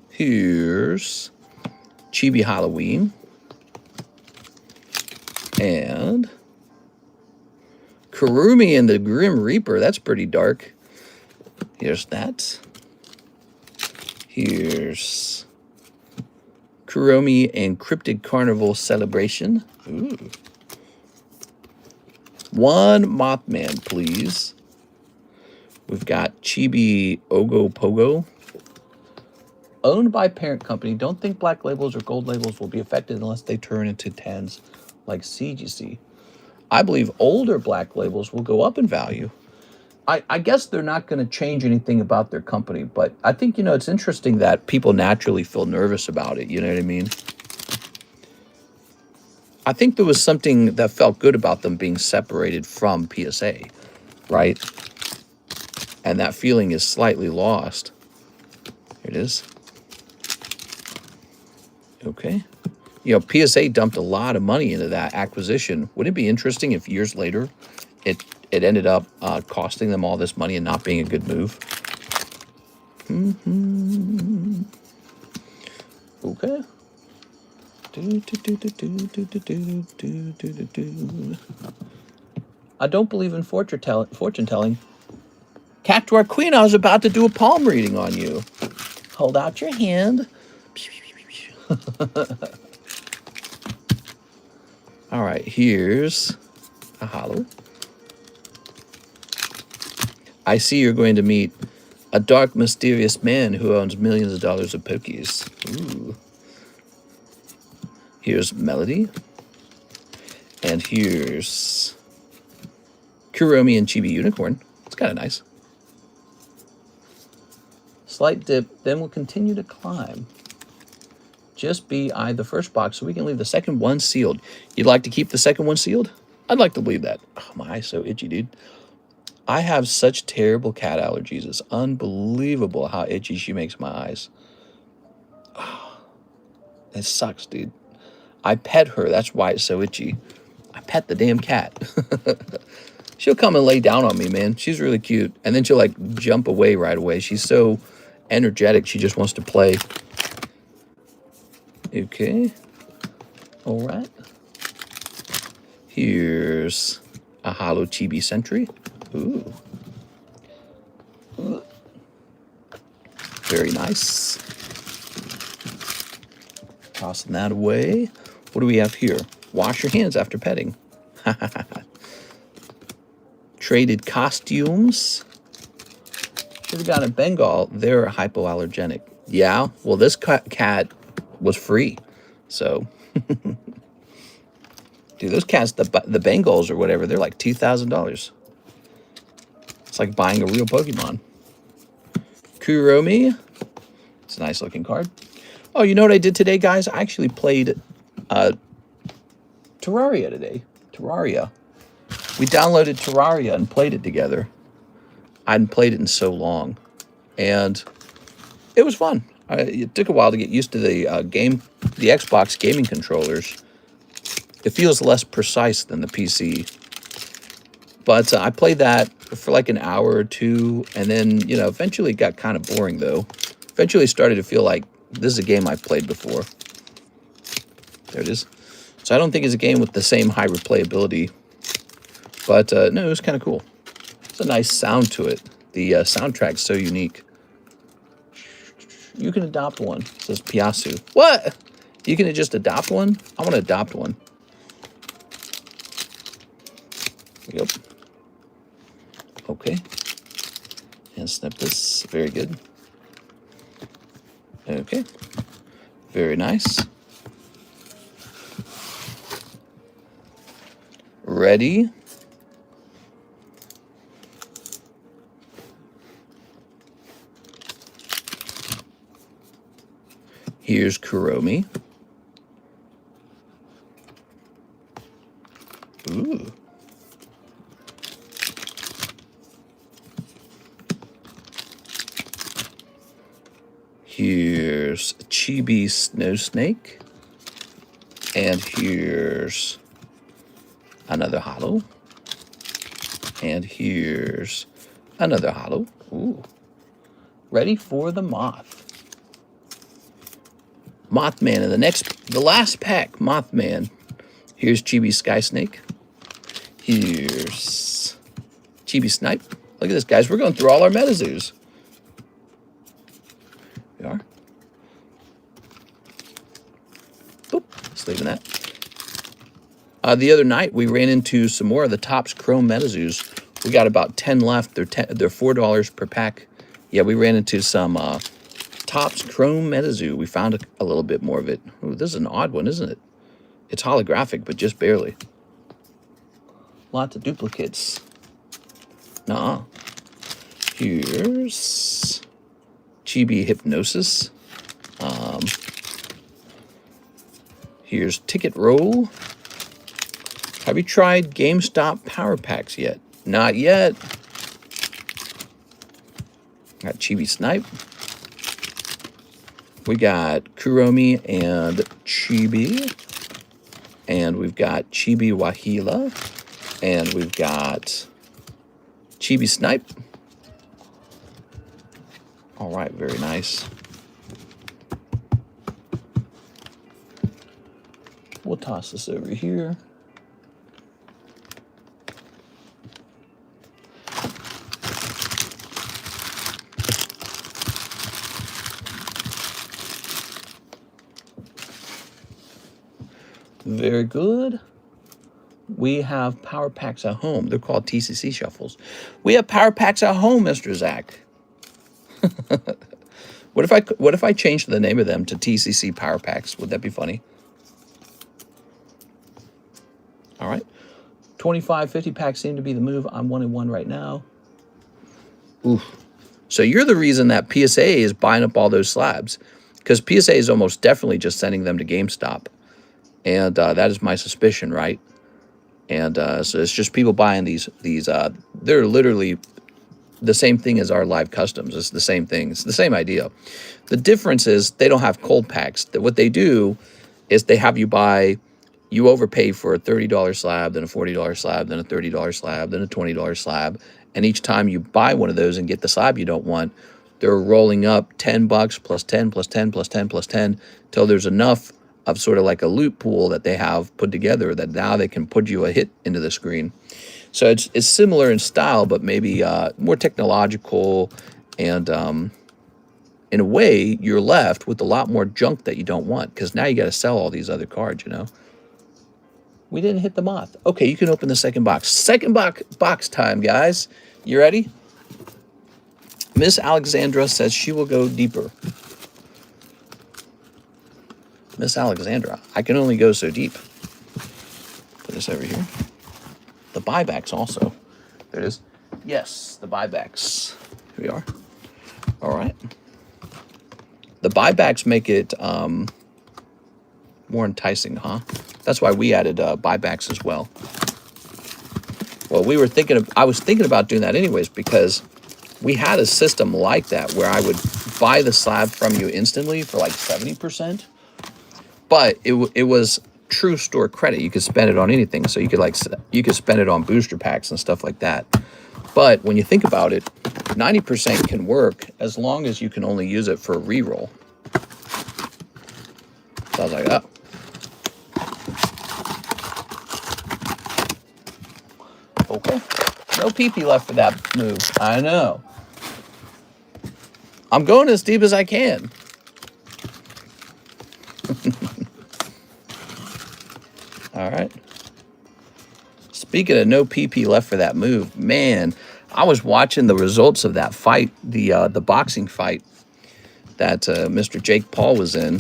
Here's Chibi Halloween. And Kurumi and the Grim Reaper. That's pretty dark. Here's that. Here's Kuromi and Cryptid Carnival Celebration. Ooh. One Mothman, please. We've got Chibi Ogo Pogo. Owned by parent company. Don't think black labels or gold labels will be affected unless they turn into 10s like CGC. I believe older black labels will go up in value. I guess they're not going to change anything about their company, but I think, you know, it's interesting that people naturally feel nervous about it. You know what I mean? I think there was something that felt good about them being separated from PSA, right? And that feeling is slightly lost. Here it is. Okay. You know, PSA dumped a lot of money into that acquisition. Wouldn't it be interesting if years later it ended up costing them all this money and not being a good move? Okay. I don't believe in fortune telling. Cactuar Queen, I was about to do a palm reading on you. Hold out your hand. All right, here's a hollow. I see you're going to meet a dark, mysterious man who owns millions of dollars of Pokies. Ooh. Here's Melody. And here's Kuromi and Chibi Unicorn. It's kind of nice. Slight dip, then we'll continue to climb. Just BI the first box so we can leave the second one sealed. You'd like to keep the second one sealed? I'd like to believe that. Oh, my eye's so itchy, dude. I have such terrible cat allergies. It's unbelievable how itchy she makes my eyes. Oh, it sucks, dude. I pet her. That's why it's so itchy. I pet the damn cat. She'll come and lay down on me, man. She's really cute. And then she'll, like, jump away right away. She's so energetic. She just wants to play. Okay. All right. Here's a hollow Chibi Sentry. Ooh. Very nice. Tossing that away. What do we have here? Wash your hands after petting. Traded costumes. Should have got a Bengal. They're hypoallergenic. Yeah, well, this cat was free. So, dude, those cats, the Bengals or whatever, they're like $2,000. It's like buying a real Pokemon. Kuromi. It's a nice looking card. Oh, you know what I did today, guys? I actually played Terraria today. Terraria. We downloaded Terraria and played it together. I hadn't played it in so long. And it was fun. It took a while to get used to the the Xbox gaming controllers. It feels less precise than the PC. But I played that for like an hour or two, and then, you know, eventually it got kind of boring, though. Eventually started to feel like this is a game I've played before. There it is. So I don't think it's a game with the same high replayability. But, no, it was kind of cool. It's a nice sound to it. The soundtrack's so unique. You can adopt one, says Piasu. What? You can just adopt one? I want to adopt one. Yep. Okay. And snip this. Very good. Okay. Very nice. Ready. Here's Kuromi. Ooh. Chibi Snow Snake. And here's another holo. And here's another holo. Ooh. Ready for the moth. Mothman in the last pack, Mothman. Here's Chibi Sky Snake. Here's Chibi Snipe. Look at this, guys. We're going through all our MetaZoos. We are. Boop. Just leaving that. The other night, we ran into some more of the Topps Chrome MetaZoos. We got about 10 left. They're $4 per pack. Yeah, we ran into some Topps Chrome MetaZoo. We found a little bit more of it. Ooh, this is an odd one, isn't it? It's holographic, but just barely. Lots of duplicates. Nuh-uh. Here's Chibi Hypnosis. Here's Ticket Roll. Have you tried GameStop Power Packs yet? Not yet. Got Chibi Snipe. We got Kuromi and Chibi. And we've got Chibi Wahila. And we've got Chibi Snipe. All right, very nice. We'll toss this over here. Very good. We have power packs at home. They're called TCC shuffles. We have power packs at home, Mr. Zach. What if I changed the name of them to TCC power packs? Would that be funny? All right. 25, 50 packs seem to be the move. I'm 1-1 right now. Oof. So you're the reason that PSA is buying up all those slabs, because PSA is almost definitely just sending them to GameStop. And that is my suspicion, right? And so it's just people buying these. They're literally the same thing as our live customs. It's the same thing. It's the same idea. The difference is they don't have cold packs. What they do is they have you buy. You overpay for a $30 slab, then a $40 slab, then a $30 slab, then a $20 slab. And each time you buy one of those and get the slab you don't want, they're rolling up $10 plus 10 plus 10 plus 10 plus 10 till there's enough of sort of like a loot pool that they have put together that now they can put you a hit into the screen. So it's similar in style, but maybe more technological. And in a way, you're left with a lot more junk that you don't want, because now you got to sell all these other cards, you know. We didn't hit the moth. Okay, you can open the second box. Second box time, guys. You ready? Miss Alexandra says she will go deeper. Miss Alexandra, I can only go so deep. Put this over here. The buybacks also. There it is. Yes, the buybacks. Here we are. All right. The buybacks make it more enticing, huh? That's why we added buybacks as well. Well, I was thinking about doing that anyways, because we had a system like that where I would buy the slab from you instantly for like 70%. But it was true store credit. You could spend it on anything. So you could spend it on booster packs and stuff like that. But when you think about it, 90% can work as long as you can only use it for a reroll. So I was like, oh. Okay. No PP left for that move. I know. I'm going as deep as I can. All right. Speaking of no PP left for that move, man, I was watching the results of that fight, the boxing fight that Mr. Jake Paul was in.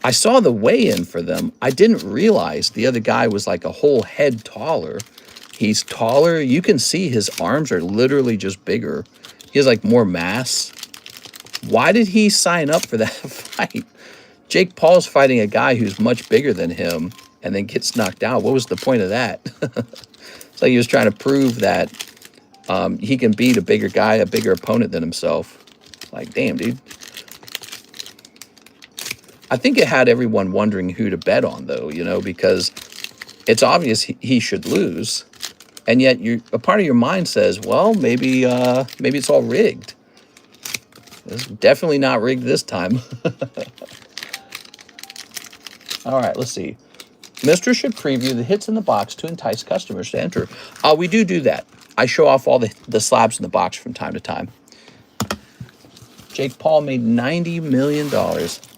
I saw the weigh-in for them. I didn't realize the other guy was like a whole head taller. He's taller. You can see his arms are literally just bigger. He has like more mass. Why did he sign up for that fight? Jake Paul's fighting a guy who's much bigger than him and then gets knocked out. What was the point of that? It's like he was trying to prove that he can beat a bigger guy, a bigger opponent than himself. Like, damn, dude. I think it had everyone wondering who to bet on, though, you know, because it's obvious he should lose. And yet a part of your mind says, well, maybe it's all rigged. It's definitely not rigged this time. All right, let's see. Mr. should preview the hits in the box to entice customers to enter. We do that. I show off all the slabs in the box from time to time. Jake Paul made $90 million.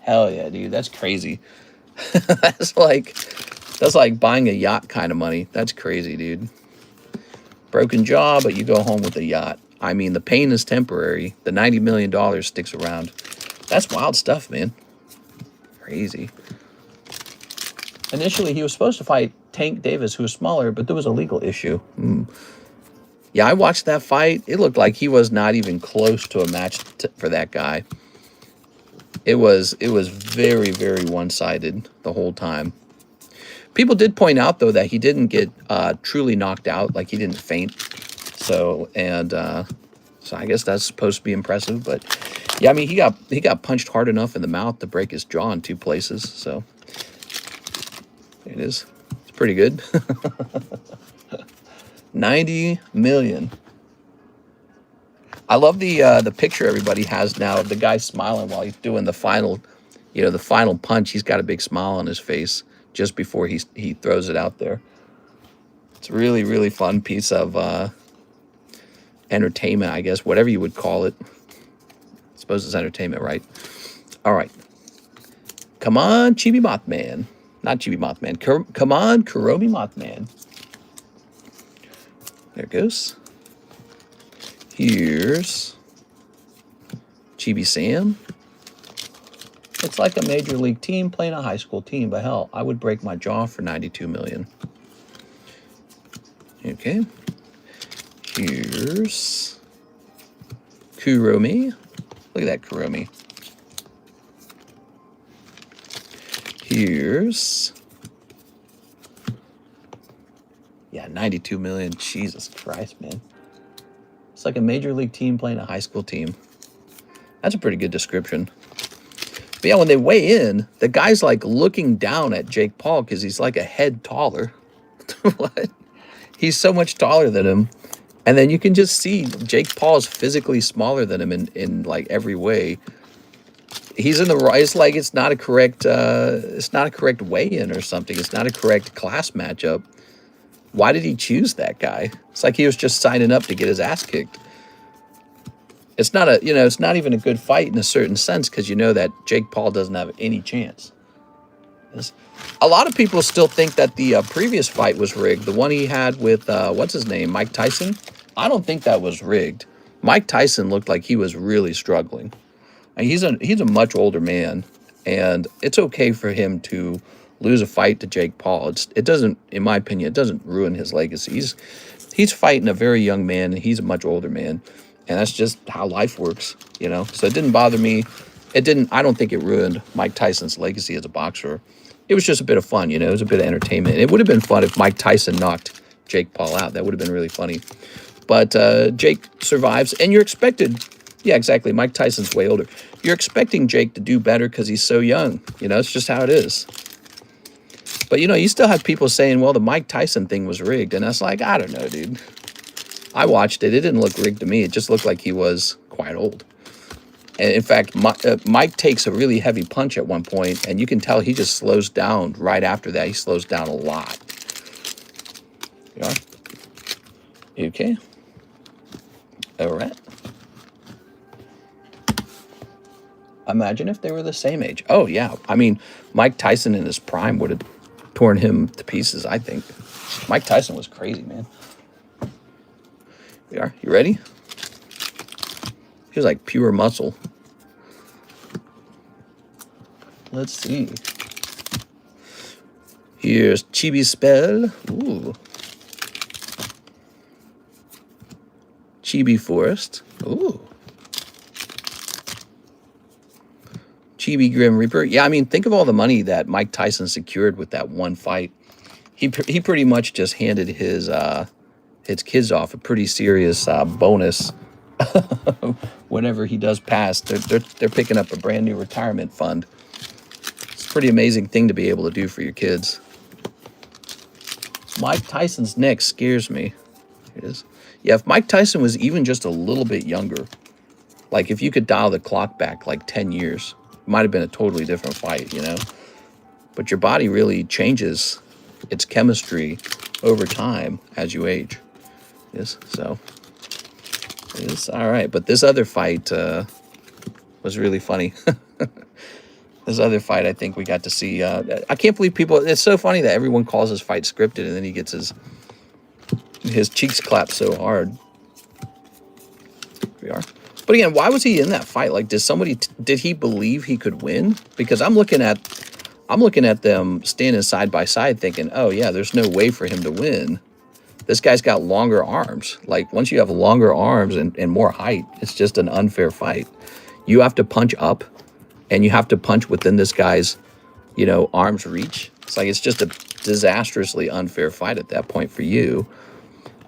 Hell yeah, dude. That's crazy. That's like buying a yacht kind of money. That's crazy, dude. Broken jaw, but you go home with a yacht. I mean, the pain is temporary. The $90 million sticks around. That's wild stuff, man. Crazy. Initially, he was supposed to fight Tank Davis, who was smaller, but there was a legal issue. Yeah, I watched that fight. It looked like he was not even close to a match for that guy. It was very, very one-sided the whole time. People did point out, though, that he didn't get truly knocked out, like he didn't faint. So I guess that's supposed to be impressive. But yeah, I mean, he got punched hard enough in the mouth to break his jaw in 2 places. So it is. It's pretty good. 90 million. I love the picture everybody has now of the guy smiling while he's doing the final, the final punch. He's got a big smile on his face just before he throws it out there. It's a really, really fun piece of entertainment, I guess, whatever you would call it. I suppose it's entertainment, right? All right. Come on, Chibi Mothman. Not Chibi Mothman. Come on, Kuromi Mothman. There it goes. Here's Chibi Sam. It's like a major league team playing a high school team, but hell, I would break my jaw for 92 million. Okay. Here's Kuromi. Look at that Kuromi. Here's... Yeah, 92 million. Jesus Christ, man. It's like a major league team playing a high school team. That's a pretty good description. But yeah, when they weigh in, the guy's like looking down at Jake Paul because he's like a head taller. What? He's so much taller than him. And then you can just see Jake Paul is physically smaller than him in like every way. He's in the right. It's like it's not a correct weigh-in or something. It's not a correct class matchup. Why did he choose that guy? It's like he was just signing up to get his ass kicked. It's not it's not even a good fight in a certain sense because you know that Jake Paul doesn't have any chance. A lot of people still think that the previous fight was rigged. The one he had with, what's his name, Mike Tyson? I don't think that was rigged. Mike Tyson looked like he was really struggling. And he's a much older man, and it's okay for him to lose a fight to Jake Paul. It doesn't, in my opinion, it doesn't ruin his legacy. He's fighting a very young man, and he's a much older man. And that's just how life works, So it didn't bother me. I don't think it ruined Mike Tyson's legacy as a boxer. It was just a bit of fun, It was a bit of entertainment. It would have been fun if Mike Tyson knocked Jake Paul out. That would have been really funny. But Jake survives, and you're expected... Yeah, exactly. Mike Tyson's way older. You're expecting Jake to do better because he's so young. It's just how it is. But, you still have people saying, well, the Mike Tyson thing was rigged. And that's like, I don't know, dude. I watched it. It didn't look rigged to me. It just looked like he was quite old. And, in fact, Mike takes a really heavy punch at one point, and you can tell he just slows down right after that. He slows down a lot. You okay? All right. Imagine if they were the same age. Oh, yeah. I mean, Mike Tyson in his prime would have torn him to pieces, I think. Mike Tyson was crazy, man. You ready? He was like pure muscle. Let's see. Here's Chibi Spell. Ooh. Chibi Forest. Ooh. Chibi Grim Reaper. Yeah, I mean, think of all the money that Mike Tyson secured with that one fight. He pretty much just handed his kids off a pretty serious bonus. Whenever he does pass, they're picking up a brand new retirement fund. Pretty amazing thing to be able to do for your kids. Mike Tyson's neck scares me. Here it is. Yeah, if Mike Tyson was even just a little bit younger, like if you could dial the clock back like 10 years, it might have been a totally different fight, you know? But your body really changes its chemistry over time as you age. Yes, so it's all right. But this other fight was really funny. This other fight, I think we got to see. I can't believe people. It's so funny that everyone calls his fight scripted, and then he gets his cheeks clapped so hard. Here we are. But again, why was he in that fight? Like, did he believe he could win? Because I'm looking at them standing side by side, thinking, oh yeah, there's no way for him to win. This guy's got longer arms. Like, once you have longer arms and more height, it's just an unfair fight. You have to punch up, and you have to punch within this guy's, you know, arm's reach. It's like, it's just a disastrously unfair fight at that point for you.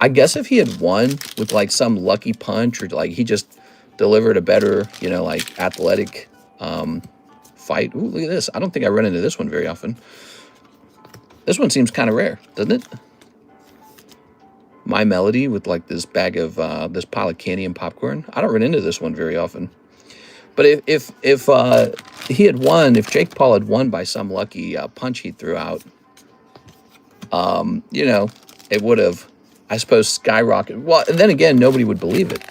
I guess if he had won with like some lucky punch, or like he just delivered a better, you know, like athletic fight. Ooh, look at this. I don't think I run into this one very often. This one seems kind of rare, doesn't it? My Melody with like this bag of this pile of candy and popcorn. I don't run into this one very often. But if he had won, if Jake Paul had won by some lucky punch he threw out, you know, it would have, I suppose, skyrocketed. Well, and then again, nobody would believe it.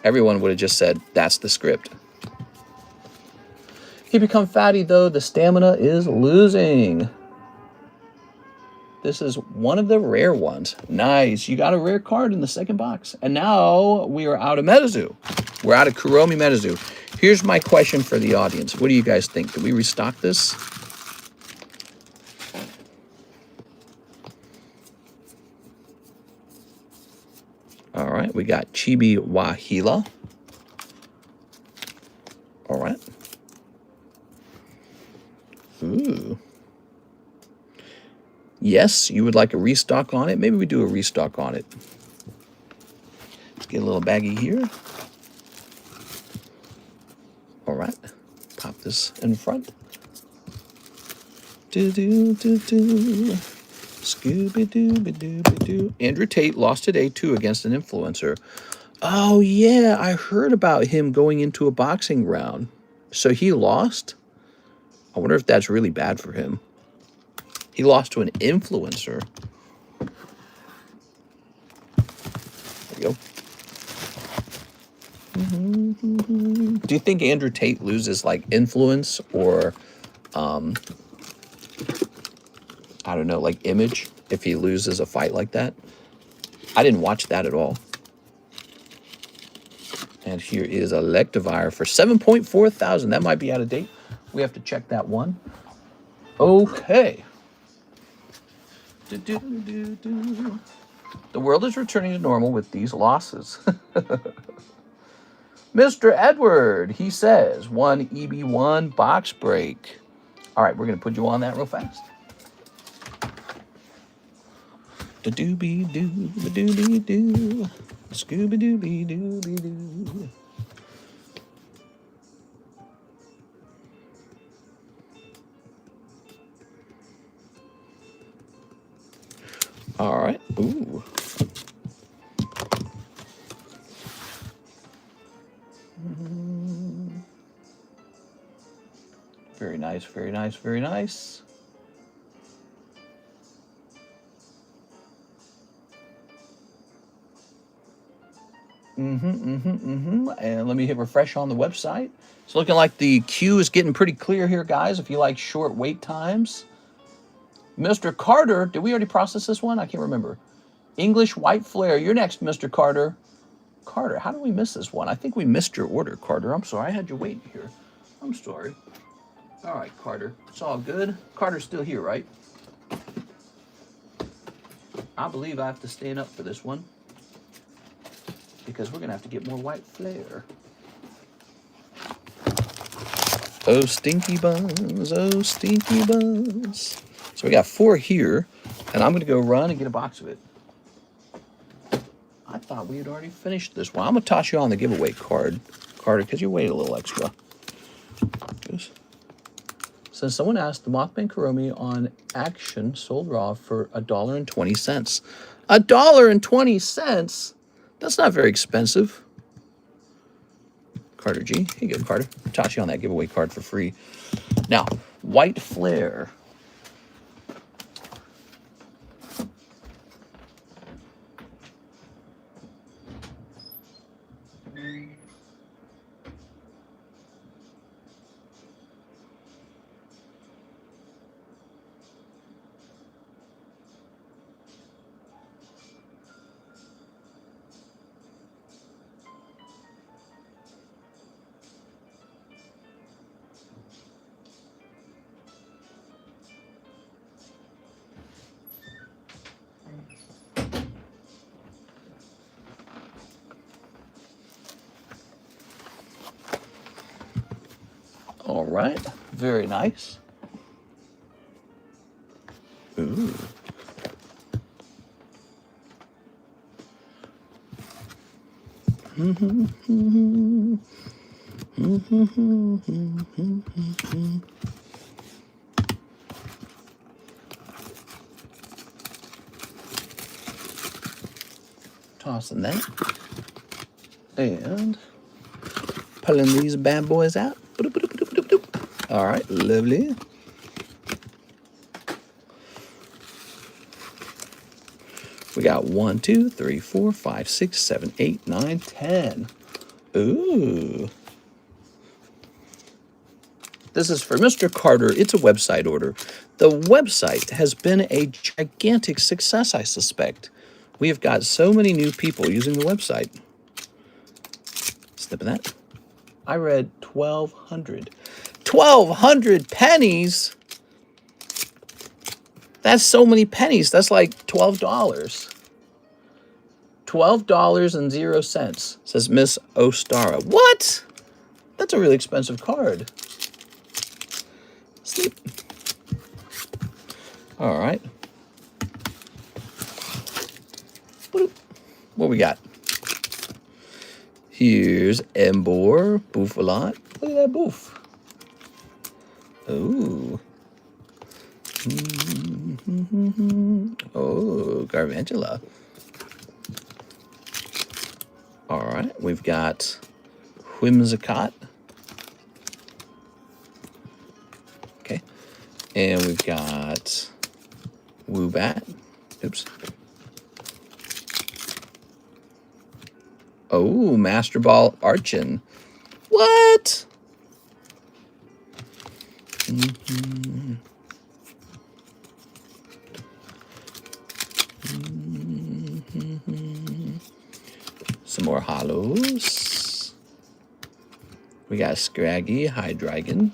Everyone would have just said, that's the script. He become fatty, though. The stamina is losing. This is one of the rare ones. Nice. You got a rare card in the second box. And now we are out of Metazu. We're out of Kuromi Metazu. Here's my question for the audience. What do you guys think? Do we restock this? All right. We got Chibi Wahila. All right. Ooh. Yes, you would like a restock on it. Maybe we do a restock on it. Let's get a little baggie here. All right. Pop this in front. Do-do-do-do. Scooby-dooby-dooby-doo. Andrew Tate lost today, too, against an influencer. Oh, yeah. I heard about him going into a boxing round. So he lost? I wonder if that's really bad for him. He lost to an influencer. There you go. Do you think Andrew Tate loses like influence or, I don't know, like image if he loses a fight like that? I didn't watch that at all. And here is Electivire for 7.4 thousand. That might be out of date. We have to check that one. Okay. The world is returning to normal with these losses. Mr. Edward, he says, 1 EB1 box break. All right, we're going to put you on that real fast. Da-dooby-doo, ba-dooby-doo, scooby-dooby-dooby-doo. All right. Ooh. Very nice, very nice, very nice. And let me hit refresh on the website. It's looking like the queue is getting pretty clear here, guys, if you like short wait times. Mr. Carter, did we already process this one? I can't remember. English White Flare, you're next, Mr. Carter. Carter, how did we miss this one? I think we missed your order, Carter. I'm sorry, I had you waiting here. I'm sorry. All right, Carter, it's all good. Carter's still here, right? I believe I have to stand up for this one because we're going to have to get more White Flare. Oh, stinky buns, oh, stinky buns. So we got 4 here, and I'm going to go run and get a box of it. I thought we had already finished this one. I'm going to toss you on the giveaway card, Carter, because you weighed a little extra. Since someone asked, the Mothman Kuromi on Action sold raw for $1.20. $1.20? That's not very expensive. Carter G. Here you go, Carter. Toss you on that giveaway card for free. Now, White Flare. All right, very nice. Ooh. Tossing that. And pulling these bad boys out. All right, lovely. We got 1, 2, 3, 4, 5, 6, 7, 8, 9, 10. Ooh. This is for Mr. Carter. It's a website order. The website has been a gigantic success, I suspect. We have got so many new people using the website. Snipping that. I read 1,200. 1,200 pennies? That's so many pennies. That's like $12. $12.00, says Miss Ostara. What? That's a really expensive card. Sleep. All right. What we got? Here's Embor, Bouffalant. Look at that Boof. Ooh. Oh, Garvangela. All right, we've got Whimsicott. Okay. And we've got Woobat. Oops. Oh, Master Ball Archon. What? Some more hollows. We got Scraggy, Hydreigon.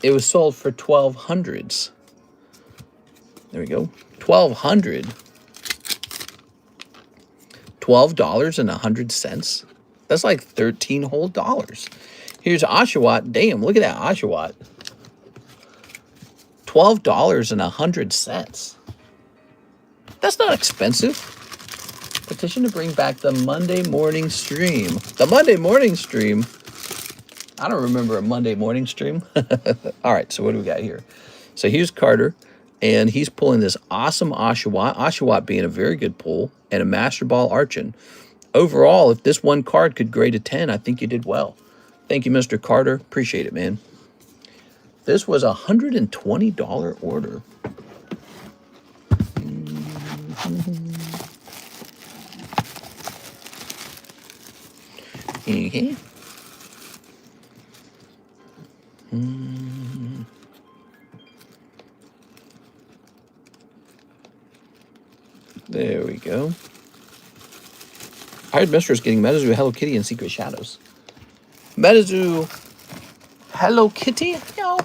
It was sold for 1,200s. There we go. 1,200. $12.00. That's like 13 whole dollars. Here's Oshawott. Damn, look at that Oshawott. $12.00. That's not expensive. Petition to bring back the Monday morning stream. The Monday morning stream? I don't remember a Monday morning stream. All right, so what do we got here? So here's Carter, and he's pulling this awesome Oshawott. Oshawott being a very good pull, and a Master Ball Archon. Overall, if this one card could grade a 10, I think you did well. Thank you, Mr. Carter. Appreciate it, man. This was a $120 order. Okay. There we go. I heard Mistress getting Metazoo, Hello Kitty, and Secret Shadows. Metazoo, Hello Kitty? No.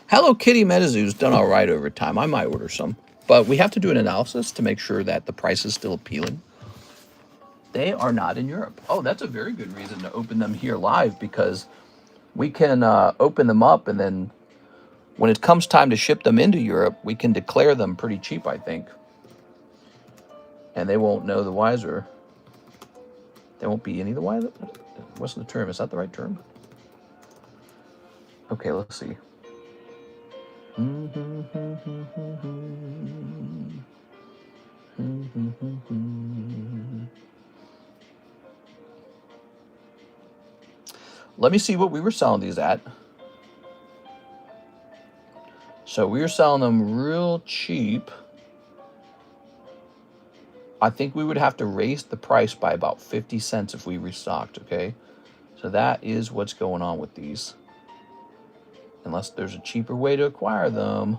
Hello Kitty Metazoo's done all right over time. I might order some. But we have to do an analysis to make sure that the price is still appealing. They are not in Europe. Oh, that's a very good reason to open them here live, because we can open them up, and then when it comes time to ship them into Europe, we can declare them pretty cheap, I think. And they won't know the wiser. They won't be any the wiser. What's the term? Is that the right term? Okay, let's see. Let me see what we were selling these at. So we were selling them real cheap. I think we would have to raise the price by about 50 cents if we restocked, okay? So that is what's going on with these. Unless there's a cheaper way to acquire them.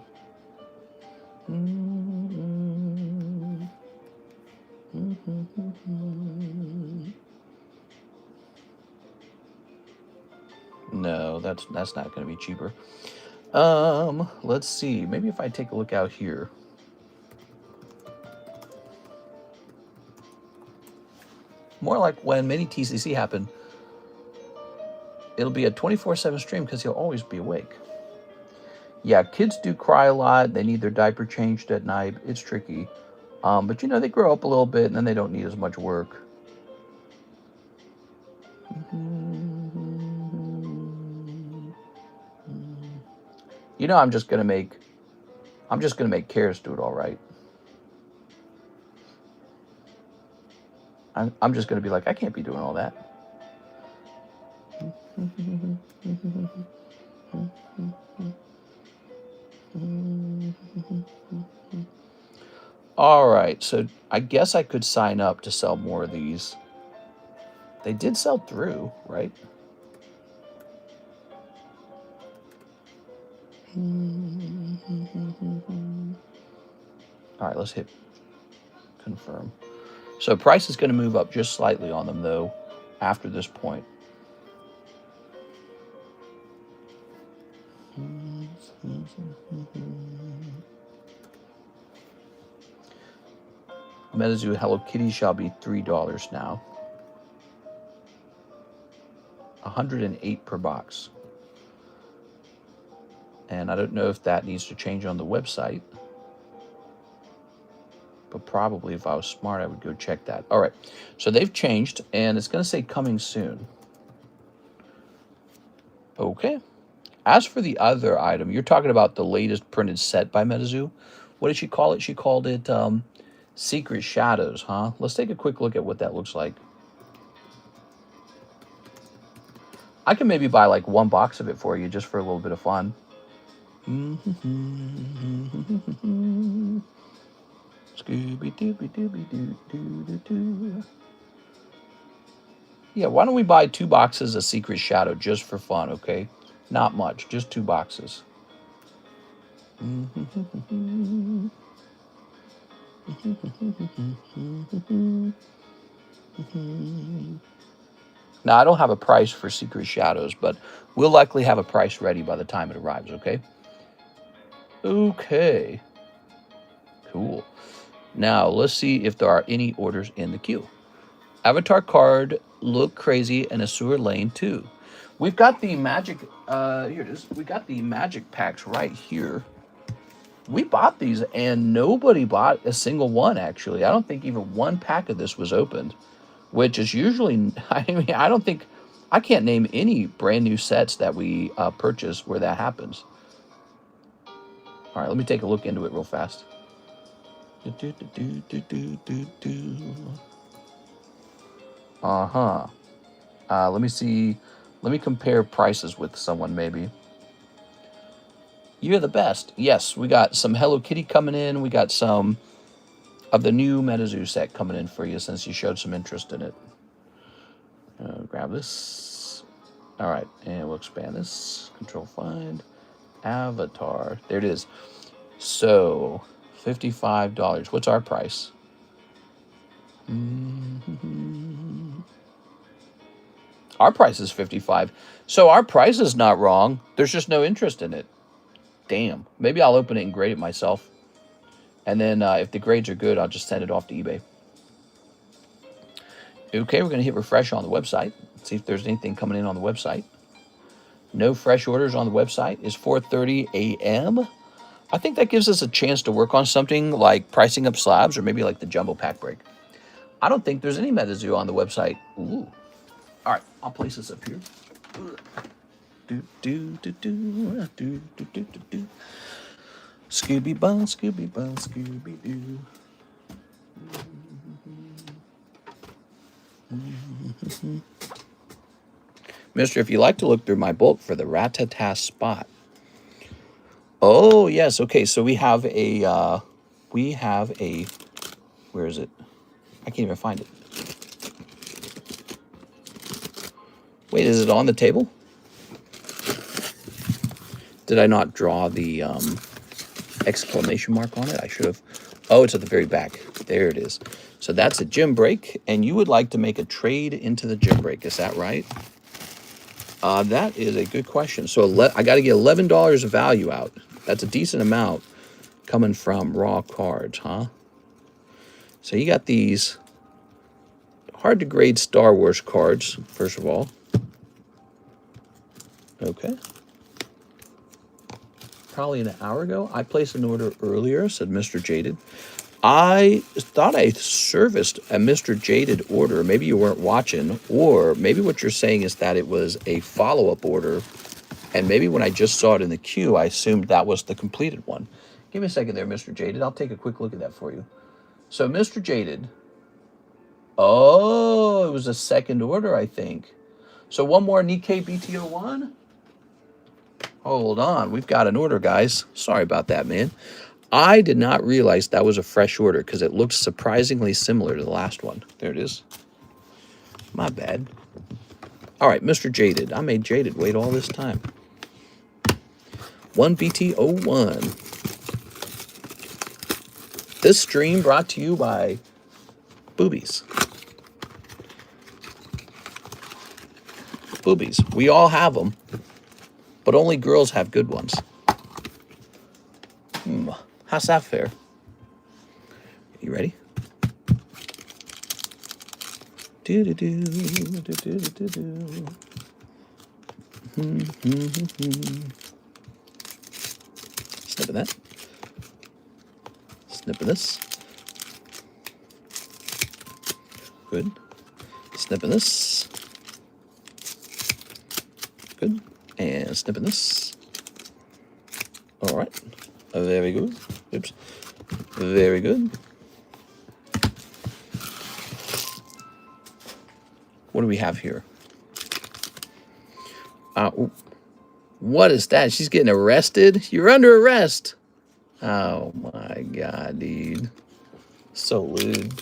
No, that's not going to be cheaper. Let's see. Maybe if I take a look out here. More like when mini TCC happened, it'll be a 24/7 stream because he'll always be awake. Yeah, kids do cry a lot. They need their diaper changed at night. It's tricky. But, you know, they grow up a little bit and then they don't need as much work. You know, I'm just gonna make Karis do it all right. I'm just gonna be like, I can't be doing all that. All right, so I guess I could sign up to sell more of these. They did sell through, right? All right, let's hit confirm. So price is going to move up just slightly on them, though, after this point. Metazoo Hello Kitty shall be $3 now. 108 per box. And I don't know if that needs to change on the website. But probably if I was smart, I would go check that. All right, so they've changed, and it's going to say coming soon. Okay. As for the other item, you're talking about the latest printed set by Metazoo. What did she call it? She called it Secret Shadows, huh? Let's take a quick look at what that looks like. I can maybe buy like one box of it for you just for a little bit of fun. Scooby-Dooby-Dooby-Doo-Doo-Doo-Doo. Yeah, why don't we buy 2 boxes of Secret Shadow just for fun, okay? Not much, just 2 boxes. Now, I don't have a price for Secret Shadows, but we'll likely have a price ready by the time it arrives, okay? Okay. Cool. Now, let's see if there are any orders in the queue. Avatar card, Look Crazy, and Azure Lane 2. We've got the magic, here it is. We got the magic packs right here. We bought these, and nobody bought a single one, actually. I don't think even one pack of this was opened, which is usually, I mean, I can't name any brand new sets that we purchase where that happens. All right, let me take a look into it real fast. Let me see. Let me compare prices with someone, maybe. You're the best. Yes, we got some Hello Kitty coming in. We got some of the new Metazoo set coming in for you since you showed some interest in it. Grab this. All right, and we'll expand this. Control Find. Avatar. There it is. So, $55. What's our price? Our price is $55. So our price is not wrong. There's just no interest in it. Damn. Maybe I'll open it and grade it myself. And then if the grades are good, I'll just send it off to eBay. Okay, we're going to hit refresh on the website. See if there's anything coming in on the website. No fresh orders on the website. It's 4:30 a.m. I think that gives us a chance to work on something like pricing up slabs or maybe like the jumbo pack break. I don't think there's any Metazoo on the website. Ooh. All right, I'll place this up here. Scooby Bun, Scooby Bun, Scooby Doo. Mister, if you like to look through my book for the Rattata spot. Oh, yes. Okay, so we have a, where is it? I can't even find it. Wait, is it on the table? Did I not draw the exclamation mark on it? I should have. Oh, it's at the very back. There it is. So that's a gym break, and you would like to make a trade into the gym break. Is that right? That is a good question. So I got to get $11 of value out. That's a decent amount coming from raw cards, huh? So you got these hard to grade Star Wars cards, first of all. Okay. Probably an hour ago. I placed an order earlier, said Mr. Jaded. I thought I serviced a Mr. Jaded order. Maybe you weren't watching, or maybe what you're saying is that it was a follow-up order, and maybe when I just saw it in the queue, I assumed that was the completed one. Give me a second there, Mr. Jaded. I'll take a quick look at that for you. So, Mr. Jaded. Oh, it was a second order, I think. So, one more Nikkei BTO1. Hold on. We've got an order, guys. Sorry about that, man. I did not realize that was a fresh order because it looked surprisingly similar to the last one. There it is. My bad. All right, Mr. Jaded. I made Jaded wait all this time. 1BT01. This stream brought to you by Boobies. Boobies. We all have them, but only girls have good ones. How's that fair? You ready? Snipping that. Snipping this. Good. Snipping this. Good. And snipping this. All right. Very good. Oops. Very good. What do we have here? What is that? She's getting arrested? You're under arrest. Oh my God, dude. So lewd.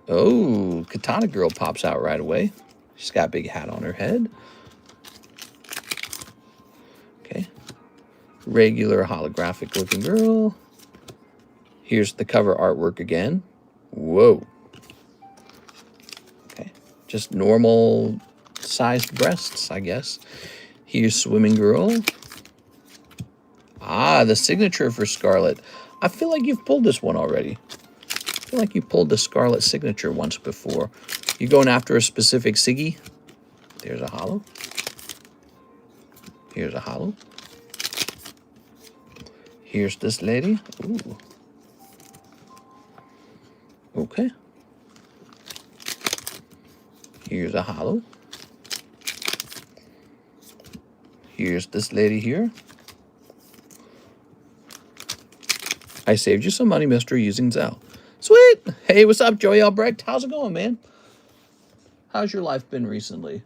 Oh, Katana Girl pops out right away. She's got a big hat on her head. Okay. Regular holographic looking girl. Here's the cover artwork again. Whoa. Okay. Just normal sized breasts, I guess. Here's Swimming Girl. Ah, the signature for Scarlet. I feel like you've pulled this one already. I feel like you pulled the Scarlet signature once before. You going after a specific Siggy? There's a holo. Here's a holo. Here's this lady. Ooh. Okay. Here's a holo. Here's this lady here. I saved you some money, mister, using ZELLE. Sweet. Hey, what's up, Joey Albrecht? How's it going, man? How's your life been recently?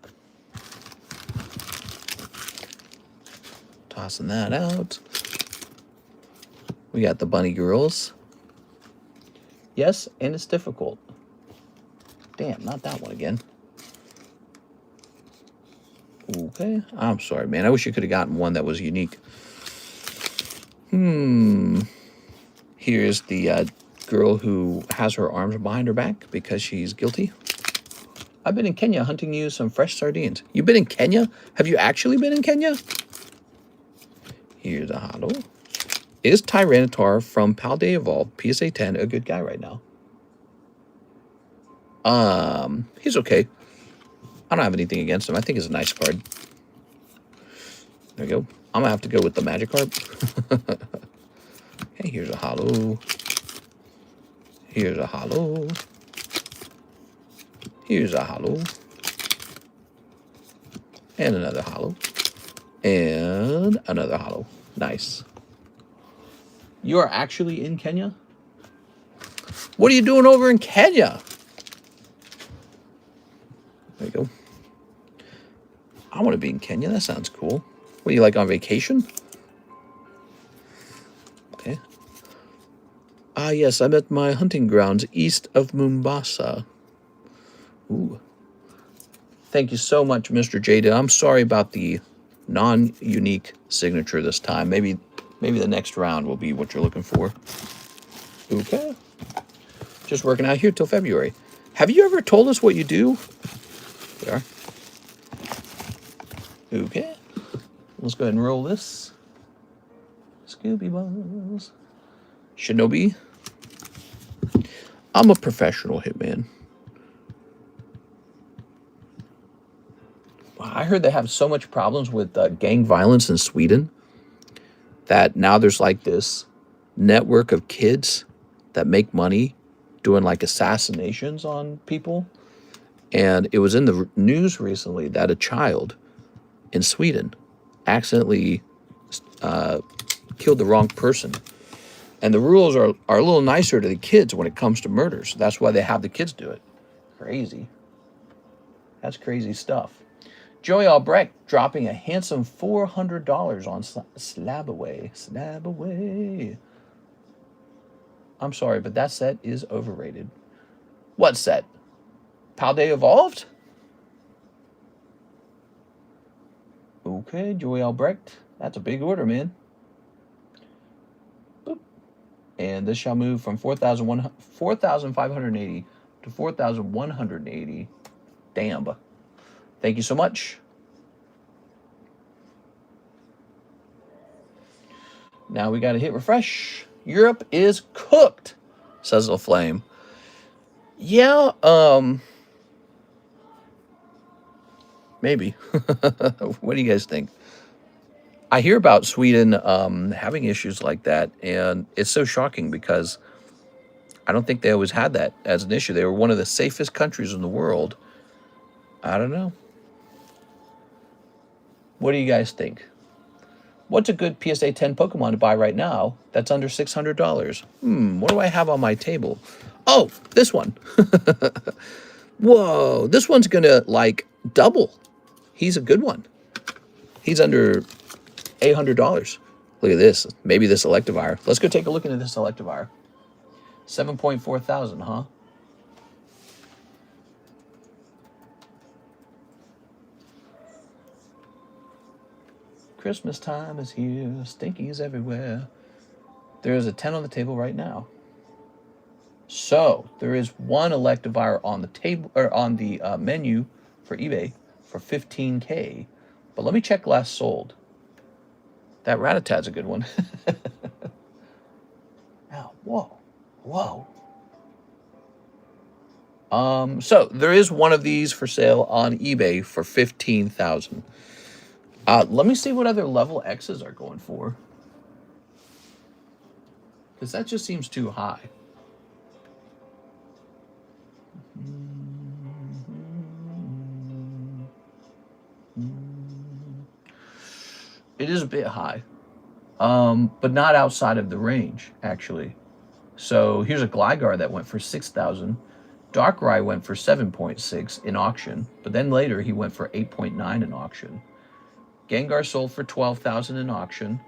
Tossing that out. We got the bunny girls. Yes, and it's difficult. Damn, not that one again. Okay. I'm sorry, man. I wish you could have gotten one that was unique. Here's the girl who has her arms behind her back because she's guilty. I've been in Kenya hunting you some fresh sardines. You've been in Kenya? Have you actually been in Kenya? Here's a holo. Is Tyranitar from Paldea Evolved PSA 10 a good guy right now? He's okay. I don't have anything against him. I think it's a nice card. There we go. I'm gonna have to go with the Magikarp. Okay, here's a holo. Here's a holo. Here's a holo. And another hollow. And another hollow. Nice. You are actually in Kenya? What are you doing over in Kenya? There you go. I want to be in Kenya. That sounds cool. What, are you like on vacation? Okay. Ah, yes, I'm at my hunting grounds east of Mombasa. Ooh. Thank you so much, Mr. Jada. I'm sorry about the non-unique signature this time. Maybe the next round will be what you're looking for. Okay. Just working out here till February. Have you ever told us what you do? There. Okay. Let's go ahead and roll this. Scooby Balls. Shinobi. I'm a professional hitman. I heard they have so much problems with gang violence in Sweden that now there's like this network of kids that make money doing like assassinations on people. And it was in the news recently that a child in Sweden accidentally killed the wrong person. And the rules are a little nicer to the kids when it comes to murders. That's why they have the kids do it. Crazy. That's crazy stuff. Joey Albrecht dropping a handsome $400 on Slab Away. Slab Away. I'm sorry, but that set is overrated. What set? Paldea Evolved? Okay, Joey Albrecht. That's a big order, man. Boop. And this shall move from 4,580 to 4,180. Damn. Thank you so much. Now we got to hit refresh. Europe is cooked, says the Flame. Yeah, maybe. What do you guys think? I hear about Sweden having issues like that, and it's so shocking because I don't think they always had that as an issue. They were one of the safest countries in the world. I don't know. What do you guys think? What's a good PSA 10 Pokemon to buy right now that's under $600? What do I have on my table? Oh, this one. Whoa, this one's going to, like, double. He's a good one. He's under $800. Look at this. Maybe this Electivire. Let's go take a look into this Electivire. 7.4 thousand, huh? Christmas time is here. Stinkies everywhere. There is a 10 on the table right now. So there is one Electivire on the table or on the menu for eBay for $15K. But let me check last sold. That Rattatat's a good one. Ow, whoa, whoa. So there is one of these for sale on eBay for $15,000. Let me see what other level X's are going for. Because that just seems too high. It is a bit high. But not outside of the range, actually. So here's a Gligar that went for $6,000. Darkrai went for 7.6 in auction, but then later he went for 8.9 in auction. Gengar sold for 12,000 in auction.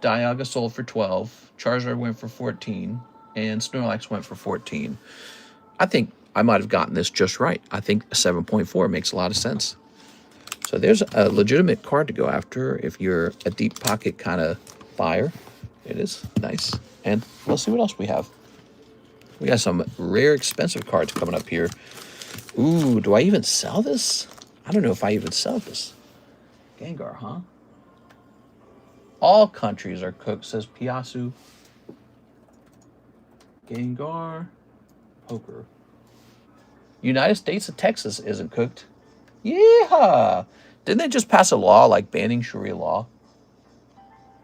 Dialga sold for 12. Charizard went for 14, and Snorlax went for 14. I think I might have gotten this just right. I think 7.4 makes a lot of sense. So there's a legitimate card to go after if you're a deep pocket kind of buyer. It is nice. And let's see what else we have. We got some rare, expensive cards coming up here. Ooh, do I even sell this? I don't know if I even sell this. Gengar, huh? All countries are cooked, says Piasu. Gengar, poker. United States of Texas isn't cooked. Yeah. Didn't they just pass a law like banning Sharia law?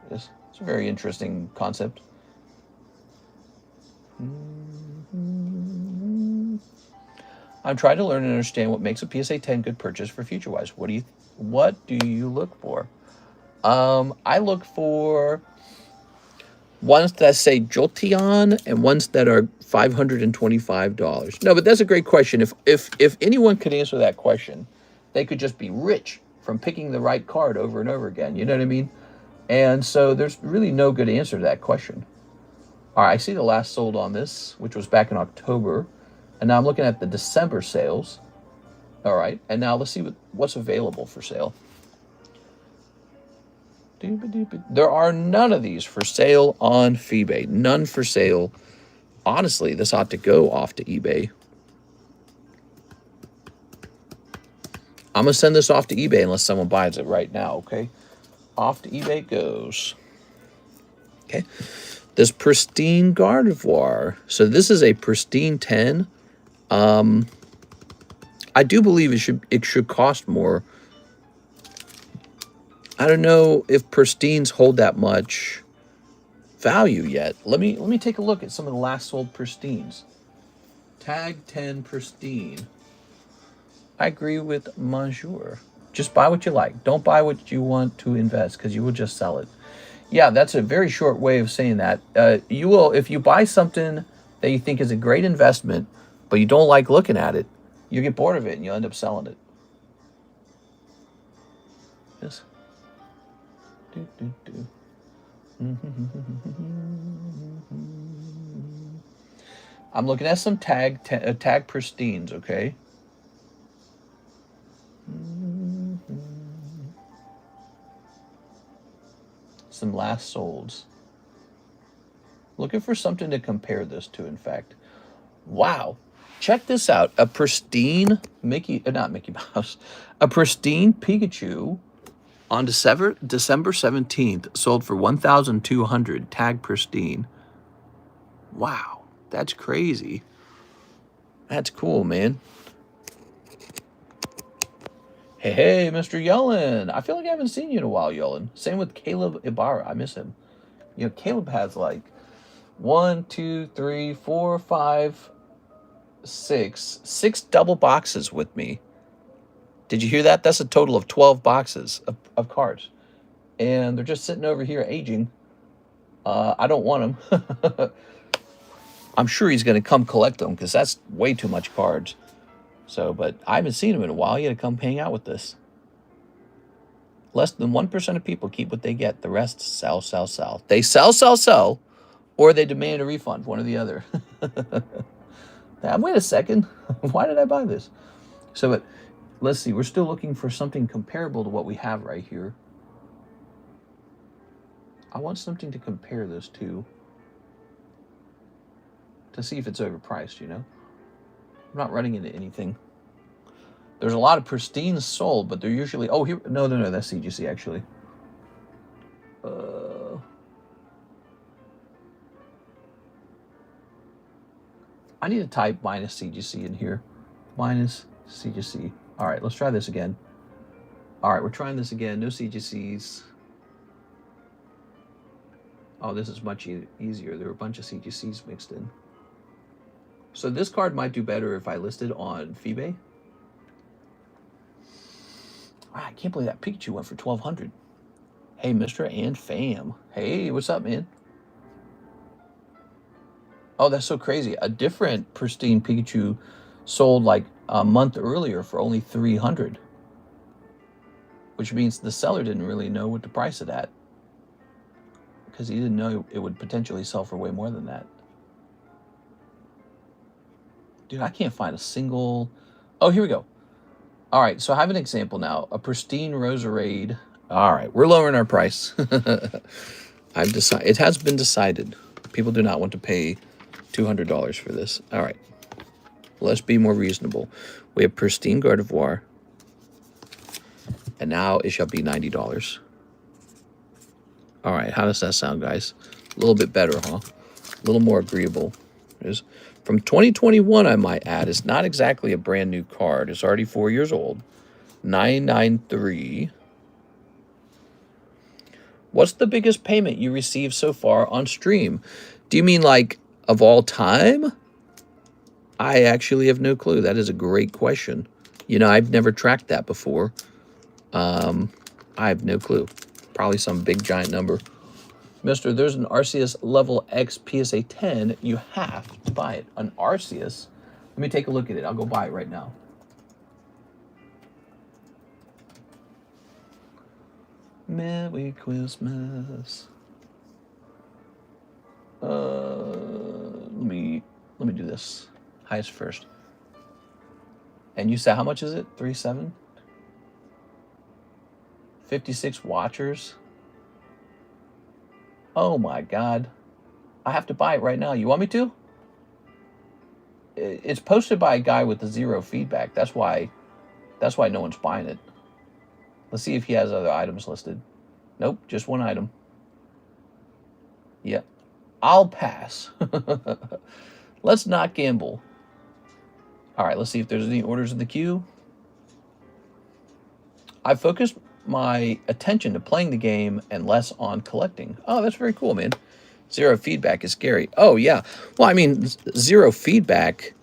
Yes, it's a very interesting concept. I'm trying to learn and understand what makes a PSA 10 good purchase for future-wise. What do you look for? I look for ones that say Jolteon and ones that are $525. No, but that's a great question. If anyone could answer that question, they could just be rich from picking the right card over and over again. You know what I mean? And so there's really no good answer to that question. All right, I see the last sold on this, which was back in October. And now I'm looking at the December sales. All right, and now let's see what's available for sale. There are none of these for sale on eBay. None for sale. Honestly, this ought to go off to eBay. I'm going to send this off to eBay unless someone buys it right now, okay? Off to eBay it goes. Okay. This pristine Gardevoir. So this is a pristine 10. I do believe it should cost more. I don't know if pristines hold that much value yet. Let me take a look at some of the last sold pristines. Tag 10 pristine. I agree with Monsieur. Just buy what you like. Don't buy what you want to invest because you will just sell it. Yeah, that's a very short way of saying that. You will, if you buy something that you think is a great investment, but you don't like looking at it, you get bored of it and you'll end up selling it. Yes. I'm looking at some tag pristines, okay? Some last solds. Looking for something to compare this to, in fact. Wow. Check this out. A pristine not Mickey Mouse. A pristine Pikachu on December 17th sold for $1,200, tag pristine. Wow. That's crazy. That's cool, man. Hey, Mr. Yellen. I feel like I haven't seen you in a while, Yellen. Same with Caleb Ibarra. I miss him. You know, Caleb has like 1, 2, 3, 4, 5, 6 double boxes with me. Did you hear that? That's a total of 12 boxes of cards. And they're just sitting over here aging. I don't want them. I'm sure he's going to come collect them because that's way too much cards. So, but I haven't seen him in a while. You got to come hang out with us. Less than 1% of people keep what they get. The rest sell, sell, sell. They sell, sell, sell, or they demand a refund, one or the other. Now, wait a second. Why did I buy this? So, but let's see. We're still looking for something comparable to what we have right here. I want something to compare this to see if it's overpriced, you know? I'm not running into anything. There's a lot of pristines sold, but they're usually... Oh, here... No, that's CGC, actually. I need to type minus CGC in here. Minus CGC. All right, let's try this again. All right, we're trying this again. No CGCs. Oh, this is much easier. There were a bunch of CGCs mixed in. So this card might do better if I listed on eBay. I can't believe that Pikachu went for $1,200. Hey, Mr. and Fam. Hey, what's up, man? Oh, that's so crazy. A different pristine Pikachu sold like a month earlier for only $300. Which means the seller didn't really know what to price it at. Because he didn't know it would potentially sell for way more than that. Dude, I can't find a single... Oh, here we go. All right, so I have an example now. A pristine Roserade. All right, we're lowering our price. I've decided. It has been decided. People do not want to pay $200 for this. All right. Let's be more reasonable. We have pristine Gardevoir. And now it shall be $90. All right, how does that sound, guys? A little bit better, huh? A little more agreeable. There's... From 2021, I might add. It's not exactly a brand new card. It's already 4 years old. 993. What's the biggest payment you received so far on stream? Do you mean like of all time? I actually have no clue. That is a great question. You know, I've never tracked that before. I have no clue. Probably some big giant number. Mister, there's an Arceus level X PSA 10. You have to buy it. An Arceus? Let me take a look at it. I'll go buy it right now. Merry Christmas. Let me do this. Highest first. And you said how much is it? 3.7? 56 watchers. Oh my God. I have to buy it right now. You want me to? It's posted by a guy with the 0 feedback. That's why no one's buying it. Let's see if he has other items listed. Nope, just one item. Yep. I'll pass. Let's not gamble. All right, let's see if there's any orders in the queue. I focused my attention to playing the game and less on collecting. Oh, that's very cool, man. 0 feedback is scary. Oh, yeah. Well, I mean, 0 feedback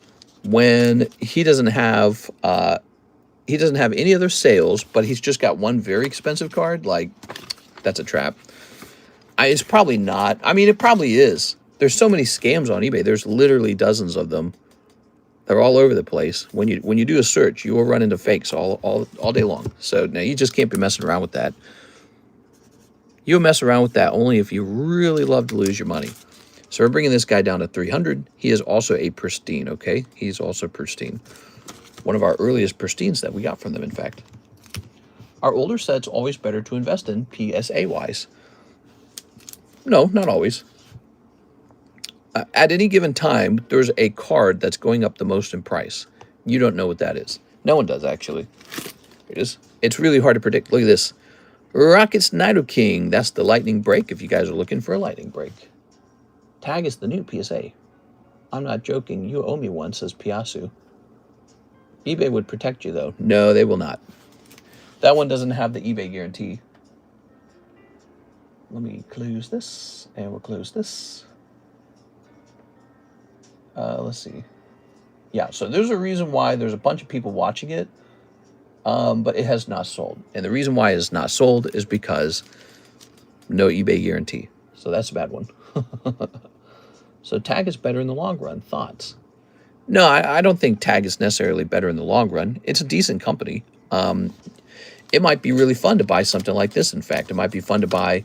when he doesn't have any other sales, but he's just got one very expensive card. Like, that's a trap. It's probably not. I mean, it probably is. There's so many scams on eBay. There's literally dozens of them. They're all over the place. When you do a search, you will run into fakes all day long. So now you just can't be messing around with that. You'll mess around with that only if you really love to lose your money. So we're bringing this guy down to 300. He is also a pristine, okay? He's also pristine. One of our earliest pristines that we got from them, in fact. Are older sets always better to invest in PSA-wise? No, not always. At any given time, there's a card that's going up the most in price. You don't know what that is. No one does, actually. It is. It's really hard to predict. Look at this. Rocket's Nidoking. That's the lightning break if you guys are looking for a lightning break. Tag is the new PSA. I'm not joking. You owe me one, says Piasu. eBay would protect you, though. No, they will not. That one doesn't have the eBay guarantee. Let me close this, and we'll close this. Let's see. Yeah, so there's a reason why there's a bunch of people watching it, but it has not sold. And the reason why it's not sold is because no eBay guarantee. So that's a bad one. So Tag is better in the long run. Thoughts? No, I don't think Tag is necessarily better in the long run. It's a decent company. It might be really fun to buy something like this, in fact. It might be fun to buy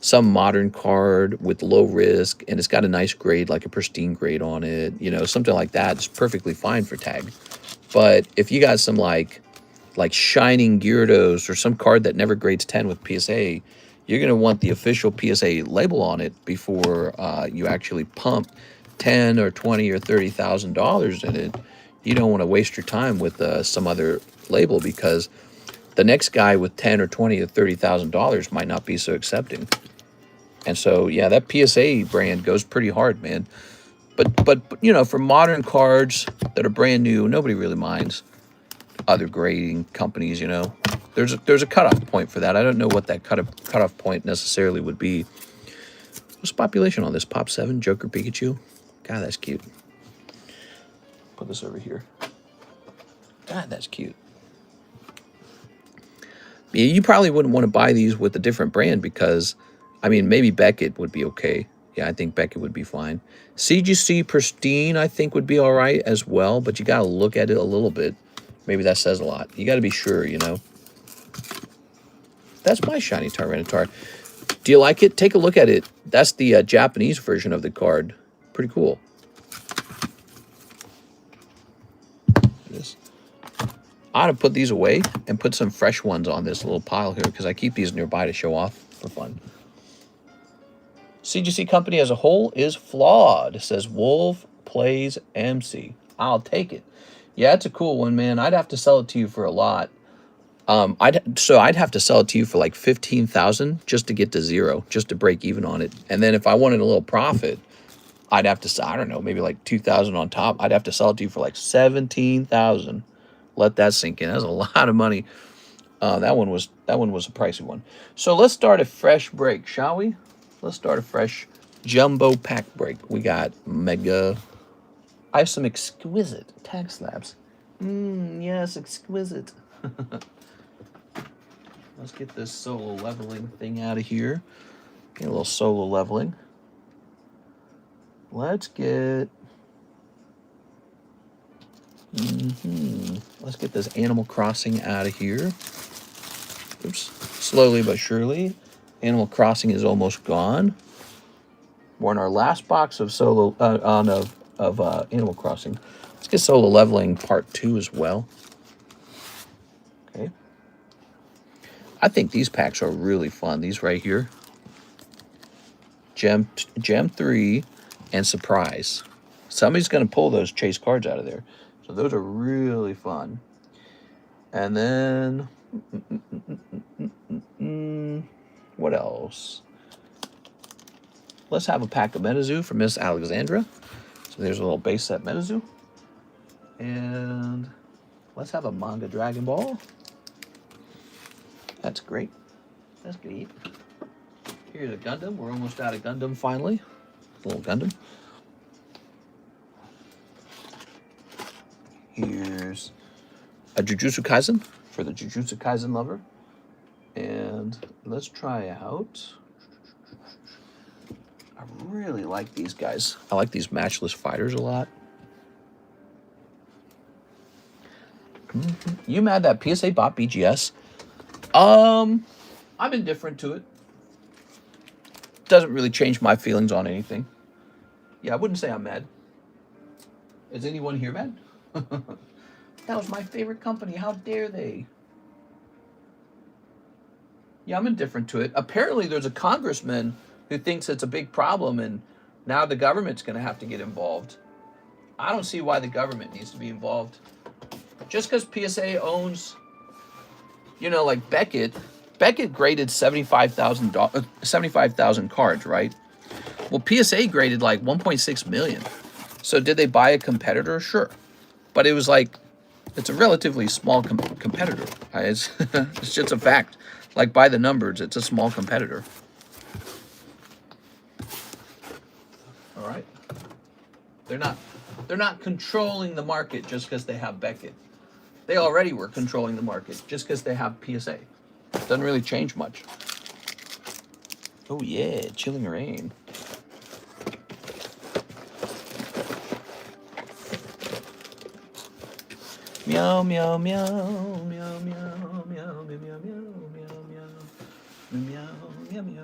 some modern card with low risk, and it's got a nice grade, like a pristine grade on it. You know, something like that is perfectly fine for Tag. But if you got some like Shining Gyarados or some card that never grades 10 with PSA, you're going to want the official PSA label on it before you actually pump 10 or 20 or $30,000 in it. You don't want to waste your time with some other label, because the next guy with 10 or 20 or $30,000 might not be so accepting. And so, yeah, that PSA brand goes pretty hard, man. But you know, for modern cards that are brand new, nobody really minds other grading companies, you know. There's a cutoff point for that. I don't know what that cutoff point necessarily would be. What's the population on this? Pop 7, Joker Pikachu. God, that's cute. Put this over here. God, that's cute. Yeah, you probably wouldn't want to buy these with a different brand because, I mean, maybe Beckett would be okay. Yeah, I think Beckett would be fine. CGC Pristine, I think, would be all right as well, but you got to look at it a little bit. Maybe that says a lot. You got to be sure, you know. That's my shiny Tyranitar. Do you like it? Take a look at it. That's the Japanese version of the card. Pretty cool. I ought to put these away and put some fresh ones on this little pile here, because I keep these nearby to show off for fun. CGC company as a whole is flawed, says Wolf Plays MC. I'll take it. Yeah, it's a cool one, man. I'd have to sell it to you for a lot. I'd have to sell it to you for like 15,000 just to get to zero, just to break even on it. And then if I wanted a little profit, I'd have to, I don't know, maybe like 2,000 on top. I'd have to sell it to you for like 17,000. Let that sink in. That's a lot of money. That one was a pricey one. So let's start a fresh break, shall we? Let's start a fresh jumbo pack break. We got Mega. I have some exquisite tag slabs. Yes, exquisite. Let's get this solo leveling thing out of here. Get a little solo leveling. Let's get... Let's get this Animal Crossing out of here. Oops. Slowly but surely. Animal Crossing is almost gone. We're in our last box of solo Animal Crossing. Let's get solo leveling part 2 as well. Okay. I think these packs are really fun. These right here. Gem 3 and Surprise. Somebody's going to pull those chase cards out of there. So those are really fun. And then... what else? Let's have a pack of Metazoo from Miss Alexandra. So there's a little base set Metazoo. And let's have a Manga Dragon Ball. That's great. That's great. Here's a Gundam. We're almost out of Gundam finally. A little Gundam. Here's a Jujutsu Kaisen for the Jujutsu Kaisen lover. And let's try out... I really like these guys. I like these matchless fighters a lot. You mad that PSA bought BGS? I'm indifferent to it. Doesn't really change my feelings on anything. Yeah, I wouldn't say I'm mad. Is anyone here mad? That was my favorite company. How dare they? Yeah, I'm indifferent to it. Apparently, there's a congressman who thinks it's a big problem, and now the government's going to have to get involved. I don't see why the government needs to be involved. Just because PSA owns, you know, like Beckett graded 75,000 cards, right? Well, PSA graded like 1.6 million. So did they buy a competitor? Sure. But it was like, it's a relatively small competitor. It's just a fact. Like by the numbers, it's a small competitor. All right. They're not controlling the market just because they have Beckett. They already were controlling the market just because they have PSA. Doesn't really change much. Oh yeah, Chilling Rain. Meow meow meow meow meow meow meow meow meow meow meow meow meow meow.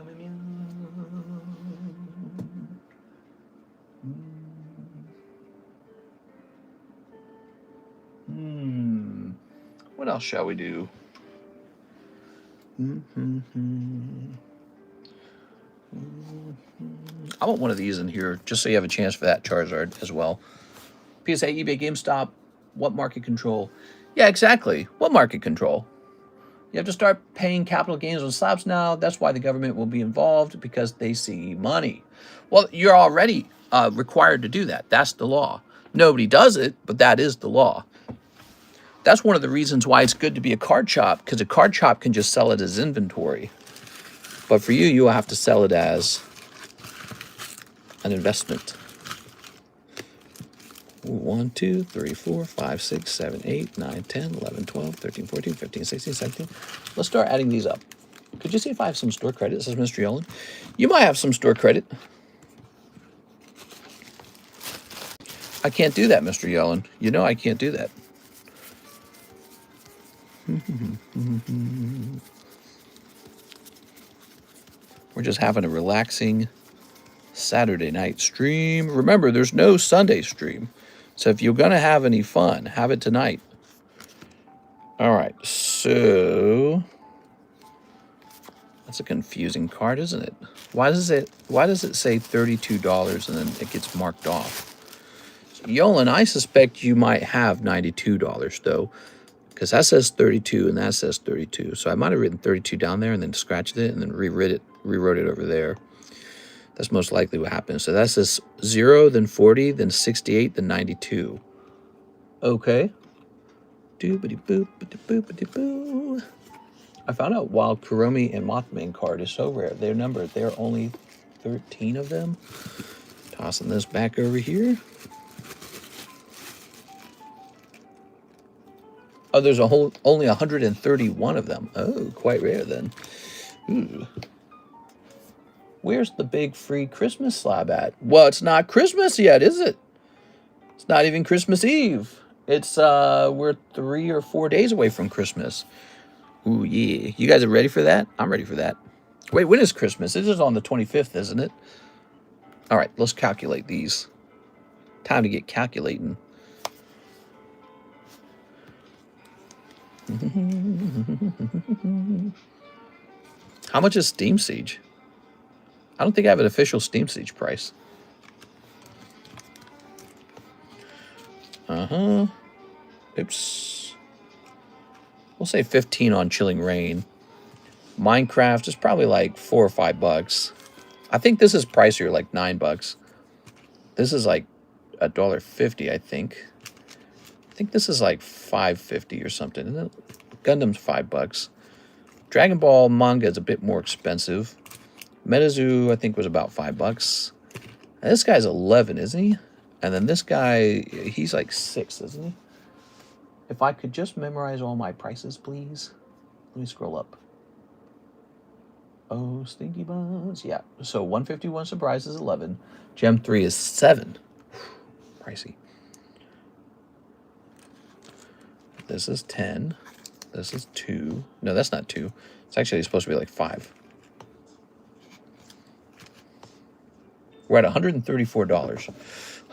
What else shall we do? I want one of these in here just so you have a chance for that Charizard as well. PSA, eBay, GameStop. What market control? Yeah, exactly. What market control? You have to start paying capital gains on slabs now. That's why the government will be involved, because they see money. Well, you're already required to do that. That's the law. Nobody does it, but that is the law. That's one of the reasons why it's good to be a card shop, because a card shop can just sell it as inventory. But for you, you will have to sell it as an investment. 1, 2, 3, 4, 5, 6, 7, 8, 9, 10, 11, 12, 13, 14, 15, 16, 17. Let's start adding these up. Could you see if I have some store credit, says Mr. Yolen? You might have some store credit. I can't do that, Mr. Yolen. You know I can't do that. We're just having a relaxing Saturday night stream. Remember, there's no Sunday stream. So if you're going to have any fun, have it tonight. All right, so that's a confusing card, isn't it? Why does it say $32 and then it gets marked off? So, Yolen, I suspect you might have $92 though, because that says 32 and that says 32. So I might have written 32 down there and then scratched it and then rewrote it over there. That's most likely what happened. So that says 0, then 40, then 68, then 92. Okay. Doobity-boop-a-dee-boop-a-dee-boo. I found out Wild Kuromi and Mothman card is so rare. They're numbered. There are only 13 of them. Tossing this back over here. Oh, there's only 131 of them. Oh, quite rare then. Ooh. Where's the big free Christmas slab at? Well, it's not Christmas yet, is it? It's not even Christmas Eve. It's, we're 3 or 4 days away from Christmas. Ooh, yeah. You guys are ready for that? I'm ready for that. Wait, when is Christmas? It is on the 25th, isn't it? All right, let's calculate these. Time to get calculating. How much is Steam Siege? I don't think I have an official Steam Siege price. Oops. We'll say 15 on Chilling Reign. Minecraft is probably like $4 or $5. I think this is pricier, like $9. This is like $1.50, I think. I think this is like $5.50 or something. Isn't it? Gundam's $5. Dragon Ball manga is a bit more expensive. Metazoo, I think, was about $5. And this guy's 11, isn't he? And then this guy, he's like 6, isn't he? If I could just memorize all my prices, please. Let me scroll up. Oh, stinky buns. Yeah. So 151 Surprise is 11. Gem 3 is 7. Pricey. This is 10. This is 2. No, that's not 2. It's actually supposed to be like 5. We're at $134.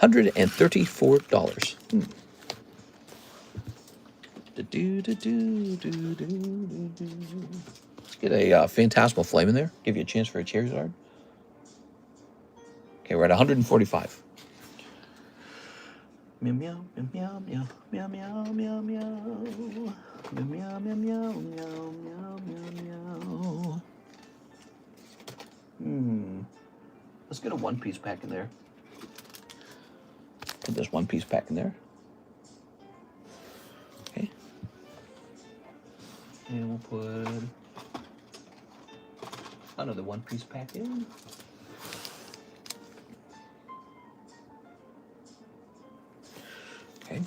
$134. Let's get a Phantasmal Flame in there. Give you a chance for a Charizard. Okay, we're at 145. Meow meow meow meow meow meow meow meow meow meow meow meow meow meow meow. Let's get a one-piece pack in there. Put this one-piece pack in there. Okay. And we'll put another one-piece pack in. Okay.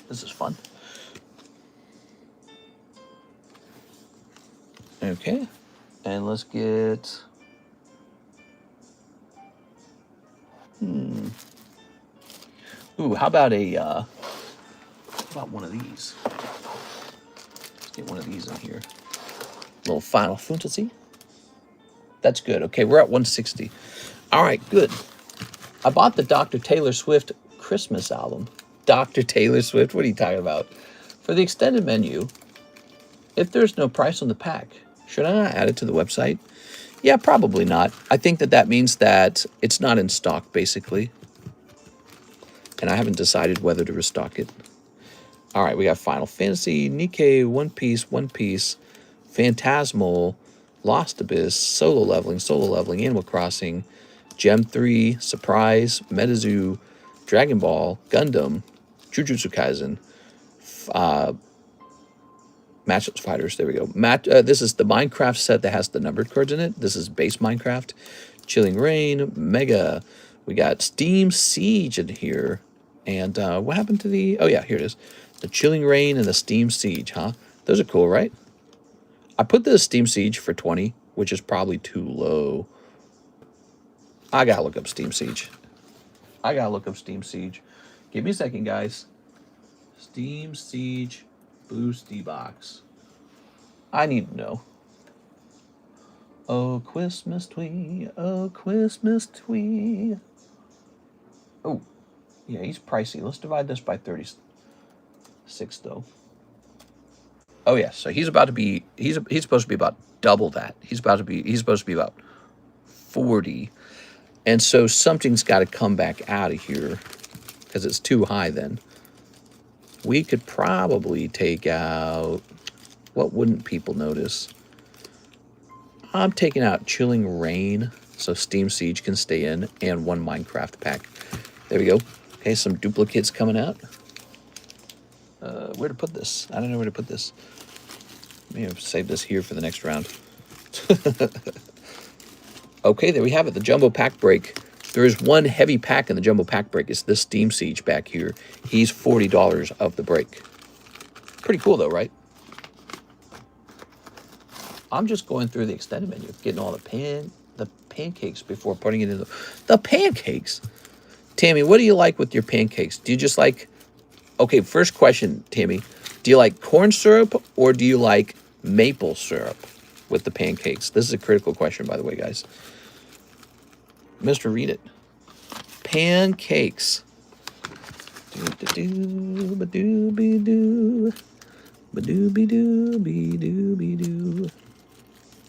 This is fun. Okay, and let's get ooh, how about one of these? Let's get one of these in here. Little Final Fantasy. That's good. Okay, we're at 160. All right, good. I bought the Dr. Taylor Swift Christmas album. Dr. Taylor Swift, what are you talking about? For the extended menu, if there's no price on the pack, should I not add it to the website? Yeah, probably not. I think that means that it's not in stock, basically. And I haven't decided whether to restock it. All right, we got Final Fantasy, Nikkei, One Piece, Phantasmal, Lost Abyss, Solo Leveling, Animal Crossing, Gem 3, Surprise, Metazoo, Dragon Ball, Gundam, Jujutsu Kaisen, Matchless Fighters, there we go. This is the Minecraft set that has the numbered cards in it. This is base Minecraft. Chilling Reign, Mega. We got Steam Siege in here. And what happened to the... Oh, yeah, here it is. The Chilling Reign and the Steam Siege, huh? Those are cool, right? I put the Steam Siege for 20, which is probably too low. I gotta look up Steam Siege. Give me a second, guys. Steam Siege Boosty Box. I need to know. Oh, Christmas tree. Oh, Christmas tree. Oh, yeah, he's pricey. Let's divide this by 36, though. Oh, yeah, so he's about to be, he's supposed to be about double that. He's supposed to be about 40. And so something's got to come back out of here because it's too high then. We could probably take out, what wouldn't people notice? I'm taking out Chilling Reign so Steam Siege can stay in, and one Minecraft pack. There we go. Okay, some duplicates coming out. Where to put this? I don't know where to put this. Maybe I'll save this here for the next round. Okay, there we have it. The jumbo pack break. There is one heavy pack in the jumbo pack break. It's this Steam Siege back here. He's $40 of the break. Pretty cool though, right? I'm just going through the extended menu, getting all the pancakes before putting it in the pancakes. Tammy, what do you like with your pancakes? Do you just like, okay, first question, Tammy. Do you like corn syrup or do you like maple syrup with the pancakes? This is a critical question, by the way, guys. Mr. Read It. Pancakes.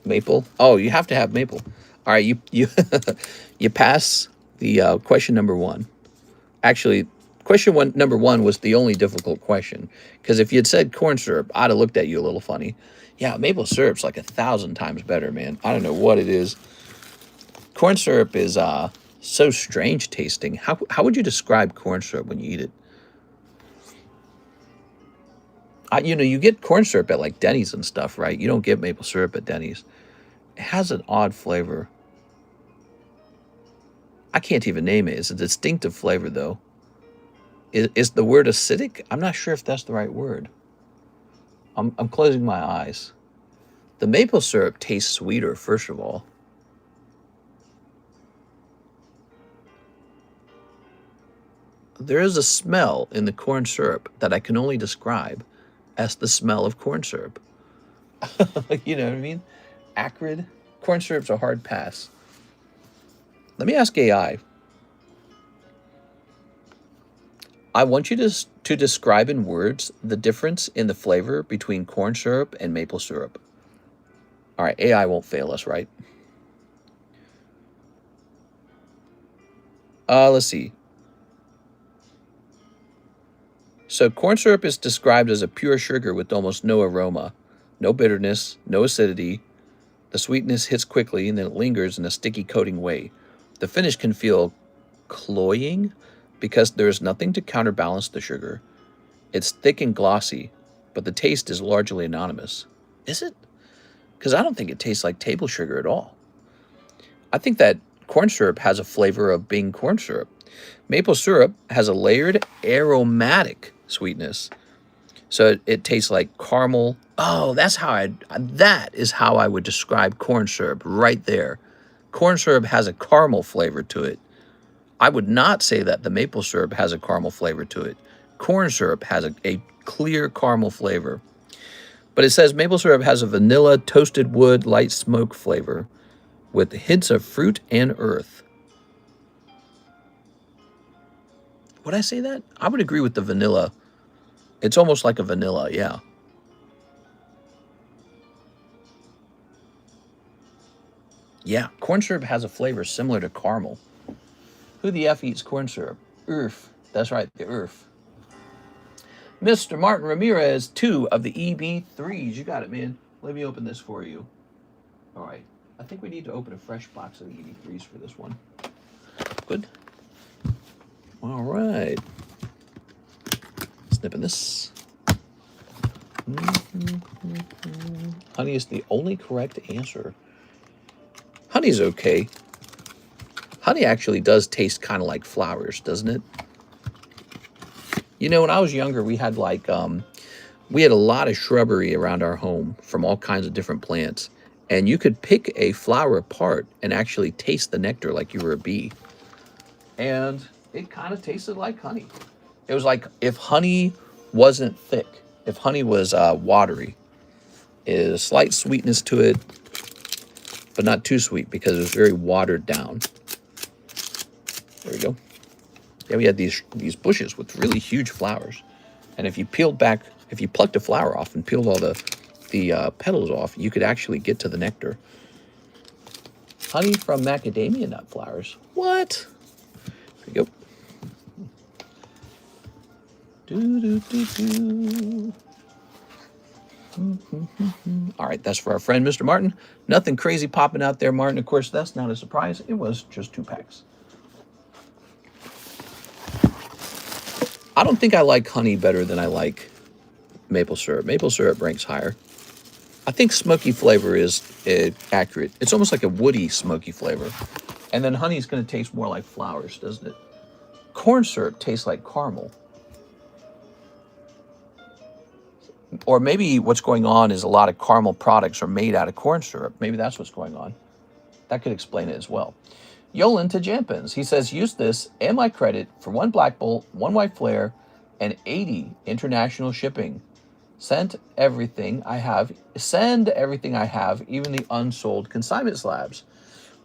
Maple. Oh, you have to have maple. All right, you you pass the question number one. Actually, number one was the only difficult question, because if you had said corn syrup, I'd have looked at you a little funny. Yeah, maple syrup's like 1,000 times better, man. I don't know what it is. Corn syrup is so strange tasting. How would you describe corn syrup when you eat it? You know, you get corn syrup at like Denny's and stuff, right? You don't get maple syrup at Denny's. It has an odd flavor. I can't even name it. It's a distinctive flavor, though. Is the word acidic? I'm not sure if that's the right word. I'm closing my eyes. The maple syrup tastes sweeter, first of all. There is a smell in the corn syrup that I can only describe as the smell of corn syrup. You know what I mean? Acrid. Corn syrup's a hard pass. Let me ask AI. I want you to describe in words the difference in the flavor between corn syrup and maple syrup. All right, AI won't fail us, right? Let's see. So corn syrup is described as a pure sugar with almost no aroma, no bitterness, no acidity. The sweetness hits quickly and then it lingers in a sticky coating way. The finish can feel cloying because there is nothing to counterbalance the sugar. It's thick and glossy, but the taste is largely anonymous. Is it? Because I don't think it tastes like table sugar at all. I think that corn syrup has a flavor of being corn syrup. Maple syrup has a layered aromatic sweetness. So it tastes like caramel. Oh, that is how I would describe corn syrup right there. Corn syrup has a caramel flavor to it. I would not say that the maple syrup has a caramel flavor to it. Corn syrup has a clear caramel flavor. But it says maple syrup has a vanilla, toasted wood, light smoke flavor with hints of fruit and earth. Would I say that? I would agree with the vanilla. It's almost like a vanilla, yeah. Yeah, corn syrup has a flavor similar to caramel. Who the F eats corn syrup? Earth. That's right, the earth. Mr. Martin Ramirez, 2 of the EB3s. You got it, man. Let me open this for you. All right. I think we need to open a fresh box of the EB3s for this one. Good. All right. Snipping this. Honey is the only correct answer. Honey's okay. Honey actually does taste kind of like flowers, doesn't it? You know, when I was younger, we had we had a lot of shrubbery around our home from all kinds of different plants. And you could pick a flower apart and actually taste the nectar like you were a bee. And it kind of tasted like honey. It was like if honey wasn't thick, if honey was watery, a slight sweetness to it, but not too sweet because it was very watered down. There we go. Yeah, we had these bushes with really huge flowers. And if you plucked a flower off and peeled all the petals off, you could actually get to the nectar. Honey from macadamia nut flowers. What? There you go. All right, that's for our friend, Mr. Martin. Nothing crazy popping out there, Martin. Of course, that's not a surprise. It was just 2 packs. I don't think I like honey better than I like maple syrup. Maple syrup ranks higher. I think smoky flavor is accurate. It's almost like a woody smoky flavor. And then honey's going to taste more like flowers, doesn't it? Corn syrup tastes like caramel. Or maybe what's going on is a lot of caramel products are made out of corn syrup. Maybe that's what's going on. That could explain it as well. Yolan to Jampins. He says, use this and my credit for 1 Black Bolt, 1 White Flare, and 80 international shipping. Send everything I have, even the unsold consignment slabs.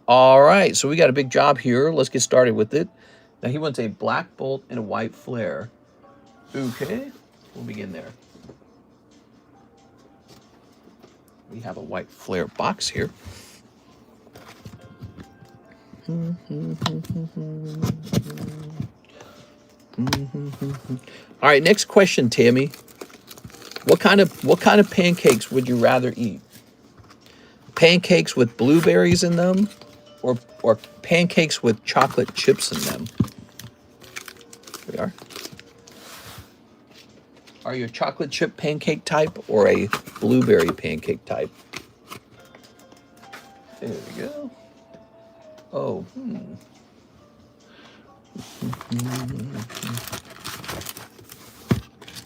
All right, so we got a big job here. Let's get started with it. Now he wants a Black Bolt and a White Flare. Okay, we'll begin there. We have a White Flare box here. All right, next question, Tammy. What kind of pancakes would you rather eat? Pancakes with blueberries in them, or pancakes with chocolate chips in them? Here we are. Are you a chocolate chip pancake type or a blueberry pancake type? There we go. Oh,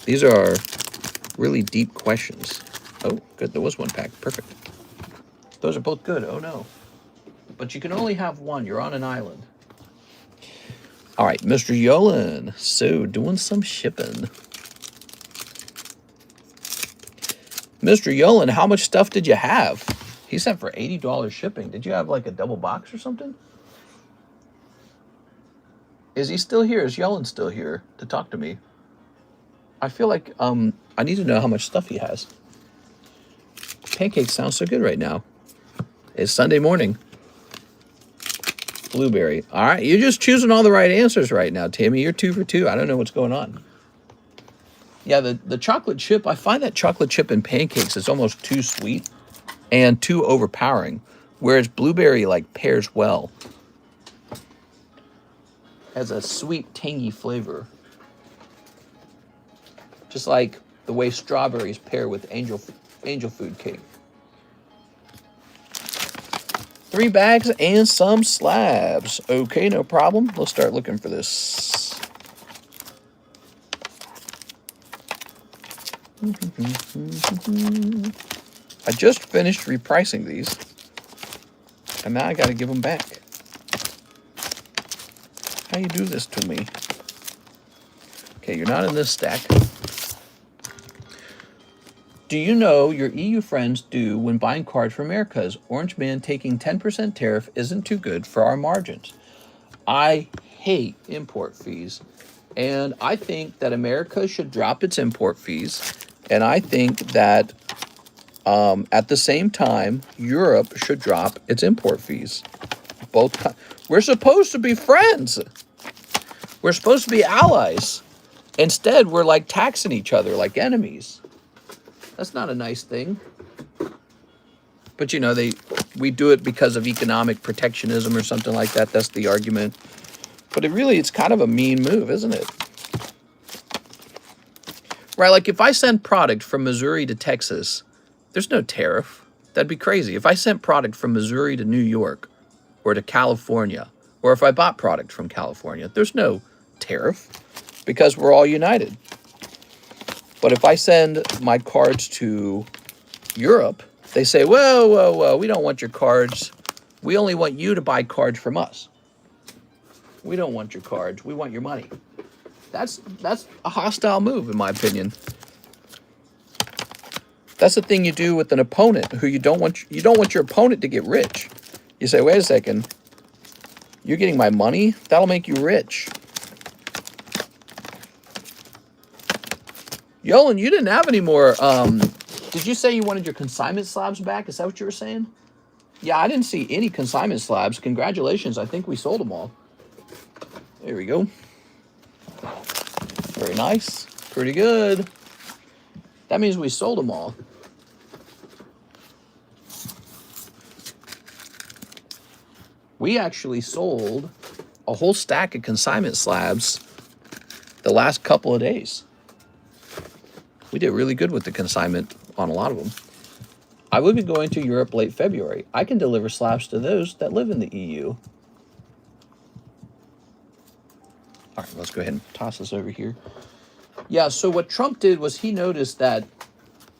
These are really deep questions. Oh, good. There was one pack. Perfect. Those are both good. Oh, no. But you can only have one. You're on an island. All right, Mr. Yolan. So, doing some shipping. Mr. Yolan, how much stuff did you have? He sent for $80 shipping. Did you have like a double box or something? Is he still here? Is Yolan still here to talk to me? I feel like I need to know how much stuff he has. Pancakes sound so good right now. It's Sunday morning. Blueberry. All right, you're just choosing all the right answers right now, Tammy. You're 2 for 2. I don't know what's going on. Yeah, the chocolate chip, I find that chocolate chip in pancakes is almost too sweet and too overpowering, whereas blueberry like pairs well. Has a sweet, tangy flavor. Just like the way strawberries pair with angel food cake. 3 bags and some slabs. Okay, no problem. Let's start looking for this. I just finished repricing these, and now I got to give them back. How you do this to me? Okay, you're not in this stack. Do you know your EU friends do when buying cards from America's? Orange Man taking 10% tariff isn't too good for our margins. I hate import fees, and I think that America should drop its import fees, and I think that at the same time, Europe should drop its import fees. We're supposed to be friends. We're supposed to be allies. Instead, we're like taxing each other like enemies. That's not a nice thing. But, you know, we do it because of economic protectionism or something like that. That's the argument. But it's kind of a mean move, isn't it? Right, like if I send product from Missouri to Texas, there's no tariff. That'd be crazy. If I sent product from Missouri to New York or to California, or if I bought product from California, there's no tariff because we're all united. But if I send my cards to Europe, they say, whoa, whoa, whoa, we don't want your cards. We only want you to buy cards from us. We don't want your cards. We want your money. That's a hostile move, in my opinion. That's the thing you do with an opponent who you don't want your opponent to get rich. You say, wait a second, you're getting my money? That'll make you rich. Yolan, you didn't have any more. Did you say you wanted your consignment slabs back? Is that what you were saying? Yeah, I didn't see any consignment slabs. Congratulations. I think we sold them all. There we go. Very nice. Pretty good. That means we sold them all. We actually sold a whole stack of consignment slabs the last couple of days. We did really good with the consignment on a lot of them. I will be going to Europe late February. I can deliver slabs to those that live in the EU. All right, let's go ahead and toss this over here. Yeah, so what Trump did was he noticed that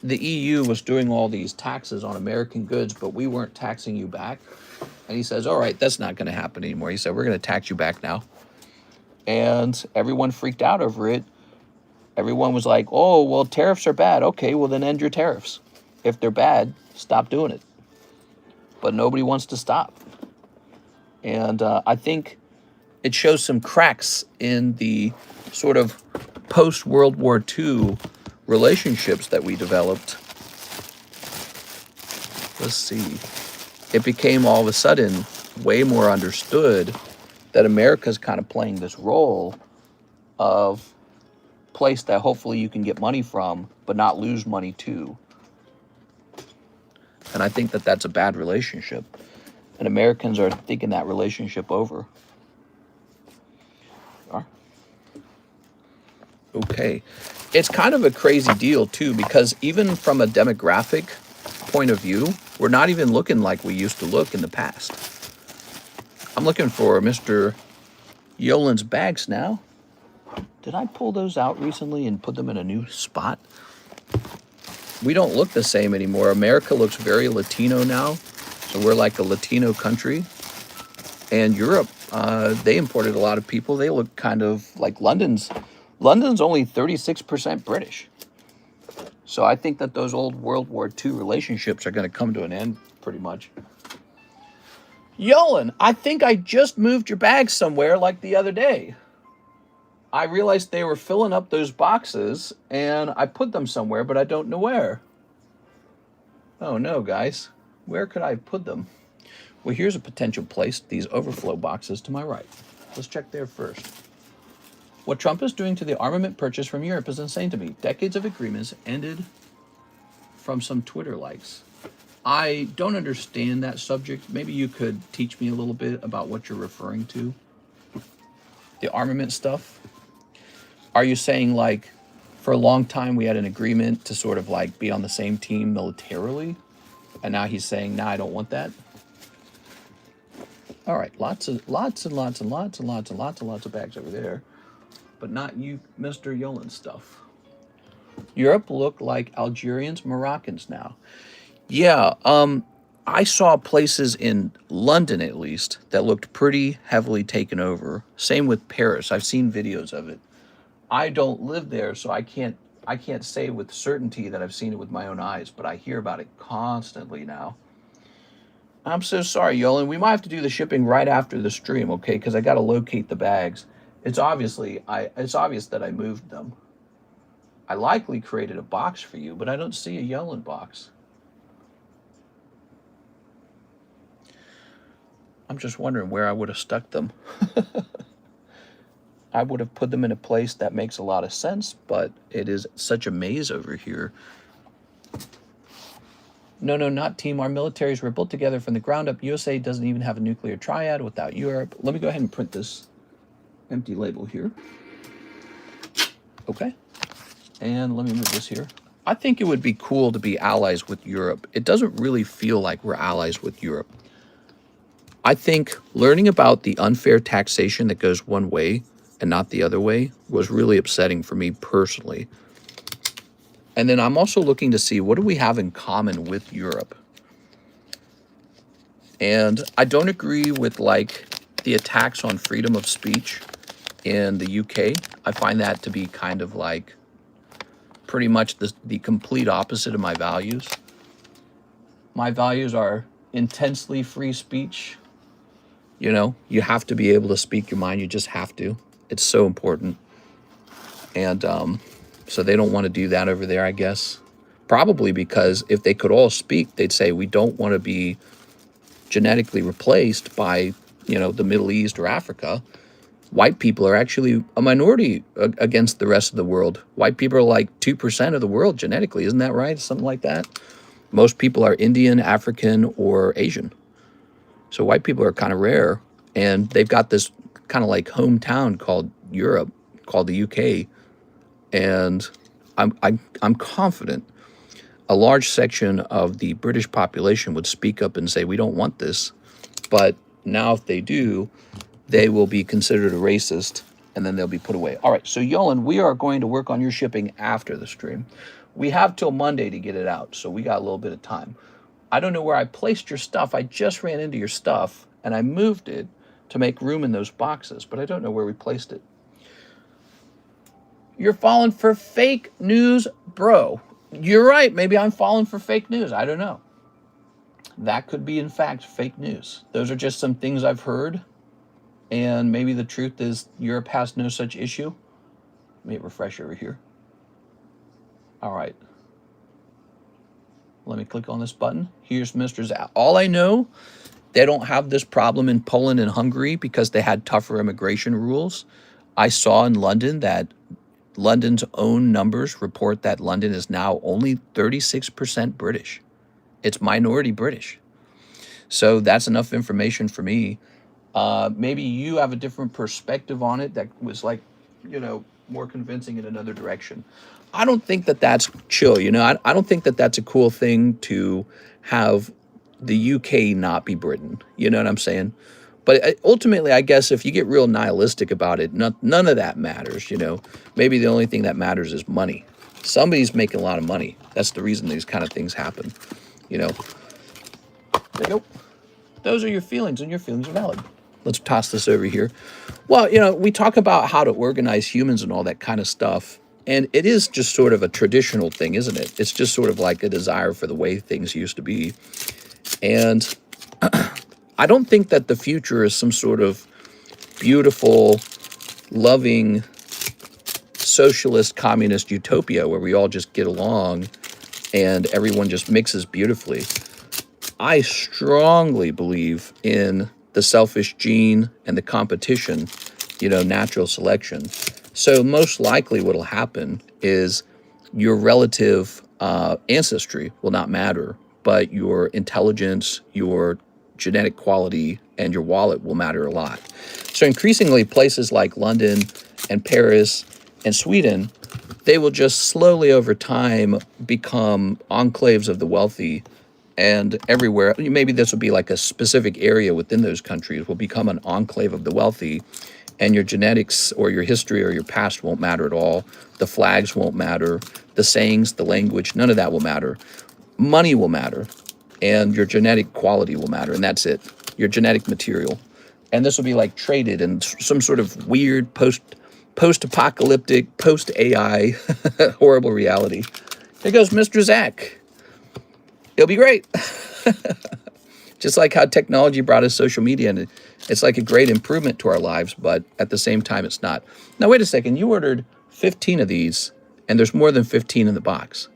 the EU was doing all these taxes on American goods, but we weren't taxing you back. And he says, all right, that's not going to happen anymore. He said, we're going to tax you back now. And everyone freaked out over it. Everyone was like, oh, well, tariffs are bad. Okay, well, then end your tariffs. If they're bad, stop doing it. But nobody wants to stop. And I think it shows some cracks in the sort of post-World War II relationships that we developed. Let's see. It became all of a sudden way more understood that America's kind of playing this role of place that hopefully you can get money from, but not lose money to. And I think that that's a bad relationship. And Americans are thinking that relationship over. Okay. It's kind of a crazy deal, too, because even from a demographic point of view, we're not even looking like we used to look in the past. I'm looking for Mr. Yolen's bags now. Did I pull those out recently and put them in a new spot? We don't look the same anymore. America looks very Latino now. So we're like a Latino country. And Europe, they imported a lot of people. They look kind of like London's only 36% British. So I think that those old World War II relationships are going to come to an end pretty much. Yolen, I think I just moved your bags somewhere like the other day. I realized they were filling up those boxes and I put them somewhere, but I don't know where. Oh no, guys. Where could I put them? Well, here's a potential place, these overflow boxes to my right. Let's check there first. What Trump is doing to the armament purchase from Europe is insane to me. Decades of agreements ended from some Twitter likes. I don't understand that subject. Maybe you could teach me a little bit about what you're referring to. The armament stuff. Are you saying like for a long time we had an agreement to sort of like be on the same team militarily? And now he's saying, nah, I don't want that. All right, lots of bags over there. But not you, Mr. Yolen stuff. Europe look like Algerians, Moroccans now. Yeah, I saw places in London, at least, that looked pretty heavily taken over. Same with Paris. I've seen videos of it. I don't live there, so I can't say with certainty that I've seen it with my own eyes, but I hear about it constantly now. I'm so sorry, Yolen. We might have to do the shipping right after the stream, okay? Because I got to locate the bags. It's obvious that I moved them. I likely created a box for you, but I don't see a Yolen box. I'm just wondering where I would have stuck them. I would have put them in a place that makes a lot of sense, but it is such a maze over here. No, not team. Our militaries were built together from the ground up. USA doesn't even have a nuclear triad without Europe. Let me go ahead and print this empty label here. Okay. And let me move this here. I think it would be cool to be allies with Europe. It doesn't really feel like we're allies with Europe. I think learning about the unfair taxation that goes one way and not the other way was really upsetting for me personally. And then I'm also looking to see what do we have in common with Europe. And I don't agree with like the attacks on freedom of speech in the UK. I find that to be kind of like pretty much the complete opposite of my values. My values are intensely free speech. You know, you have to be able to speak your mind. You just have to. It's so important. And so they don't want to do that over there, I guess. Probably because if they could all speak, they'd say we don't want to be genetically replaced by, you know, the Middle East or Africa. White people are actually a minority against the rest of the world. White people are like 2% of the world genetically. Isn't that right? Something like that. Most people are Indian, African, or Asian. So white people are kind of rare. And they've got this kind of like hometown called Europe, called the UK. And I'm confident. a large section of the British population would speak up and say, we don't want this. But now if they do, they will be considered a racist, and then they'll be put away. All right, so Yolan, we are going to work on your shipping after the stream. We have till Monday to get it out, so we got a little bit of time. I don't know where I placed your stuff. I just ran into your stuff, and I moved it to make room in those boxes, but I don't know where we placed it. You're falling for fake news, bro. You're right. Maybe I'm falling for fake news. I don't know. That could be, in fact, fake news. Those are just some things I've heard, and maybe the truth is Europe has no such issue. Let me refresh over here. All right. Let me click on this button. Here's Mr. ZELLE. All I know, they don't have this problem in Poland and Hungary because they had tougher immigration rules. I saw in London that London's own numbers report that London is now only 36% British. It's minority British. So that's enough information for me. Maybe you have a different perspective on it that was like, you know, more convincing in another direction. I don't think that that's chill. You know, I don't think that that's a cool thing to have the UK not be Britain. You know what I'm saying? But ultimately, I guess if you get real nihilistic about it, none of that matters, you know. Maybe the only thing that matters is money. Somebody's making a lot of money. That's the reason these kind of things happen, you know. There you go. Those are your feelings, and your feelings are valid. Let's toss this over here. Well, you know, we talk about how to organize humans and all that kind of stuff. And it is just sort of a traditional thing, isn't it? It's just sort of like a desire for the way things used to be. And I don't think that the future is some sort of beautiful, loving, socialist, communist utopia where we all just get along and everyone just mixes beautifully. I strongly believe in the selfish gene and the competition, you know, natural selection. So most likely what will happen is your relative ancestry will not matter, but your intelligence, your genetic quality, and your wallet will matter a lot. So increasingly places like London and Paris and Sweden, they will just slowly over time become enclaves of the wealthy, and everywhere, maybe this will be like a specific area within those countries, will become an enclave of the wealthy. And your genetics or your history or your past won't matter at all. The flags won't matter. The sayings, the language, none of that will matter. Money will matter. And your genetic quality will matter. And that's it. Your genetic material. And this will be like traded in some sort of weird post-apocalyptic, post-AI horrible reality. Here goes Mr. Zach. It'll be great. Just like how technology brought us social media, and it's like a great improvement to our lives, but at the same time, it's not. Now, wait a second. You ordered 15 of these, and there's more than 15 in the box.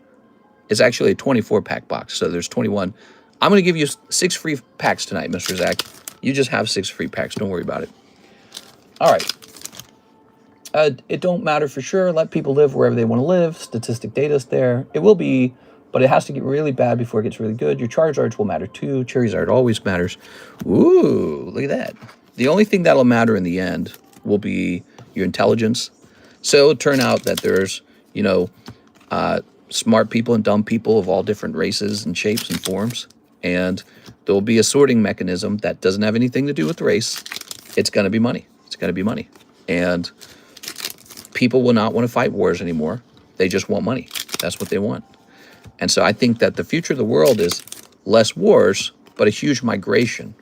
It's actually a 24-pack box, so there's 21. I'm going to give you 6 free packs tonight, Mr. Zach. You just have 6 free packs. Don't worry about it. All right. It don't matter for sure. Let people live wherever they want to live. Statistic data's there. It will be, but it has to get really bad before it gets really good. Your Charizards will matter too. Charizard always matters. Ooh, look at that. The only thing that'll matter in the end will be your intelligence. So it'll turn out that there's, you know, smart people and dumb people of all different races and shapes and forms. And there'll be a sorting mechanism that doesn't have anything to do with race. It's going to be money. It's going to be money. And people will not want to fight wars anymore. They just want money. That's what they want. And so I think that the future of the world is less wars, but a huge migration.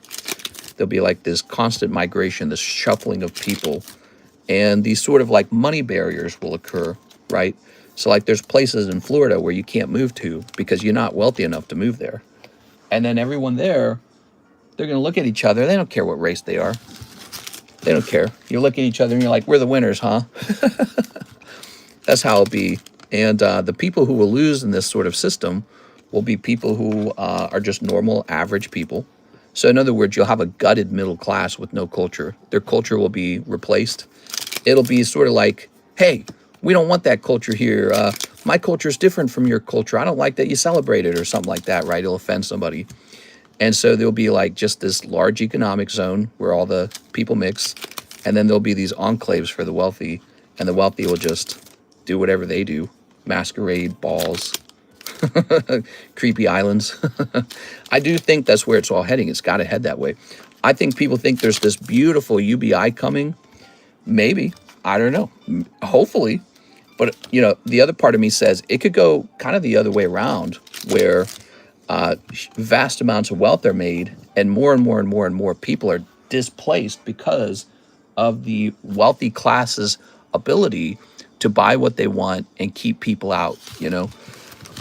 There'll be like this constant migration, this shuffling of people, and these sort of like money barriers will occur, right? So like there's places in Florida where you can't move to because you're not wealthy enough to move there. And then everyone there, they're going to look at each other. They don't care what race they are. They don't care. You look at each other and you're like, we're the winners, huh? That's how it'll be. And the people who will lose in this sort of system will be people who are just normal, average people. So in other words, you'll have a gutted middle class with no culture. Their culture will be replaced. It'll be sort of like, hey, we don't want that culture here. My culture is different from your culture. I don't like that you celebrate it or something like that, right? It'll offend somebody. And so there'll be like just this large economic zone where all the people mix. And then there'll be these enclaves for the wealthy. And the wealthy will just do whatever they do. Masquerade, balls, Creepy islands. I do think that's where it's all heading. It's got to head that way. I think people think there's this beautiful UBI coming. Maybe. I don't know. Hopefully. But, you know, the other part of me says it could go kind of the other way around, where vast amounts of wealth are made and more and more and more and more people are displaced because of the wealthy class's ability to buy what they want and keep people out, you know?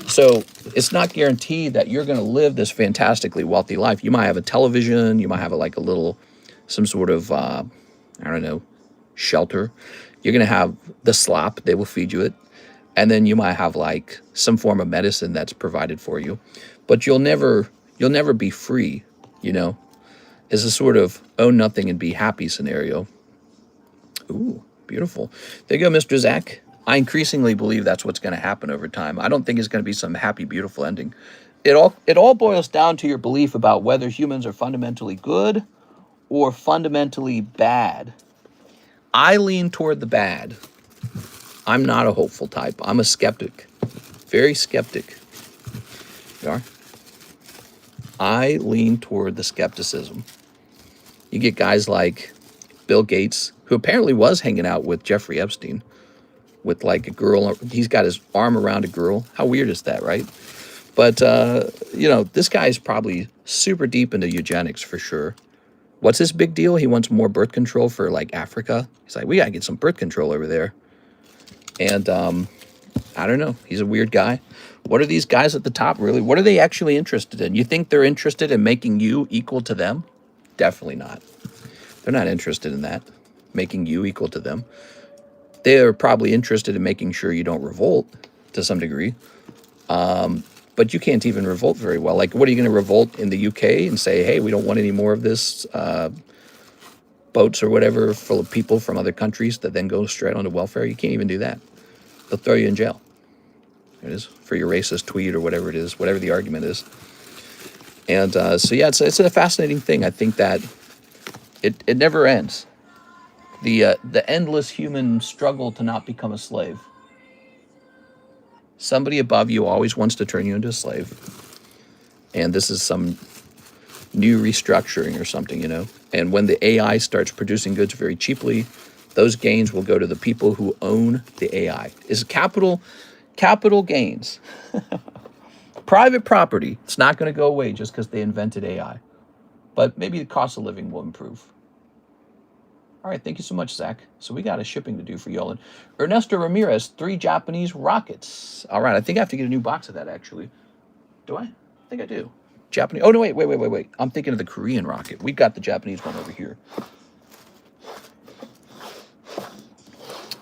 So it's not guaranteed that you're going to live this fantastically wealthy life. You might have a television, you might have some sort of, I don't know, shelter. You're going to have the slop, they will feed you it. And then you might have like some form of medicine that's provided for you. But you'll never be free, you know? It's a sort of own nothing and be happy scenario. Ooh, beautiful. There you go, Mr. Zach. I increasingly believe that's what's going to happen over time. I don't think it's going to be some happy, beautiful ending. It all boils down to your belief about whether humans are fundamentally good or fundamentally bad. I lean toward the bad. I'm not a hopeful type. I'm a skeptic. Very skeptic. You are? I lean toward the skepticism. You get guys like Bill Gates, who apparently was hanging out with Jeffrey Epstein, with like a girl. He's got his arm around a girl. How weird is that, right? But, you know, this guy is probably super deep into eugenics for sure. What's his big deal? He wants more birth control for like Africa. He's like, we got to get some birth control over there. And I don't know. He's a weird guy. What are these guys at the top really? What are they actually interested in? You think they're interested in making you equal to them? Definitely not. They're not interested in that, making you equal to them. They're probably interested in making sure you don't revolt to some degree. But you can't even revolt very well. Like, what are you going to revolt in the UK and say, hey, we don't want any more of this boats or whatever full of people from other countries that then go straight onto welfare? You can't even do that. They'll throw you in jail. There it is, for your racist tweet or whatever it is, whatever the argument is. And so, yeah, it's a fascinating thing. I think that it never ends. The endless human struggle to not become a slave. Somebody above you always wants to turn you into a slave. And this is some new restructuring or something, you know. And when the AI starts producing goods very cheaply, those gains will go to the people who own the AI. It's capital gains. Private property. It's not going to go away just because they invented AI. But maybe the cost of living will improve. All right, thank you so much, Zach. So we got a shipping to do for y'all. And Ernesto Ramirez, 3 Japanese rockets. All right, I think I have to get a new box of that, actually. Do I? I think I do. Japanese. Oh, no, wait. I'm thinking of the Korean rocket. We got the Japanese one over here.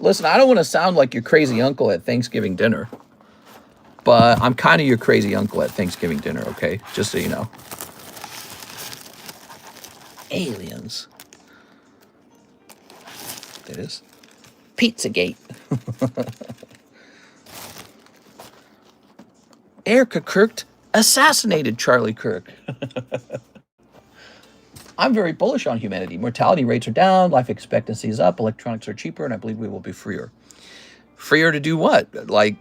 Listen, I don't want to sound like your crazy uncle at Thanksgiving dinner, but I'm kind of your crazy uncle at Thanksgiving dinner, okay? Just so you know. Aliens. There it is. Pizzagate. Erica Kirk assassinated Charlie Kirk. I'm very bullish on humanity. Mortality rates are down, life expectancy is up, electronics are cheaper, and I believe we will be freer. Freer to do what? Like,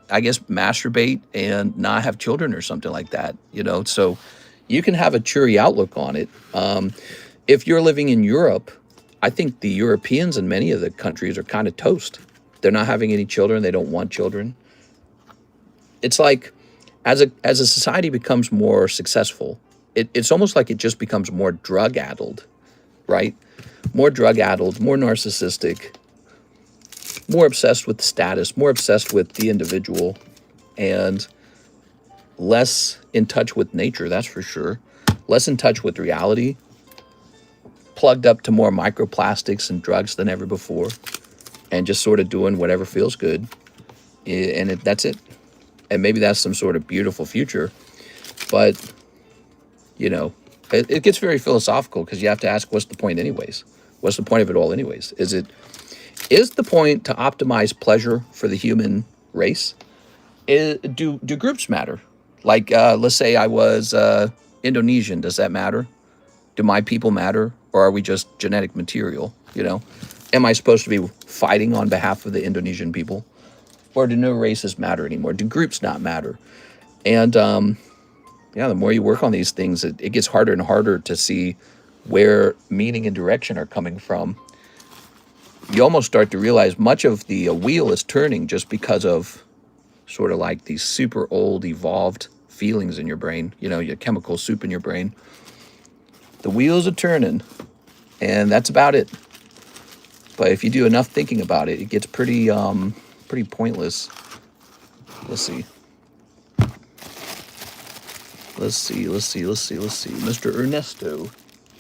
I guess masturbate and not have children or something like that, you know? So you can have a cheery outlook on it. If you're living in Europe, I think the Europeans in many of the countries are kind of toast. They're not having any children. They don't want children. It's like, as a society becomes more successful, it's almost like it just becomes more drug-addled, right? More drug-addled, more narcissistic, more obsessed with status, more obsessed with the individual, and less in touch with nature, that's for sure. Less in touch with reality, plugged up to more microplastics and drugs than ever before, and just sort of doing whatever feels good, and that's it. And maybe that's some sort of beautiful future, but, you know, it gets very philosophical because you have to ask, what's the point anyways? What's the point of it all anyways? Is the point to optimize pleasure for the human race? Do groups matter? Like, let's say I was Indonesian. Does that matter? Do my people matter? Or are we just genetic material, you know? Am I supposed to be fighting on behalf of the Indonesian people? Or do no races matter anymore? Do groups not matter? And yeah, the more you work on these things, it gets harder and harder to see where meaning and direction are coming from. You almost start to realize much of the wheel is turning just because of sort of like these super old evolved feelings in your brain, you know, your chemical soup in your brain. The wheels are turning, and that's about it. But if you do enough thinking about it, it gets pretty pointless. Let's see. Mr. Ernesto.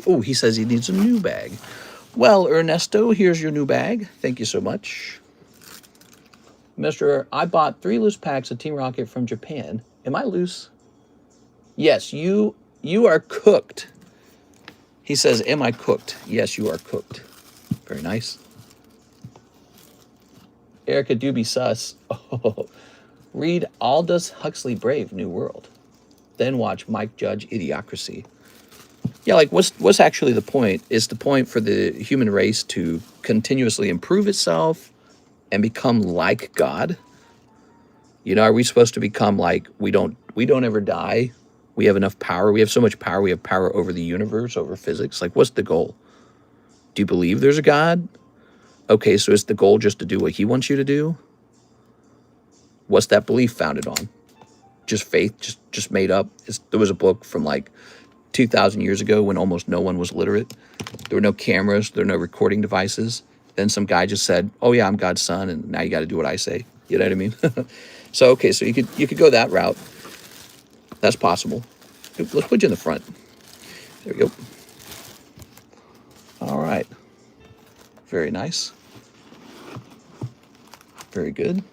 Oh, he says he needs a new bag. Well, Ernesto, here's your new bag. Thank you so much. I bought 3 loose packs of Team Rocket from Japan. Am I loose? Yes, you are cooked. He says, am I cooked? Yes, you are cooked. Very nice. Erica Doobie Sus. Oh, read Aldous Huxley Brave New World. Then watch Mike Judge Idiocracy. Yeah, like what's actually the point? Is the point for the human race to continuously improve itself and become like God? You know, are we supposed to become like we don't ever die? We have enough power. We have so much power. We have power over the universe, over physics. Like, what's the goal? Do you believe there's a God? Okay, so is the goal just to do what he wants you to do? What's that belief founded on? Just faith, just made up? There was a book from like 2,000 years ago when almost no one was literate. There were no cameras. There were no recording devices. Then some guy just said, oh yeah, I'm God's son, and now you got to do what I say. You know what I mean? So, okay, so you could go that route. That's possible. Let's put you in the front. There we go. All right. Very nice. Very good.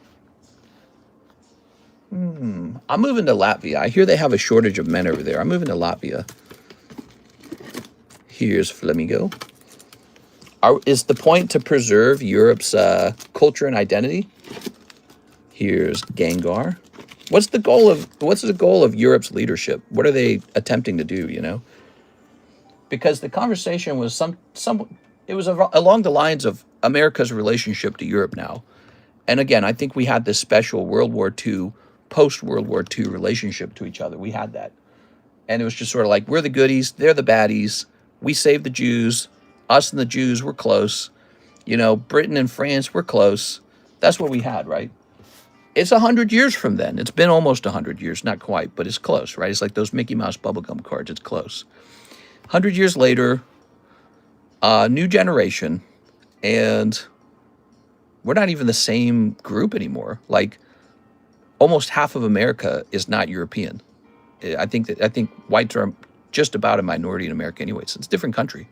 I'm moving to Latvia. I hear they have a shortage of men over there. I'm moving to Latvia. Here's Flamingo. Is the point to preserve Europe's culture and identity? Here's Gengar. What's the goal of Europe's leadership? What are they attempting to do, you know? Because the conversation was along the lines of America's relationship to Europe now. And again, I think we had this special World War II, post-World War II relationship to each other. We had that. And it was just sort of like, we're the goodies, they're the baddies. We saved the Jews. Us and the Jews were close. You know, Britain and France were close. That's what we had, right? It's 100 years from then. It's been almost 100 years, not quite, but it's close, right? It's like those Mickey Mouse bubblegum cards. It's close. 100 years later, new generation, and we're not even the same group anymore. Like, almost half of America is not European. I think whites are just about a minority in America anyways. It's a different country.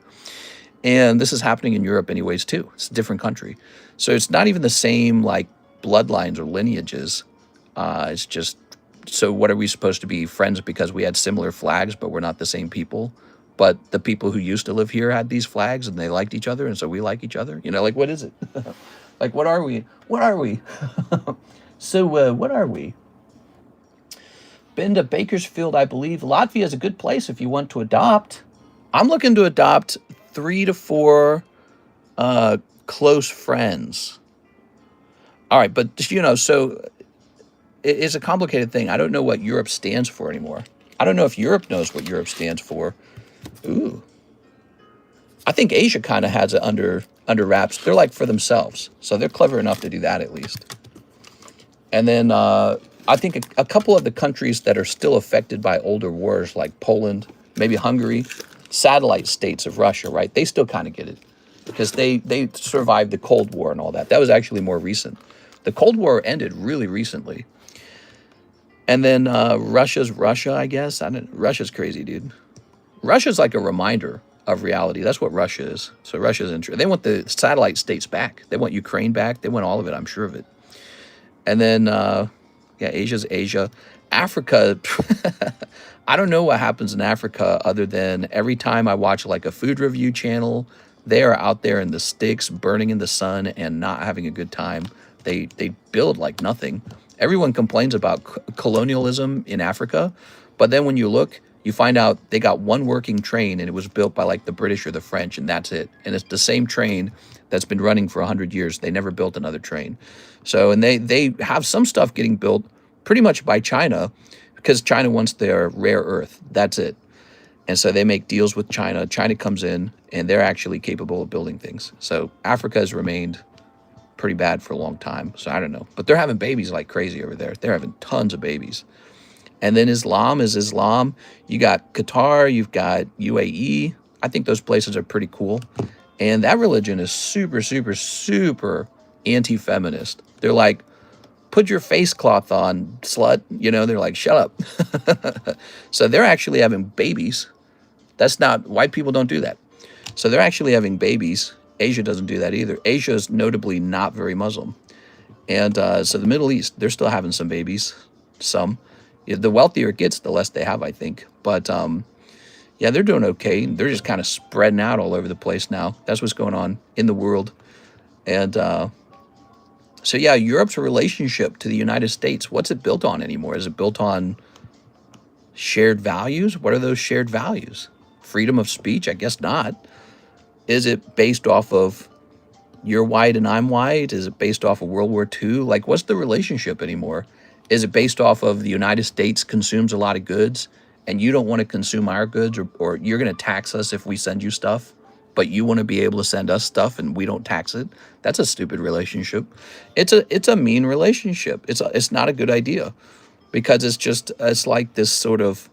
And this is happening in Europe anyways too. It's a different country. So it's not even the same like bloodlines or lineages. It's just, so what are we supposed to be, friends because we had similar flags but we're not the same people? But the people who used to live here had these flags and they liked each other and so we like each other? You know, like what is it? Like what are we? What are we? So what are we? Been to Bakersfield, I believe. Latvia is a good place if you want to adopt. I'm looking to adopt 3 to 4 close friends. All right, but you know, so it's a complicated thing. I don't know what Europe stands for anymore. I don't know if Europe knows what Europe stands for. Ooh. I think Asia kind of has it under wraps. They're like for themselves. So they're clever enough to do that at least. And then I think a couple of the countries that are still affected by older wars, like Poland, maybe Hungary, satellite states of Russia, right? They still kind of get it because they survived the Cold War and all that. That was actually more recent. The Cold War ended really recently. And then Russia's Russia, I guess. Russia's crazy, dude. Russia's like a reminder of reality. That's what Russia is. So Russia's interesting. They want the satellite states back. They want Ukraine back. They want all of it, I'm sure of it. And then, yeah, Asia's Asia. Africa, I don't know what happens in Africa other than every time I watch like a food review channel, they are out there in the sticks, burning in the sun and not having a good time. They build like nothing. Everyone complains about colonialism in Africa, but then when you look, you find out they got one working train and it was built by like the British or the French and that's it. And it's the same train that's been running for 100 years. They never built another train. So, and they have some stuff getting built pretty much by China because China wants their rare earth. That's it. And so they make deals with China. China comes in, and they're actually capable of building things. So Africa has remained pretty bad for a long time. So I don't know. But they're having babies like crazy over there. They're having tons of babies. And then Islam is Islam. You got Qatar. You've got UAE. I think those places are pretty cool. And that religion is super, super, super anti-feminist. They're like, put your face cloth on, slut. You know, they're like, shut up. So they're actually having babies. That's not, white people don't do that. So they're actually having babies. Asia doesn't do that either. Asia is notably not very Muslim. And so the Middle East, they're still having some babies. Some. The wealthier it gets, the less they have, I think. But yeah, they're doing okay. They're just kind of spreading out all over the place now. That's what's going on in the world. And so, yeah, Europe's relationship to the United States, what's it built on anymore? Is it built on shared values? What are those shared values? Freedom of speech? I guess not. Is it based off of you're white and I'm white? Is it based off of World War II? Like, what's the relationship anymore? Is it based off of the United States consumes a lot of goods and you don't want to consume our goods, or you're going to tax us if we send you stuff, but you want to be able to send us stuff and we don't tax it? That's a stupid relationship. It's a mean relationship. It's not a good idea, because it's like this sort of,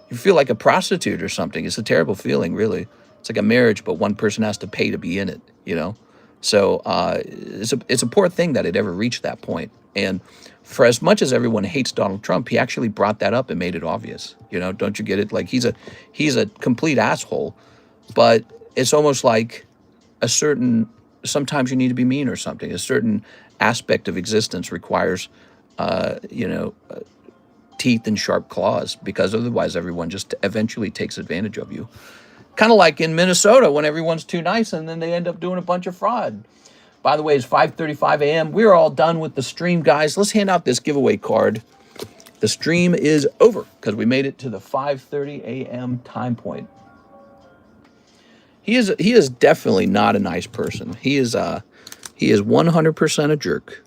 you feel like a prostitute or something. It's a terrible feeling, really. It's like a marriage, but one person has to pay to be in it, you know? So it's a poor thing that it ever reached that point. And for as much as everyone hates Donald Trump, he actually brought that up and made it obvious. You know, don't you get it? Like, he's a complete asshole, but it's almost like sometimes you need to be mean or something. A certain aspect of existence requires, teeth and sharp claws, because otherwise everyone just eventually takes advantage of you. Kind of like in Minnesota when everyone's too nice and then they end up doing a bunch of fraud. By the way, it's 5:35 a.m. We're all done with the stream, guys. Let's hand out this giveaway card. The stream is over because we made it to the 5:30 a.m. time point. He is definitely not a nice person. He is 100% a jerk.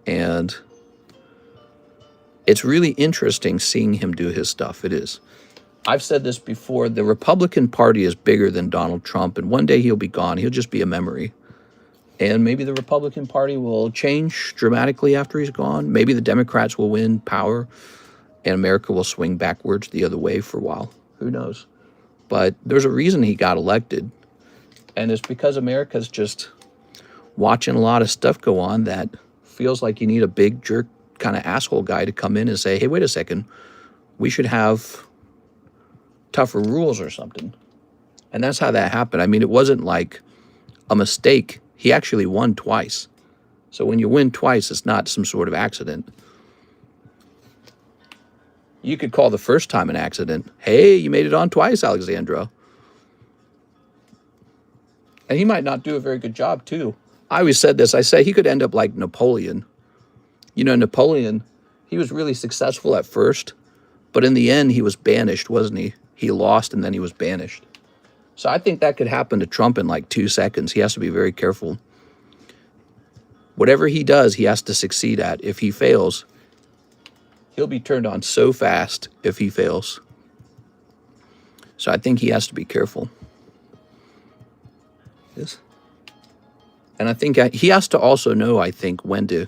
And it's really interesting seeing him do his stuff. It is. I've said this before. The Republican Party is bigger than Donald Trump, and one day he'll be gone. He'll just be a memory. And maybe the Republican Party will change dramatically after he's gone. Maybe the Democrats will win power, and America will swing backwards the other way for a while. Who knows? But there's a reason he got elected, and it's because America's just watching a lot of stuff go on that feels like you need a big jerk kind of asshole guy to come in and say, hey, wait a second, we should have tougher rules or something. And that's how that happened. I mean, it wasn't like a mistake. He actually won twice. So when you win twice, it's not some sort of accident. You could call the first time an accident. Hey, you made it on twice, Alexandra. And he might not do a very good job, too. I always said this. I say he could end up like Napoleon. You know, Napoleon, he was really successful at first, but in the end, he was banished, wasn't he? He lost, and then he was banished. So I think that could happen to Trump in like 2 seconds. He has to be very careful. Whatever he does, he has to succeed at. If he fails, he'll be turned on so fast if he fails. So I think he has to be careful. Yes. And I think he has to also know, I think, when to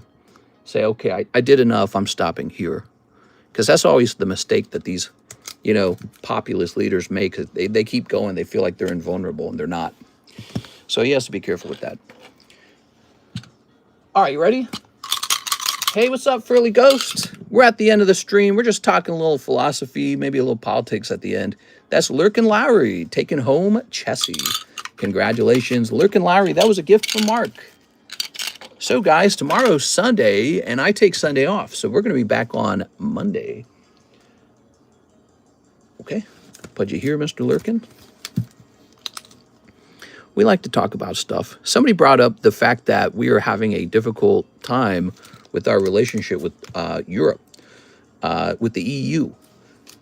say, okay, I did enough, I'm stopping here. Because that's always the mistake that these, populist leaders make. They keep going. They feel like they're invulnerable, and they're not. So he has to be careful with that. All right, you ready? Hey, what's up, Furly Ghost? We're at the end of the stream. We're just talking a little philosophy, maybe a little politics at the end. That's Lurkin Lowry taking home Chessie. Congratulations, Lurkin Lowry. That was a gift from Mark. So, guys, tomorrow's Sunday, and I take Sunday off. So we're going to be back on Monday. Okay. Put you here, Mr. Lurkin. We like to talk about stuff. Somebody brought up the fact that we are having a difficult time with our relationship with Europe, with the EU.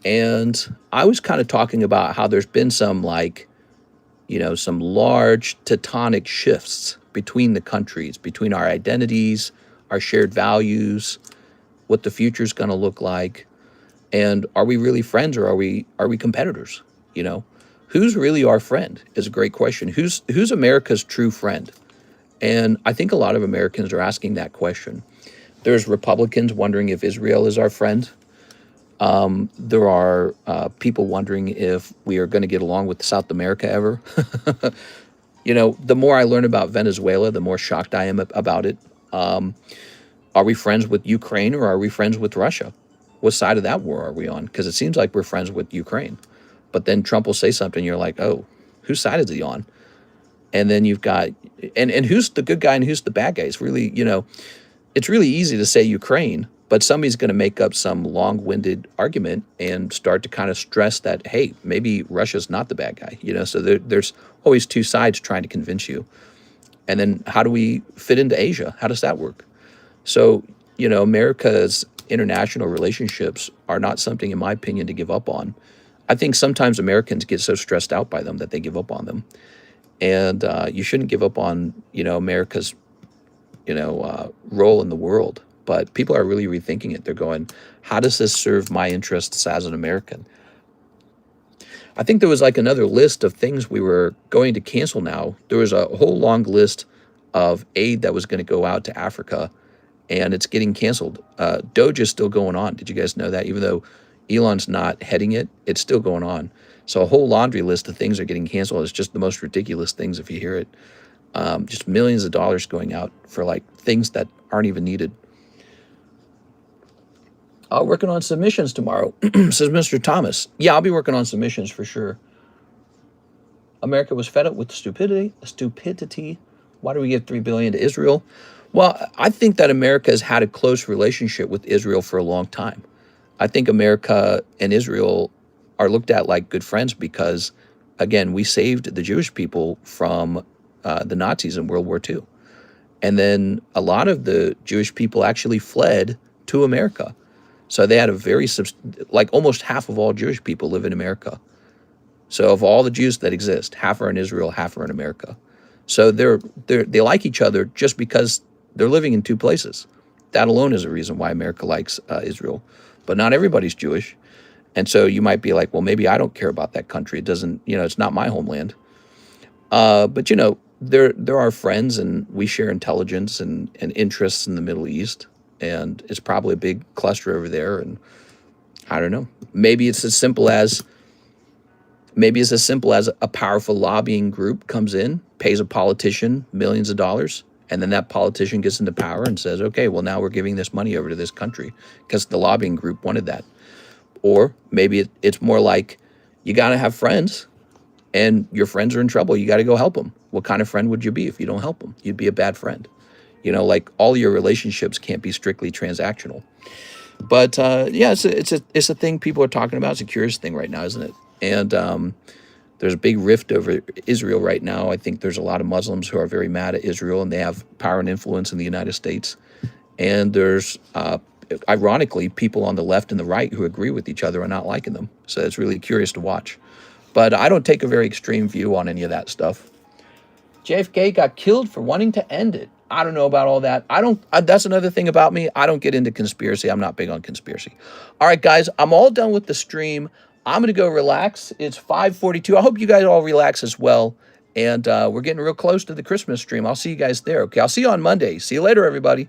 And I was kind of talking about how there's been some some large tectonic shifts between the countries, between our identities, our shared values, what the future's going to look like. And are we really friends, or are we competitors? You know, who's really our friend is a great question. Who's America's true friend? And I think a lot of Americans are asking that question. There's Republicans wondering if Israel is our friend. There are people wondering if we are going to get along with South America ever. You know, the more I learn about Venezuela, the more shocked I am about it. Are we friends with Ukraine, or are we friends with Russia? What side of that war are we on? Because it seems like we're friends with Ukraine. But then Trump will say something, you're like, oh, whose side is he on? And then you've got, and who's the good guy and who's the bad guy? It's really, you know, it's really easy to say Ukraine, but somebody's going to make up some long-winded argument and start to kind of stress that, hey, maybe Russia's not the bad guy, you know? So there's always two sides trying to convince you. And then how do we fit into Asia? How does that work? So, you know, America's international relationships are not something, in my opinion, to give up on. I think sometimes Americans get so stressed out by them that they give up on them. And you shouldn't give up on, you know, America's, you know, role in the world. But people are really rethinking it. They're going, how does this serve my interests as an American? I think there was like another list of things we were going to cancel now. There was a whole long list of aid that was going to go out to Africa, and it's getting canceled. Doge is still going on. Did you guys know that? Even though Elon's not heading it, it's still going on. So a whole laundry list of things are getting canceled. It's just the most ridiculous things if you hear it. Just millions of dollars going out for like things that aren't even needed. Working on submissions tomorrow, says Mr. Thomas. Yeah, I'll be working on submissions for sure. America was fed up with stupidity. Why do we give $3 billion to Israel? Well, I think that America has had a close relationship with Israel for a long time. I think America and Israel are looked at like good friends because, again, we saved the Jewish people from the Nazis in World War II. And then a lot of the Jewish people actually fled to America. So they had a very, like almost half of all Jewish people live in America. So of all the Jews that exist, half are in Israel, half are in America. So they like each other just because they're living in two places. That alone is a reason why America likes Israel. But not everybody's Jewish. And so you might be like, well, maybe I don't care about that country. It doesn't, you know, it's not my homeland. But, you know, there are friends, and we share intelligence and interests in the Middle East. And it's probably a big cluster over there. And I don't know. Maybe it's as simple as a powerful lobbying group comes in, pays a politician millions of dollars, and then that politician gets into power and says, okay, well, now we're giving this money over to this country because the lobbying group wanted that. Or maybe it's more like you got to have friends, and your friends are in trouble. You got to go help them. What kind of friend would you be if you don't help them? You'd be a bad friend. You know, like all your relationships can't be strictly transactional. But yeah, it's a thing people are talking about. It's a curious thing right now, isn't it? And there's a big rift over Israel right now. I think there's a lot of Muslims who are very mad at Israel, and they have power and influence in the United States. And there's, ironically, people on the left and the right who agree with each other and not liking them. So it's really curious to watch. But I don't take a very extreme view on any of that stuff. JFK got killed for wanting to end it. I don't know about all that. That's another thing about me. I don't get into conspiracy. I'm not big on conspiracy. All right, guys, I'm all done with the stream. I'm going to go relax. It's 5:42. I hope you guys all relax as well. And we're getting real close to the Christmas stream. I'll see you guys there. Okay, I'll see you on Monday. See you later, everybody.